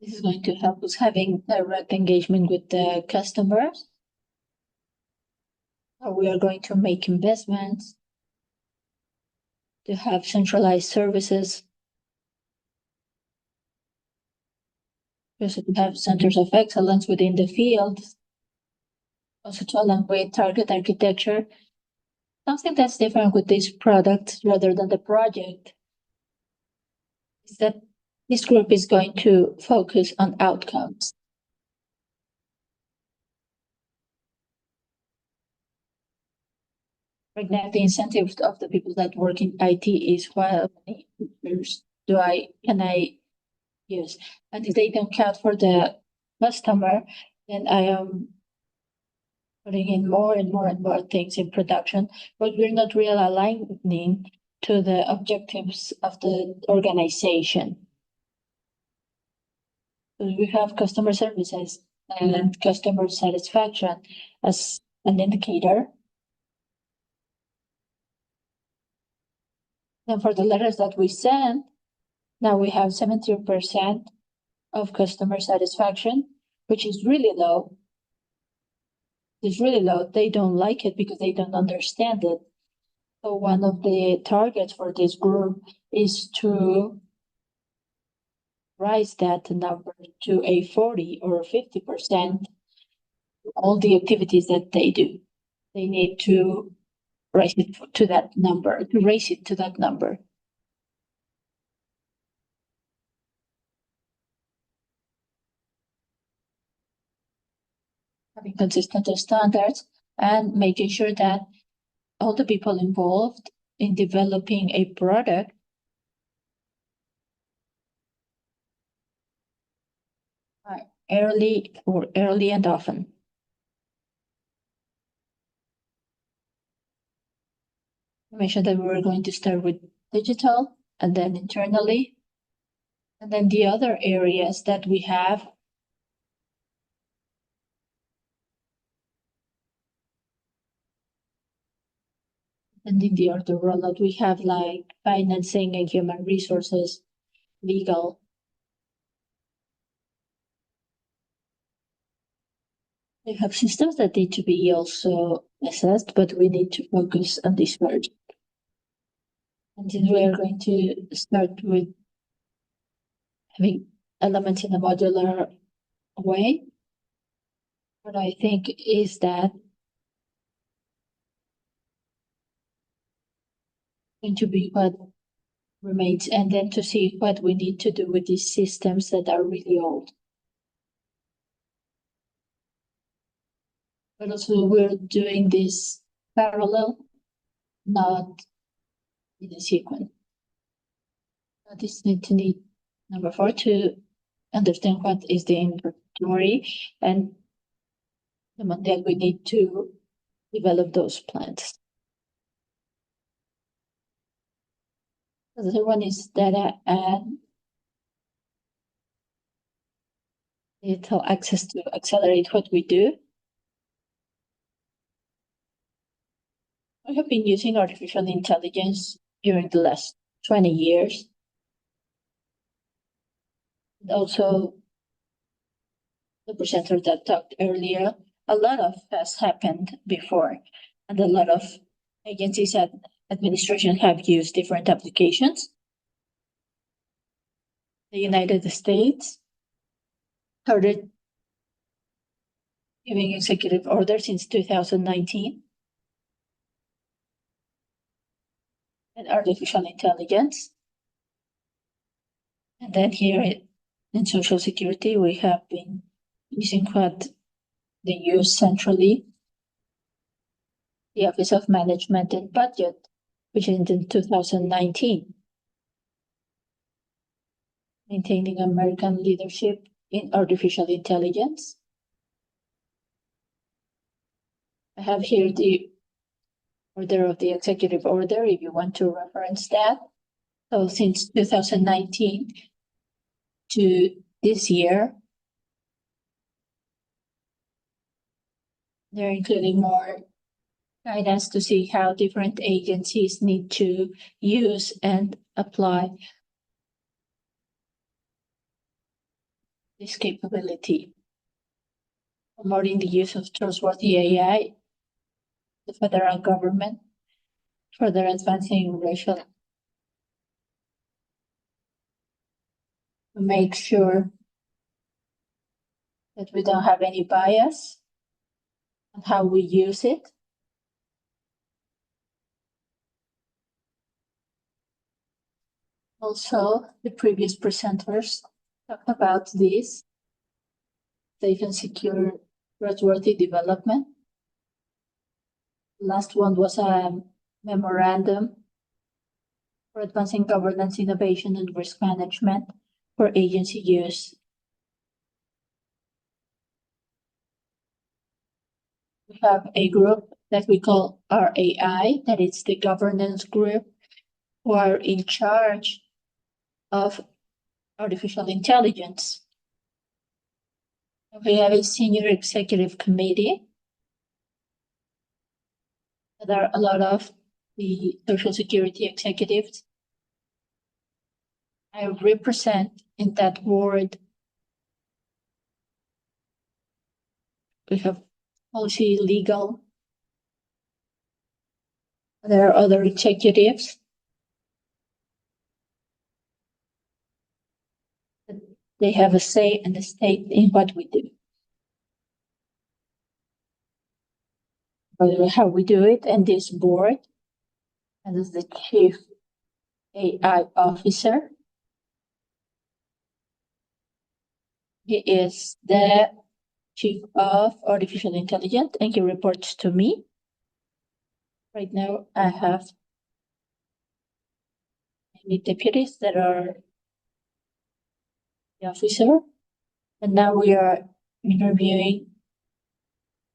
This is going to help us having direct engagement with the customers. We are going to make investments to have centralized services, also to have centers of excellence within the field, also to align with target architecture. Something that's different with this product rather than the project is that this group is going to focus on outcomes. Right now, the incentive of the people that work in IT is how many features can I use? And if they don't count for the customer, then I am putting in more and more and more things in production, but we're not really aligning to the objectives of the organization. So we have customer services and customer satisfaction as an indicator. And for the letters that we send, now we have 70% of customer satisfaction, which is really low. It's really low. They don't like it because they don't understand it. So one of the targets for this group is to rise that number to a 40 or 50%. All the activities that they do, they need to raise it to that number, Having consistent standards and making sure that all the people involved in developing a product are early and often. I mentioned that we were going to start with digital and then internally. And then the other areas that we have and in the order rollout, we have like financing and human resources, legal. We have systems that need to be also assessed, but we need to focus on this first. And then we are going to start with having elements in a modular way. What I think is that going to be what remains, and then to see what we need to do with these systems that are really old. But also we're doing this parallel, not in a sequence. This need number 4 to understand what is the inventory, and then we need to develop those plans. The third one is data and digital access to accelerate what we do. We have been using artificial intelligence during the last 20 years. And also, the presenter that talked earlier, a lot of has happened before, and a lot of agencies and administration have used different applications. The United States started giving executive orders since 2019. And artificial intelligence. And then here in Social Security, we have been using what they use centrally, the Office of Management and Budget, which is in 2019, maintaining American leadership in artificial intelligence. I have here the order of the executive order if you want to reference that. So since 2019 to this year, they're including more guidance to see how different agencies need to use and apply this capability. Promoting the use of trustworthy AI, the federal government, further advancing racial to make sure that we don't have any bias on how we use it. Also, the previous presenters talked about this safe and secure trustworthy development. Last one was a memorandum for advancing governance, innovation, and risk management for agency use. We have a group that we call RAI, that is the governance group, who are in charge of artificial intelligence. We have a senior executive committee. There are a lot of the Social Security executives. I represent in that board. We have policy, legal. There are other executives. They have a say and a stake in what we do. How we do it, and this board, and as the chief AI officer, he is the chief of artificial intelligence, and he reports to me. Right now, I have many deputies that are the officer, and now we are interviewing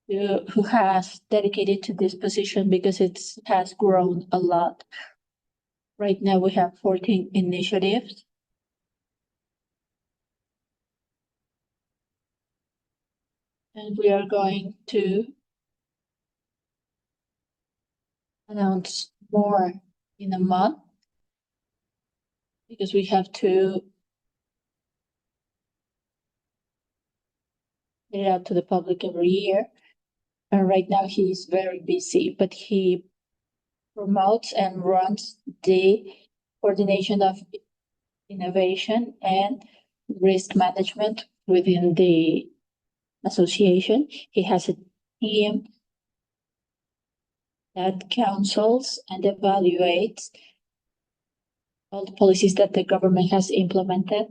who has dedicated to this position because it has grown a lot. Right now we have 14 initiatives. And we are going to announce more in a month because we have to get it out to the public every year. And right now he is very busy, but he promotes and runs the coordination of innovation and risk management within the association. He has a team that counsels and evaluates all the policies that the government has implemented.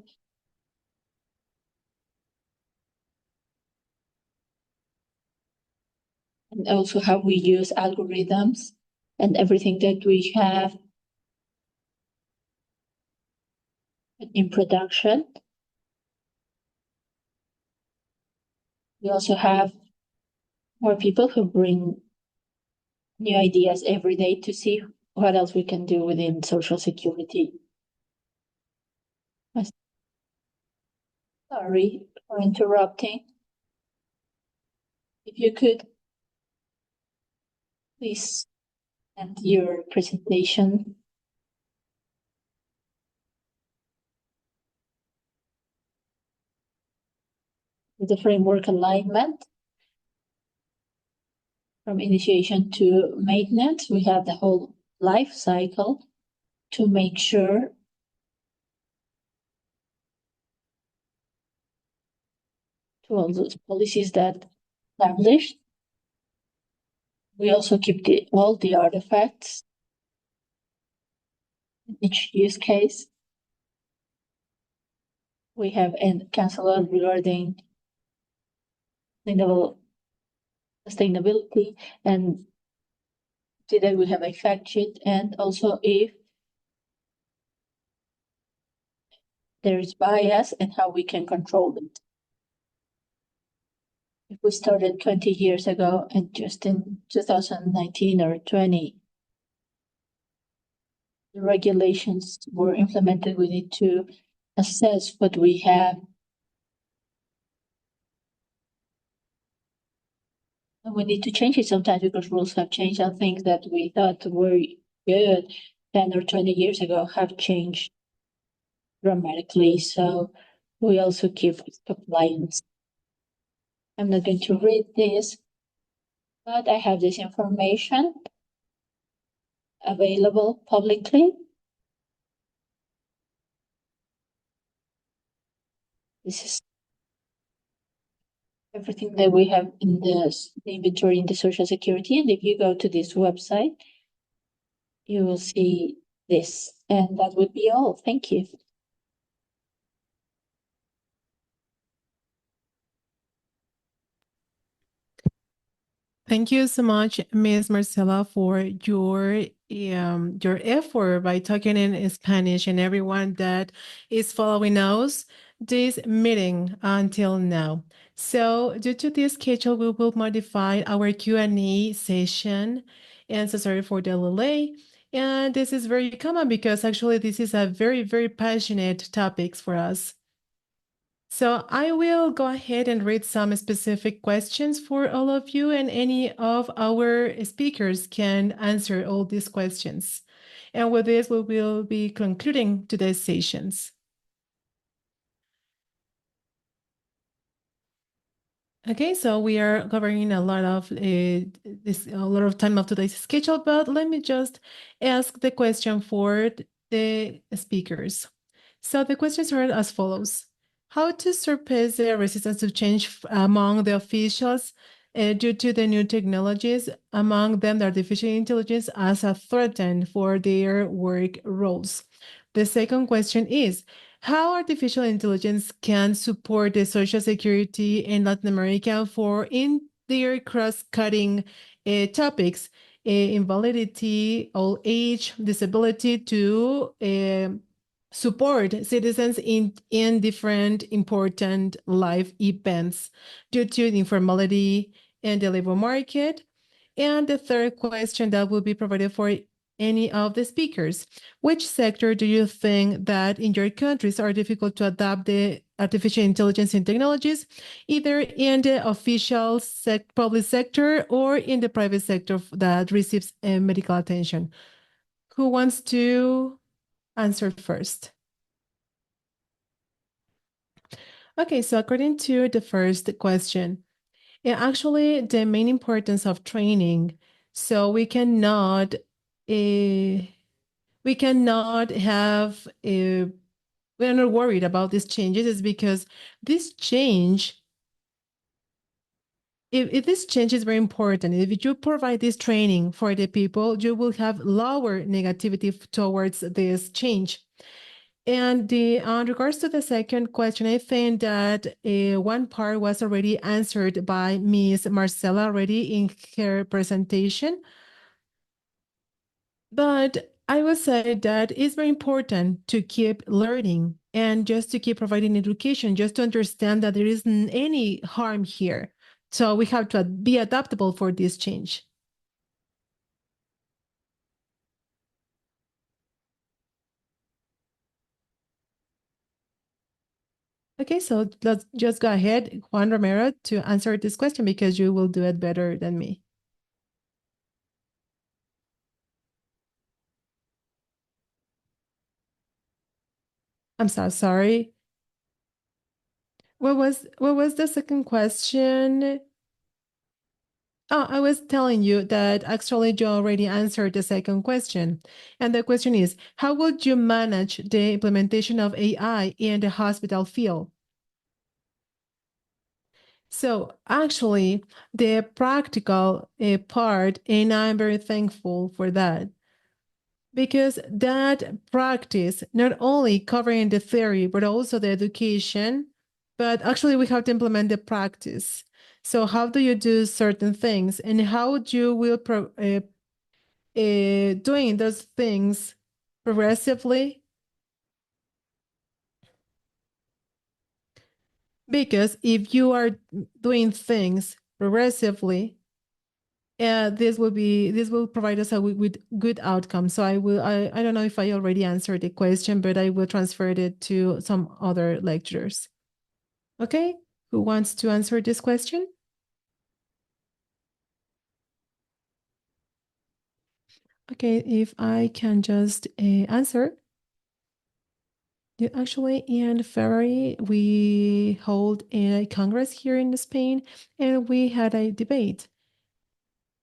And also how we use algorithms and everything that we have in production. We also have more people who bring new ideas every day to see what else we can do within Social Security. Sorry for interrupting. If you could please end your presentation. the framework alignment. From initiation to maintenance, we have the whole life cycle to make sure to all those policies that established. We also keep all the artifacts in each use case. We have a council regarding sustainability, and today we have a fact sheet, and also if there is bias and how we can control it. If we started 20 years ago and just in 2019 or 20, the regulations were implemented, we need to assess what we have. And we need to change it sometimes because rules have changed, and things that we thought were good 10 or 20 years ago have changed dramatically. So we also keep compliance. I'm not going to read this, but I have this information available publicly. This is everything that we have in the inventory in the Social Security. And if you go to this website, you will see this. And that would be all. Thank you. Thank you so much, Ms. Marcela, for your effort by talking in Spanish, and everyone that is following us this meeting until now. So due to this schedule, we will modify our Q&A session, and so sorry for the delay. And this is very common because actually this is a very, very passionate topics for us. So I will go ahead and read some specific questions for all of you, and any of our speakers can answer all these questions. And with this, we will be concluding today's sessions. Okay, so we are covering a lot of time of today's schedule, but let me just ask the question for the speakers. So the questions are as follows. How to surpass the resistance to change among the officials due to the new technologies, among them the artificial intelligence as a threat for their work roles? The second question is, how artificial intelligence can support the social security in Latin America for in their cross-cutting topics, invalidity, old age, disability, to support citizens in different important life events due to the informality in the labor market? And the third question that will be provided for any of the speakers. Which sector do you think that in your countries are difficult to adapt the artificial intelligence and technologies, either in the official public sector or in the private sector that receives medical attention? Who wants to answer first? Okay, so according to the first question, actually the main importance of training, so we cannot have we're not worried about these changes, is because this change, if this change is very important, if you provide this training for the people, you will have lower negativity towards this change. And in regards to the second question, I think that one part was already answered by Ms. Marcela already in her presentation. But I would say that it's very important to keep learning and just to keep providing education, just to understand that there isn't any harm here. So we have to be adaptable for this change. Okay, so let's just go ahead, Juan Romero, to answer this question because you will do it better than me. I'm so sorry. What was the second question? Oh, I was telling you that actually you already answered the second question. And the question is, how would you manage the implementation of AI in the hospital field? So actually, the practical part, and I'm very thankful for that, because that practice, not only covering the theory, but also the education, but actually we have to implement the practice. So how do you do certain things, and how you will doing those things progressively? Because if you are doing things progressively, this will provide us with good outcomes. So I don't know if I already answered the question, but I will transfer it to some other lecturers. Okay, who wants to answer this question? Okay, if I can just answer. Yeah, actually, in February, we hold a congress here in Spain, and we had a debate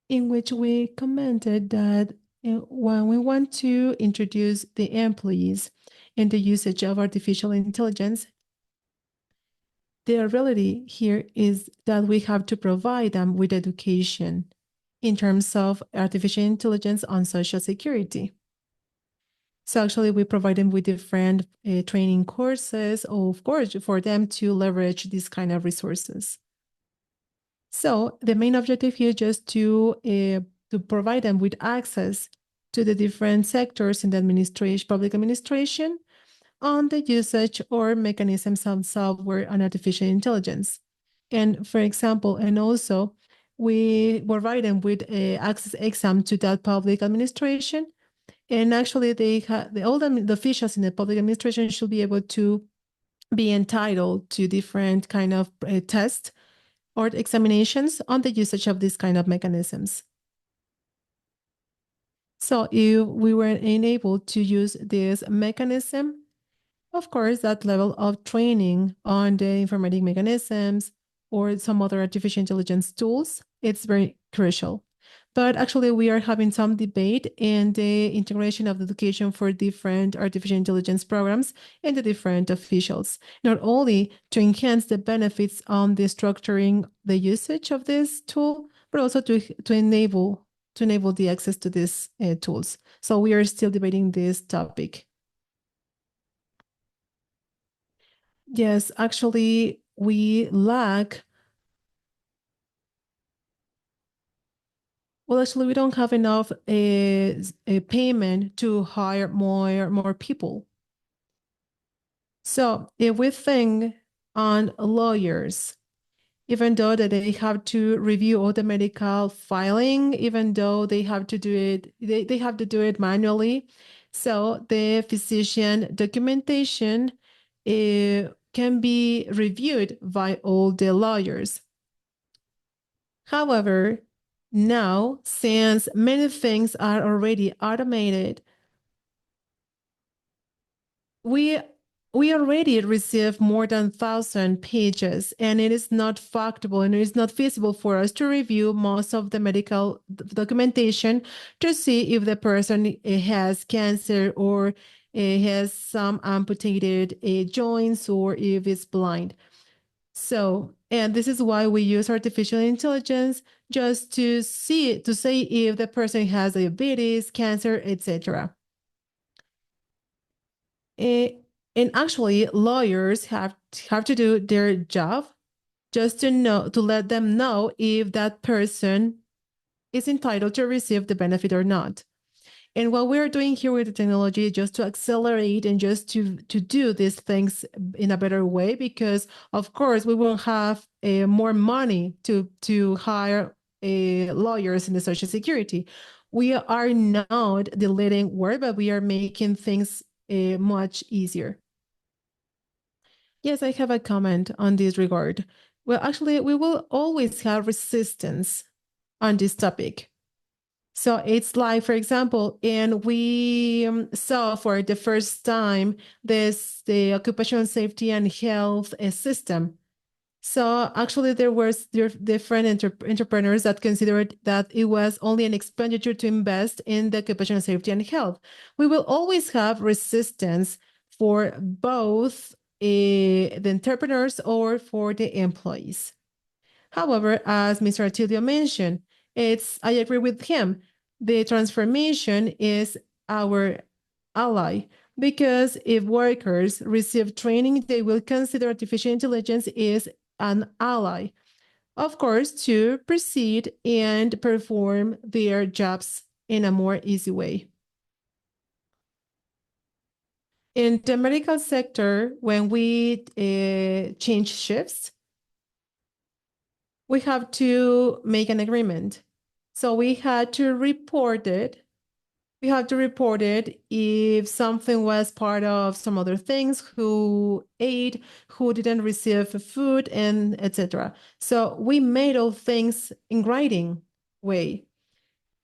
in which we commented that when we want to introduce the employees in the usage of artificial intelligence, the reality here is that we have to provide them with education in terms of artificial intelligence on social security. So actually, we provide them with different training courses, of course, for them to leverage these kind of resources. So the main objective here is just to provide them with access to the different sectors in the administration, public administration, on the usage or mechanisms of software and artificial intelligence. And for example, and also we provide them with access exam to that public administration. And actually, all the officials in the public administration should be able to be entitled to different kind of tests or examinations on the usage of these kind of mechanisms. So if we were enabled to use this mechanism, of course, that level of training on the informatic mechanisms or some other artificial intelligence tools, it's very crucial. But actually, we are having some debate in the integration of education for different artificial intelligence programs and the different officials, not only to enhance the benefits on the structuring the usage of this tool, but also to enable the access to these tools. So we are still debating this topic. Yes, actually, we lack. Well, actually, we don't have enough a payment to hire more people. So if we think on lawyers, even though that they have to review all the medical filing, even though they have to do it, they have to do it manually. So the physician documentation can be reviewed by all the lawyers. However, now, since many things are already automated, we already receive more than 1,000 pages, and it is not factable and it is not feasible for us to review most of the medical documentation to see if the person has cancer or has some amputated joints or if it's blind. So, and this is why we use artificial intelligence just to say if the person has diabetes, cancer, etc. And actually, lawyers have to do their job just to let them know if that person is entitled to receive the benefit or not. And what we're doing here with the technology is just to accelerate and just to do these things in a better way, because of course we will have more money to hire lawyers in the Social Security. We are not deleting work, but we are making things much easier. Yes, I have a comment on this regard. Well, actually, we will always have resistance on this topic. So it's like, for example, and we saw for the first time the occupational safety and health system So actually, there was different entrepreneurs that considered that it was only an expenditure to invest in the occupational safety and health. We will always have resistance for both the entrepreneurs or for the employees. However, as Mr. Atilio mentioned, I agree with him. The transformation is our ally because if workers receive training, they will consider artificial intelligence is an ally, of course, to proceed and perform their jobs in a more easy way. In the medical sector, when we change shifts, we have to make an agreement. So we had to report it. We have to report it if something was part of some other things, who ate, who didn't receive food, and etc. So we made all things in writing way.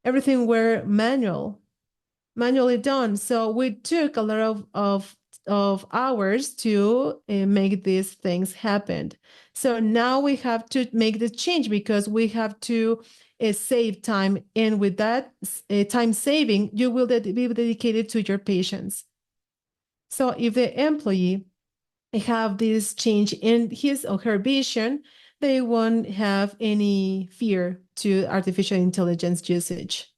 Everything were manually done. So we took a lot of hours to make these things happen. So now we have to make the change because we have to save time. And with that time saving, you will be dedicated to your patients. So if the employee have this change in his or her vision, they won't have any fear to artificial intelligence usage.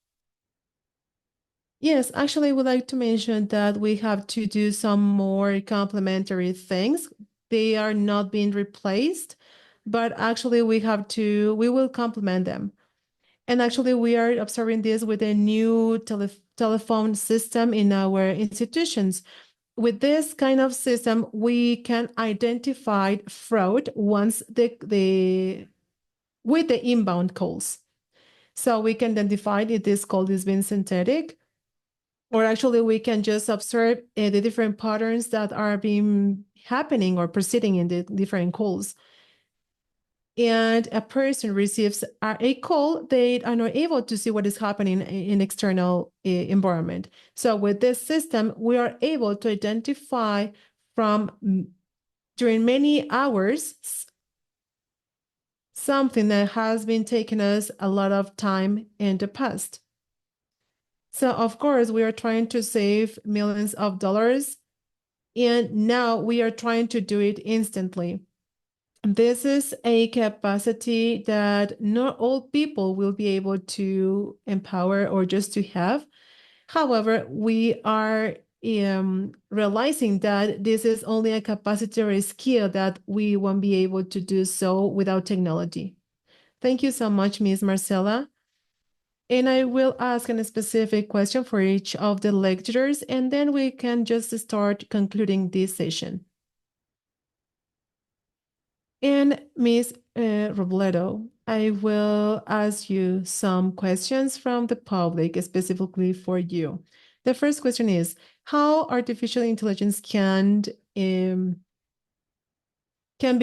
Yes, actually, I would like to mention that we have to do some more complementary things. They are not being replaced, but actually we will complement them. And actually, we are observing this with a new telephone system in our institutions. With this kind of system, we can identify fraud once with the inbound calls. So we can identify if this call is being synthetic, or actually we can just observe the different patterns that are being happening or proceeding in the different calls. And a person receives a call, they are not able to see what is happening in external environment. So with this system, we are able to identify from during many hours something that has been taking us a lot of time in the past. So of course, we are trying to save millions of dollars, and now we are trying to do it instantly. This is a capacity that not all people will be able to empower or just to have. However, we are realizing that this is only a capacity or a skill that we won't be able to do so without technology. Thank you so much, Ms. Marcela. And I will ask a specific question for each of the lecturers, and then we can just start concluding this session. And Ms. Robledo, I will ask you some questions from the public specifically for you. The first question is, how artificial intelligence can be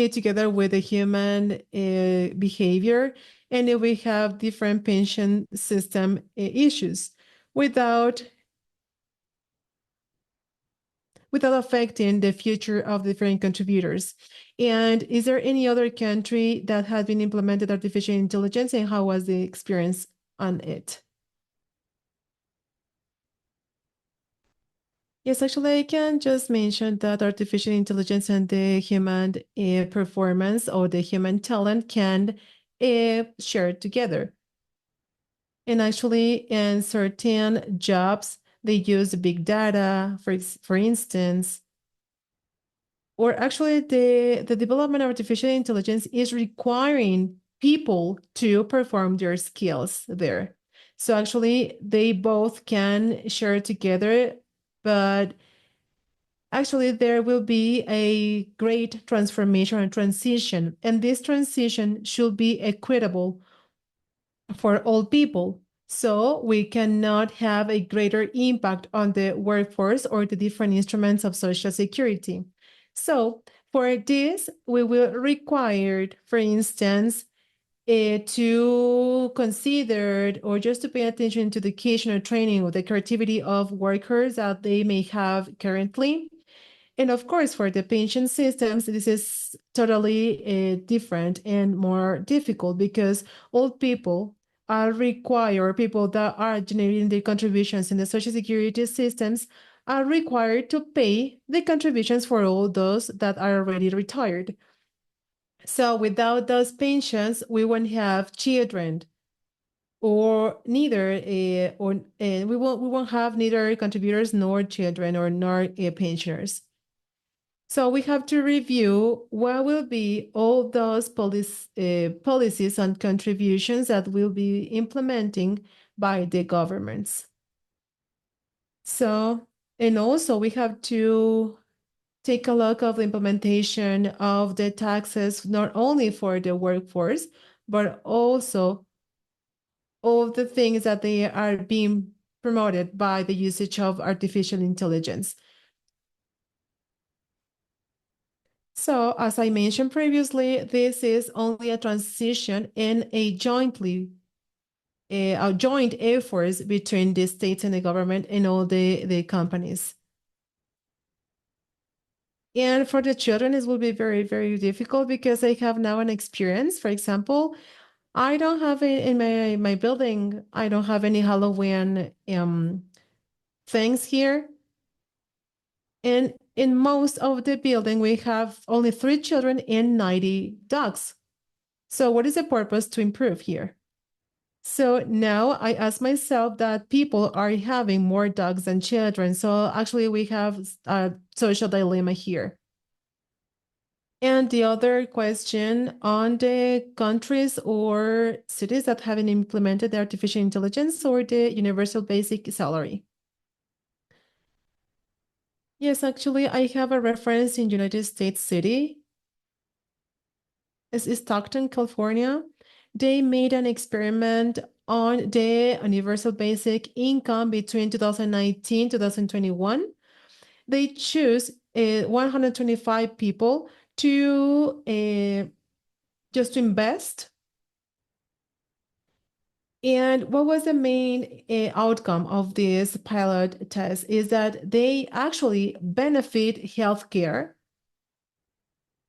together with the human behavior, and if we have different pension system issues without affecting the future of different contributors. And is there any other country that has been implemented artificial intelligence, and how was the experience on it? Yes, actually, I can just mention that artificial intelligence and the human performance or the human talent can share together. And actually, in certain jobs, they use big data, for instance. Or actually, the development of artificial intelligence is requiring people to perform their skills there. So actually, they both can share together, but actually, there will be a great transformation and transition, and this transition should be equitable for all people. So we cannot have a greater impact on the workforce or the different instruments of Social Security. So for this, we will require, for instance, to consider or just to pay attention to the education or training or the creativity of workers that they may have currently. And of course, for the pension systems, this is totally different and more difficult because old people are required, people that are generating the contributions in the Social Security systems are required to pay the contributions for all those that are already retired. So without those pensions, we won't have children or neither we won't have neither contributors nor children or nor pensioners. So we have to review what will be all those policies and contributions that will be implementing by the governments. So, and also we have to take a look of the implementation of the taxes, not only for the workforce, but also all the things that they are being promoted by the usage of artificial intelligence. So, as I mentioned previously, this is only a transition and a joint efforts between the states and the government and all the companies. And for the children, it will be very, very difficult because they have now an experience. For example, I don't have in my building, I don't have any Halloween things here. And in most of the building, we have only 3 children and 90 dogs. So what is the purpose to improve here? So now I ask myself that people are having more dogs than children. So actually we have a social dilemma here. And the other question on the countries or cities that haven't implemented the artificial intelligence or the universal basic salary. Yes, actually, I have a reference in United States City. It's Stockton, California. They made an experiment on the universal basic income between 2019 2021. They choose 125 people to just to invest. And what was the main outcome of this pilot test is that they actually benefit healthcare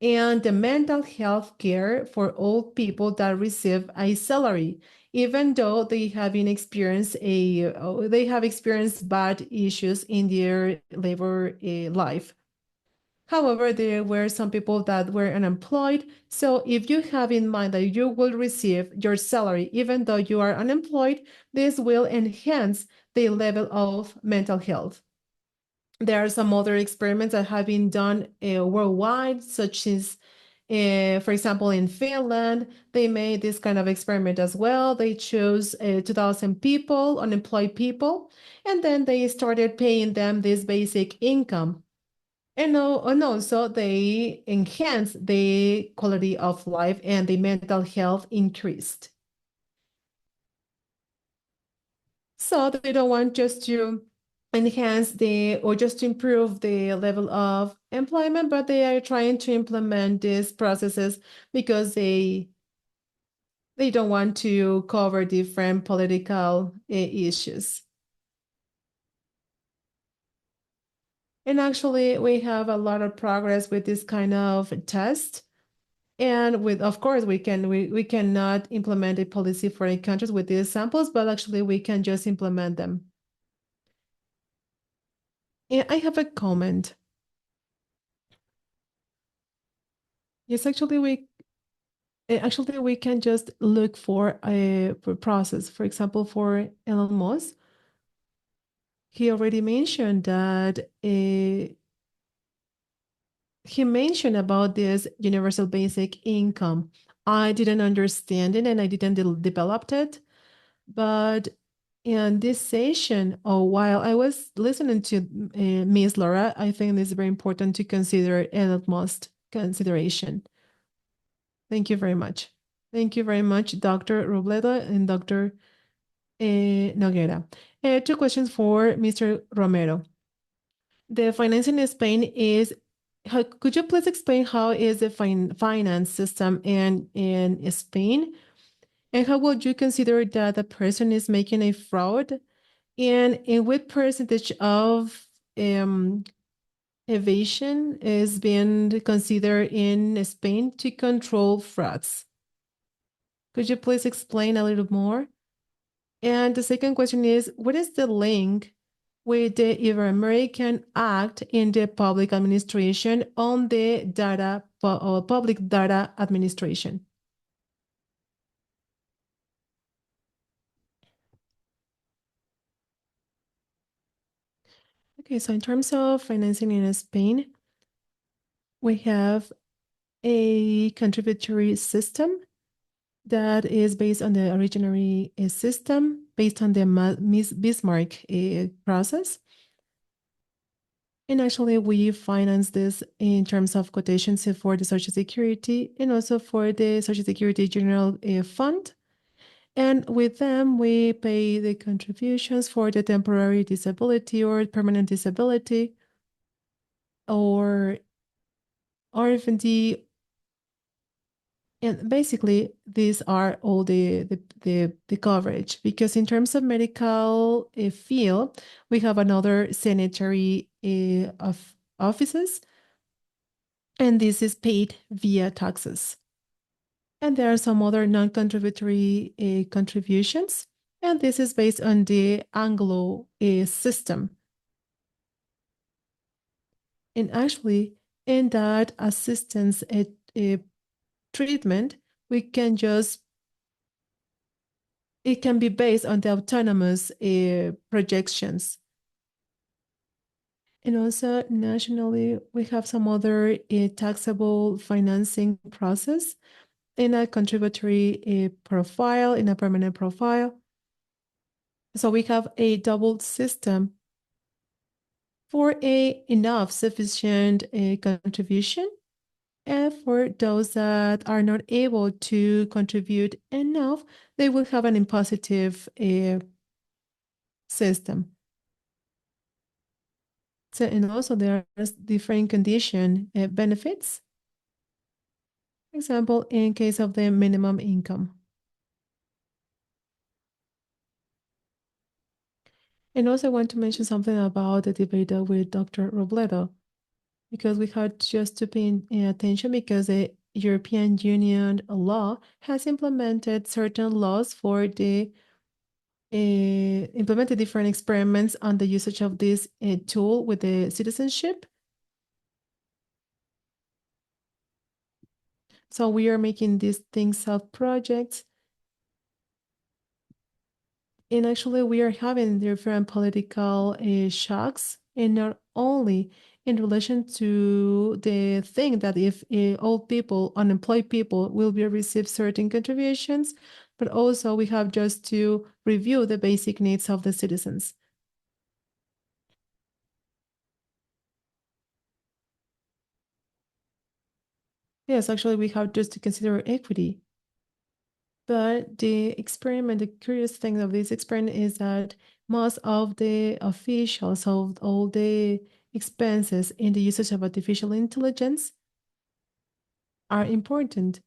and the mental health care for old people that receive a salary, even though they have experienced bad issues in their labor life. However, there were some people that were unemployed. So if you have in mind that you will receive your salary, even though you are unemployed, this will enhance the level of mental health. There are some other experiments that have been done worldwide, such as, for example, in Finland, they made this kind of experiment as well. They chose 2,000 people, unemployed people, and then they started paying them this basic income. And also they enhanced the quality of life and the mental health increased. So they don't want just to enhance or just to improve the level of employment, but they are trying to implement these processes because they don't want to cover different political issues. And actually, we have a lot of progress with this kind of test. And of course, we cannot implement a policy for any countries with these samples, but actually we can just implement them. And I have a comment. Yes, actually we can just look for a process. For example, for Elon Musk, he already mentioned that he mentioned about this universal basic income. I didn't understand it and I didn't develop it, but in this session, while I was listening to Ms. Laura, I think it's very important to consider Elon Musk consideration. Thank you very much. Thank you very much, Dr. Robledo and Dr. Noguera. 2 questions for Mr. Romero. The financing in Spain is, could you please explain how is the finance system in Spain? And how would you consider that the person is making a fraud? And in what percentage of evasion is being considered in Spain to control frauds. Could you please explain a little more? And the second question is, what is the link with the Ibero-American Act in the public administration on the data or public data administration? Okay, so in terms of financing in Spain, we have a contributory system that is based on the originary system, based on the Bismarck process. And actually, we finance this in terms of quotations for the Social Security and also for the Social Security General Fund. And with them, we pay the contributions for the temporary disability or permanent disability, or RFD. And basically, these are all the coverage, because in terms of medical field, we have another sanitary of offices, and this is paid via taxes. And there are some other non-contributory contributions, and this is based on the Anglo system. And actually, in that assistance treatment, we can just, it can be based on the autonomous projections. And also nationally, we have some other taxable financing process in a contributory profile, in a permanent profile. So we have a double system for a enough sufficient contribution. And for those that are not able to contribute enough, they will have an impositive system. So, and also there are different condition benefits. For example, in case of the minimum income. And also I want to mention something about the debate with Dr. Robledo, because we had just to pay attention, because the European Union law has implemented certain laws for the implemented different experiments on the usage of this tool with the citizenship. So we are making these things self-projects. And actually, we are having different political shocks, and not only in relation to the thing that if old people, unemployed people will be receive certain contributions, but also we have just to review the basic needs of the citizens. Yes, actually, we have just to consider equity. But the experiment, the curious thing of this experiment is that most of the officials of all the expenses in the usage of artificial intelligence are important,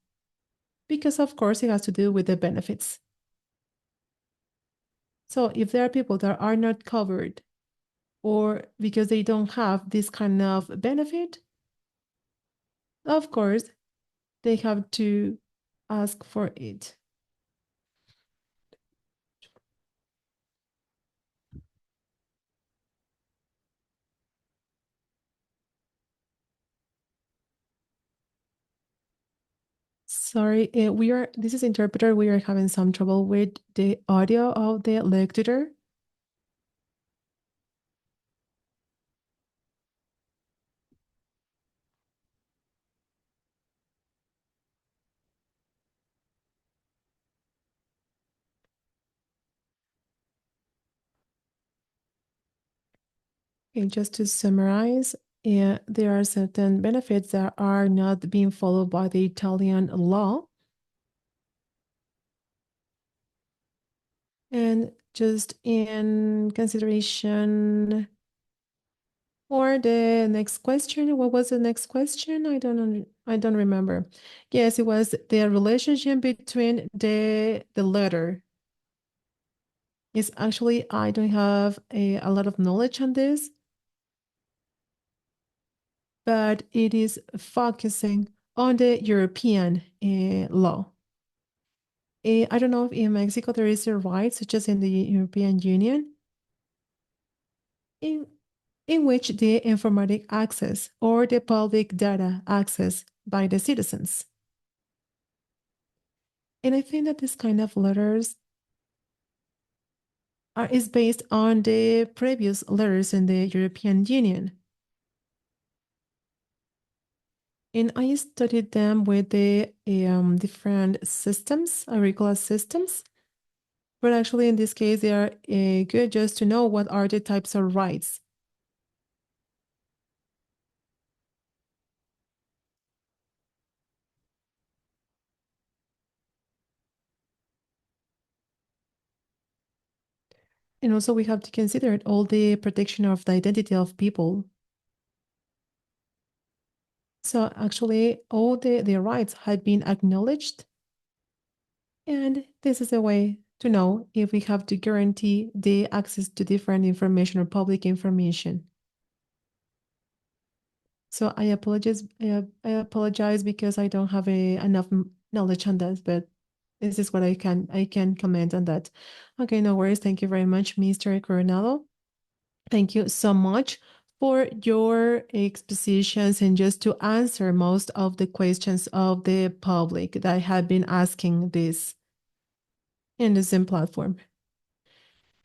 because of course it has to do with the benefits. So if there are people that are not covered, or because they don't have this kind of benefit, of course, they have to ask for it. Sorry, this is interpreter. We are having some trouble with the audio of the lecturer. Okay, just to summarize, there are certain benefits that are not being followed by the Italian law. And just in consideration for the next question, what was the next question? I don't remember. Yes, it was the relationship between the letter. It's actually, I don't have a lot of knowledge on this. but it is focusing on the European law. I don't know if in Mexico there is a right, such as in the European Union, in, in which the informatic access or the public data access by the citizens. And I think that this kind of letters is based on the previous letters in the European Union. And I studied them with the different systems, agricultural systems. But actually, in this case, they are good just to know what are the types of rights. And also, we have to consider all the protection of the identity of people. So actually, all the rights have been acknowledged. And this is a way to know if we have to guarantee the access to different information or public information. So I apologize because I don't have enough knowledge on that, but this is what I can comment on that. Okay, no worries. Thank you very much, Mr. Coronado. Thank you so much for your expositions and just to answer most of the questions of the public that have been asking this in the Zoom platform.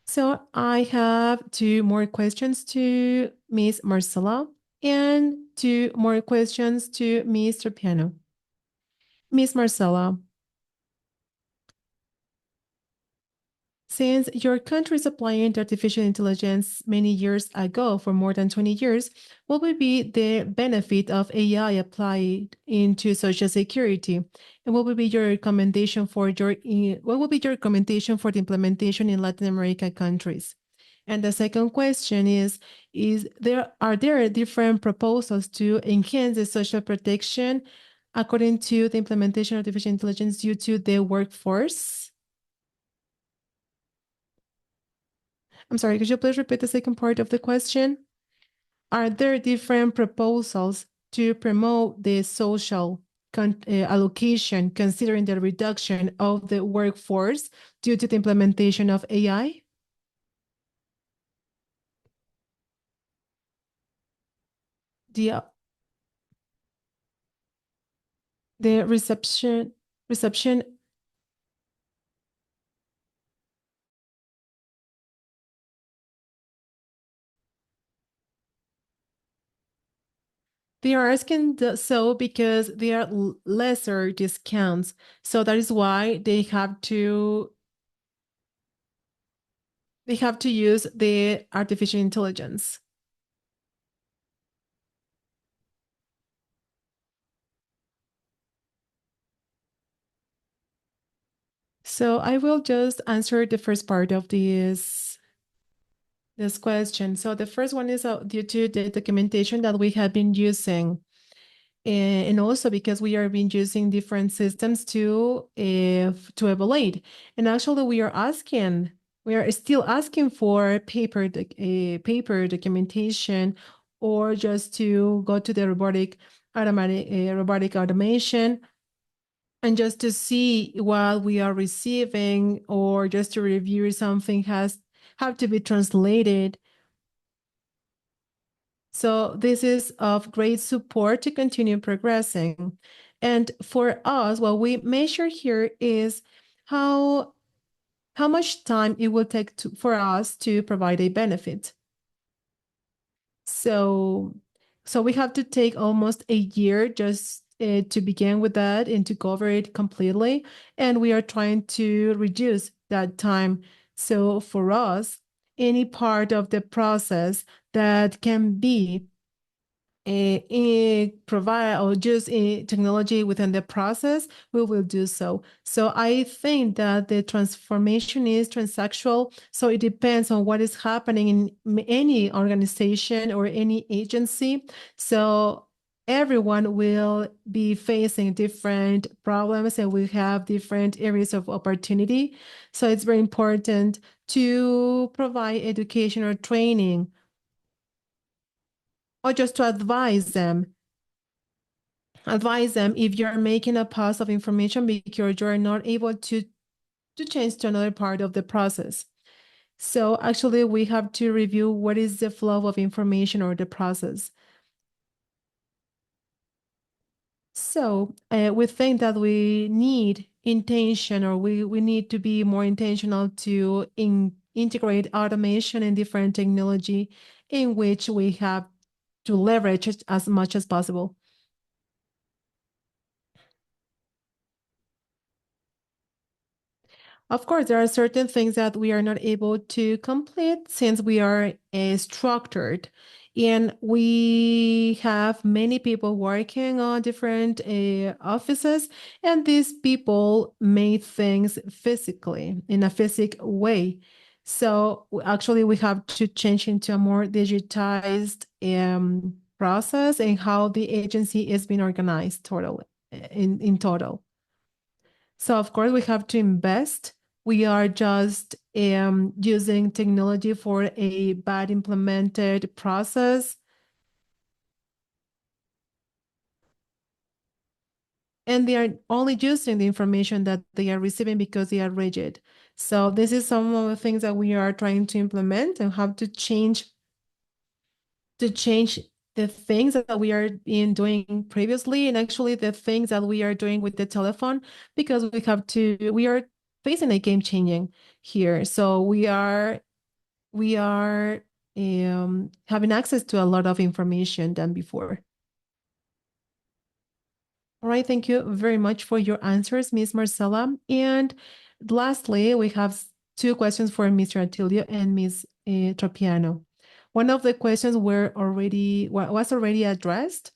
So I have two more questions to Ms. Marcela and two more questions to Mr. Piano. Ms. Marcela, since your country is applying artificial intelligence many years ago, for more than 20 years, what would be the benefit of AI applied into Social Security? And what would be your recommendation for the implementation in Latin American countries? And the second question is are there different proposals to enhance the social protection according to the implementation of artificial intelligence due to the workforce? I'm sorry, could you please repeat the second part of the question? Are there different proposals to promote the social allocation considering the reduction of the workforce due to the implementation of AI? The reception they are asking so because there are lesser discounts. So that is why they have to use the artificial intelligence. So I will just answer the first part of this question. So the first one is due to the documentation that we have been using. And also because we are been using different systems to evaluate. And actually we are still asking for paper documentation or just to go to the robotic automation and just to see what we are receiving or just to review something have to be translated. So this is of great support to continue progressing. And for us, what we measure here is how much time it will take for us to provide a benefit. So we have to take almost a year just to begin with that and to cover it completely. And we are trying to reduce that time. So for us, any part of the process that can be provide or use technology within the process, we will do so. So I think that the transformation is transactional. So it depends on what is happening in any organization or any agency. So everyone will be facing different problems and we have different areas of opportunity. So it's very important to provide education or training or just to advise them. Advise them if you're making a pass of information because you're not able to change to another part of the process. So actually, we have to review what is the flow of information or the process. So we think that we need intention, or we need to be more intentional to integrate automation and different technology in which we have to leverage it as much as possible. Of course, there are certain things that we are not able to complete since we are structured, and we have many people working on different offices, and these people make things physically in a physical way. So actually, we have to change into a more digitized process and how the agency is being organized in total. So of course we have to invest. We are just using technology for a bad implemented process. And they are only using the information that they are receiving because they are rigid. So this is some of the things that we are trying to implement and how to change the things that we are been doing previously, and actually the things that we are doing with the telephone, because we are facing a game changing here. So we are having access to a lot of information than before. All right, thank you very much for your answers, Ms. Marcela. And lastly, we have two questions for Mr. Atilio and Ms. Tropiano. One of the questions was already addressed,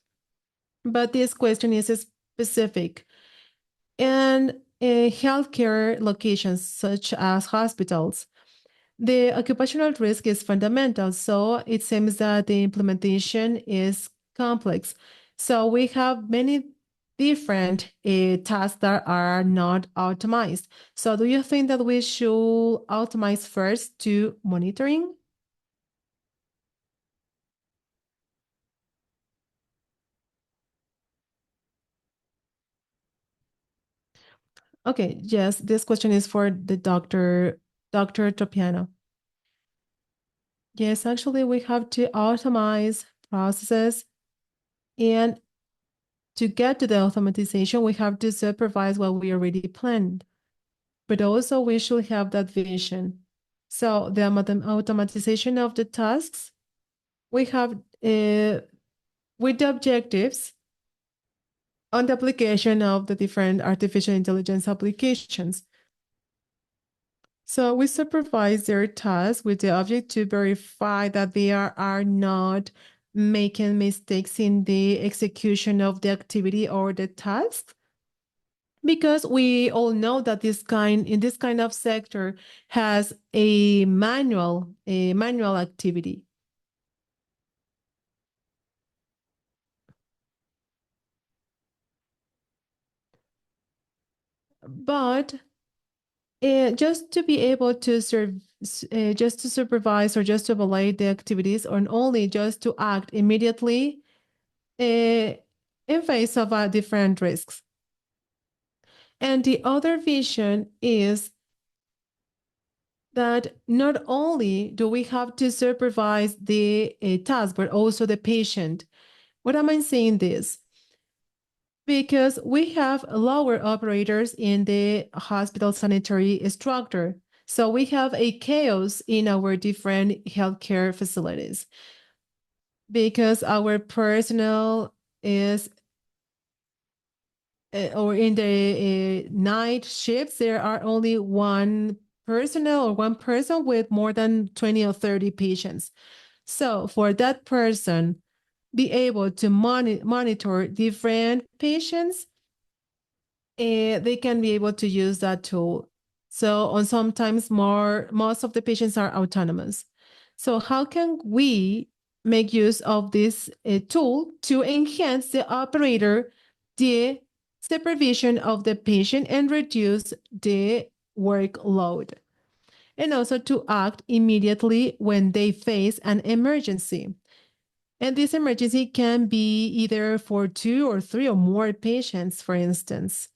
but this question is specific. And healthcare locations such as hospitals, the occupational risk is fundamental, so it seems that the implementation is complex. So we have many different tasks that are not automized. So do you think that we should automate first to monitoring? Okay, yes, this question is for the Dr. Tropiano. Yes, actually, we have to automate processes, and to get to the automatization, we have to supervise what we already planned. But also, we should have that vision. So the automatization of the tasks, we have with the objectives on the application of the different artificial intelligence applications. So we supervise their tasks with the object to verify that they are not making mistakes in the execution of the activity or the task. Because we all know that in this kind of sector has a manual activity. But just to be able to just to supervise or just to evaluate the activities, or only just to act immediately in face of different risks. And the other vision is that not only do we have to supervise the task, but also the patient. What am I saying this? Because we have lower operators in the hospital sanitary structure. So we have a chaos in our different healthcare facilities because our personnel is or in the night shifts, there are only one personnel or one person with more than 20 or 30 patients. So for that person, be able to monitor different patients, they can be able to use that tool. So on sometimes most of the patients are autonomous. So how can we make use of this tool to enhance the operator, the supervision of the patient, and reduce the workload? And also to act immediately when they face an emergency. And this emergency can be either for 2 or 3 or more patients, for instance.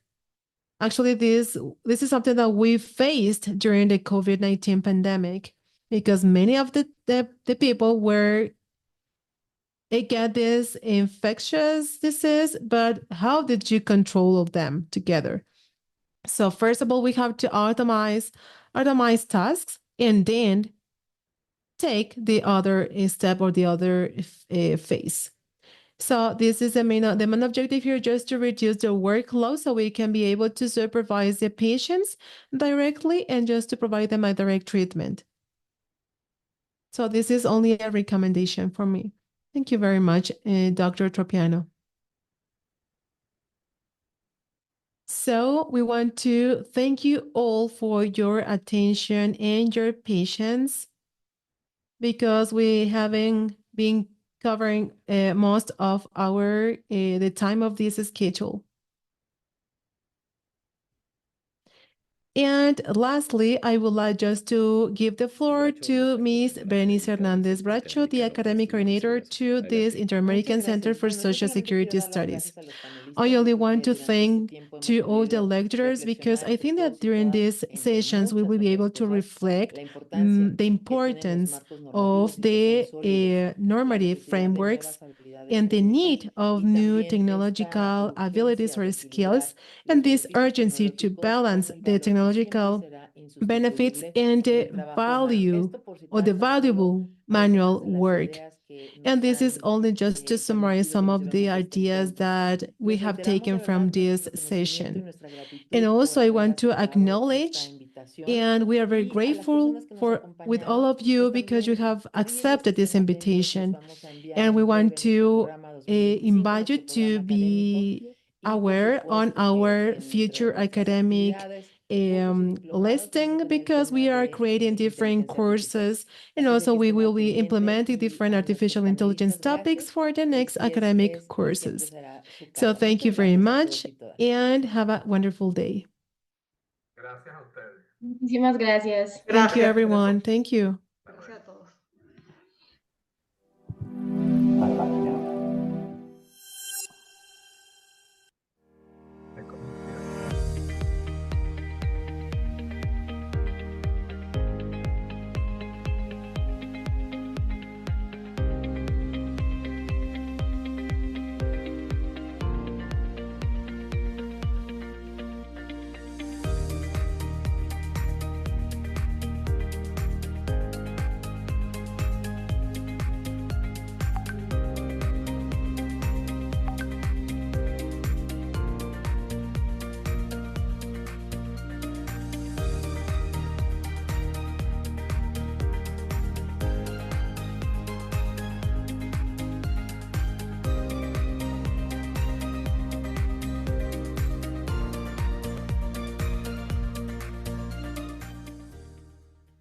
Actually, this is something that we faced during the COVID-19 pandemic because many of the people were get this infectious disease, but how did you control of them together? So first of all, we have to automate tasks and then take the other step or the other phase. So this is the main objective here, just to reduce the workload so we can be able to supervise the patients directly and just to provide them a direct treatment. So this is only a recommendation for me. Thank you very much, Dr. Tropiano. So we want to thank you all for your attention and your patience because we haven't been covering most of our the time of this schedule. And lastly, I would like just to give the floor to Ms. Berenice Hernandez Bracho, the academic coordinator to this Inter-American Center for Social Security Studies. I only want to thank to all the lecturers because I think that during these sessions we will be able to reflect the importance of the normative frameworks and the need of new technological abilities or skills, and this urgency to balance the technological benefits and the value or the valuable manual work. And this is only just to summarize some of the ideas that we have taken from this session. And also I want to acknowledge, and we are very grateful with all of you because you have accepted this invitation. And we want to invite you to be aware on our future academic listing because we are creating different courses, and also we will be implementing different artificial intelligence topics for the next academic courses. So thank you very much and have a wonderful day. Muchísimas gracias. Thank you, everyone. Thank you.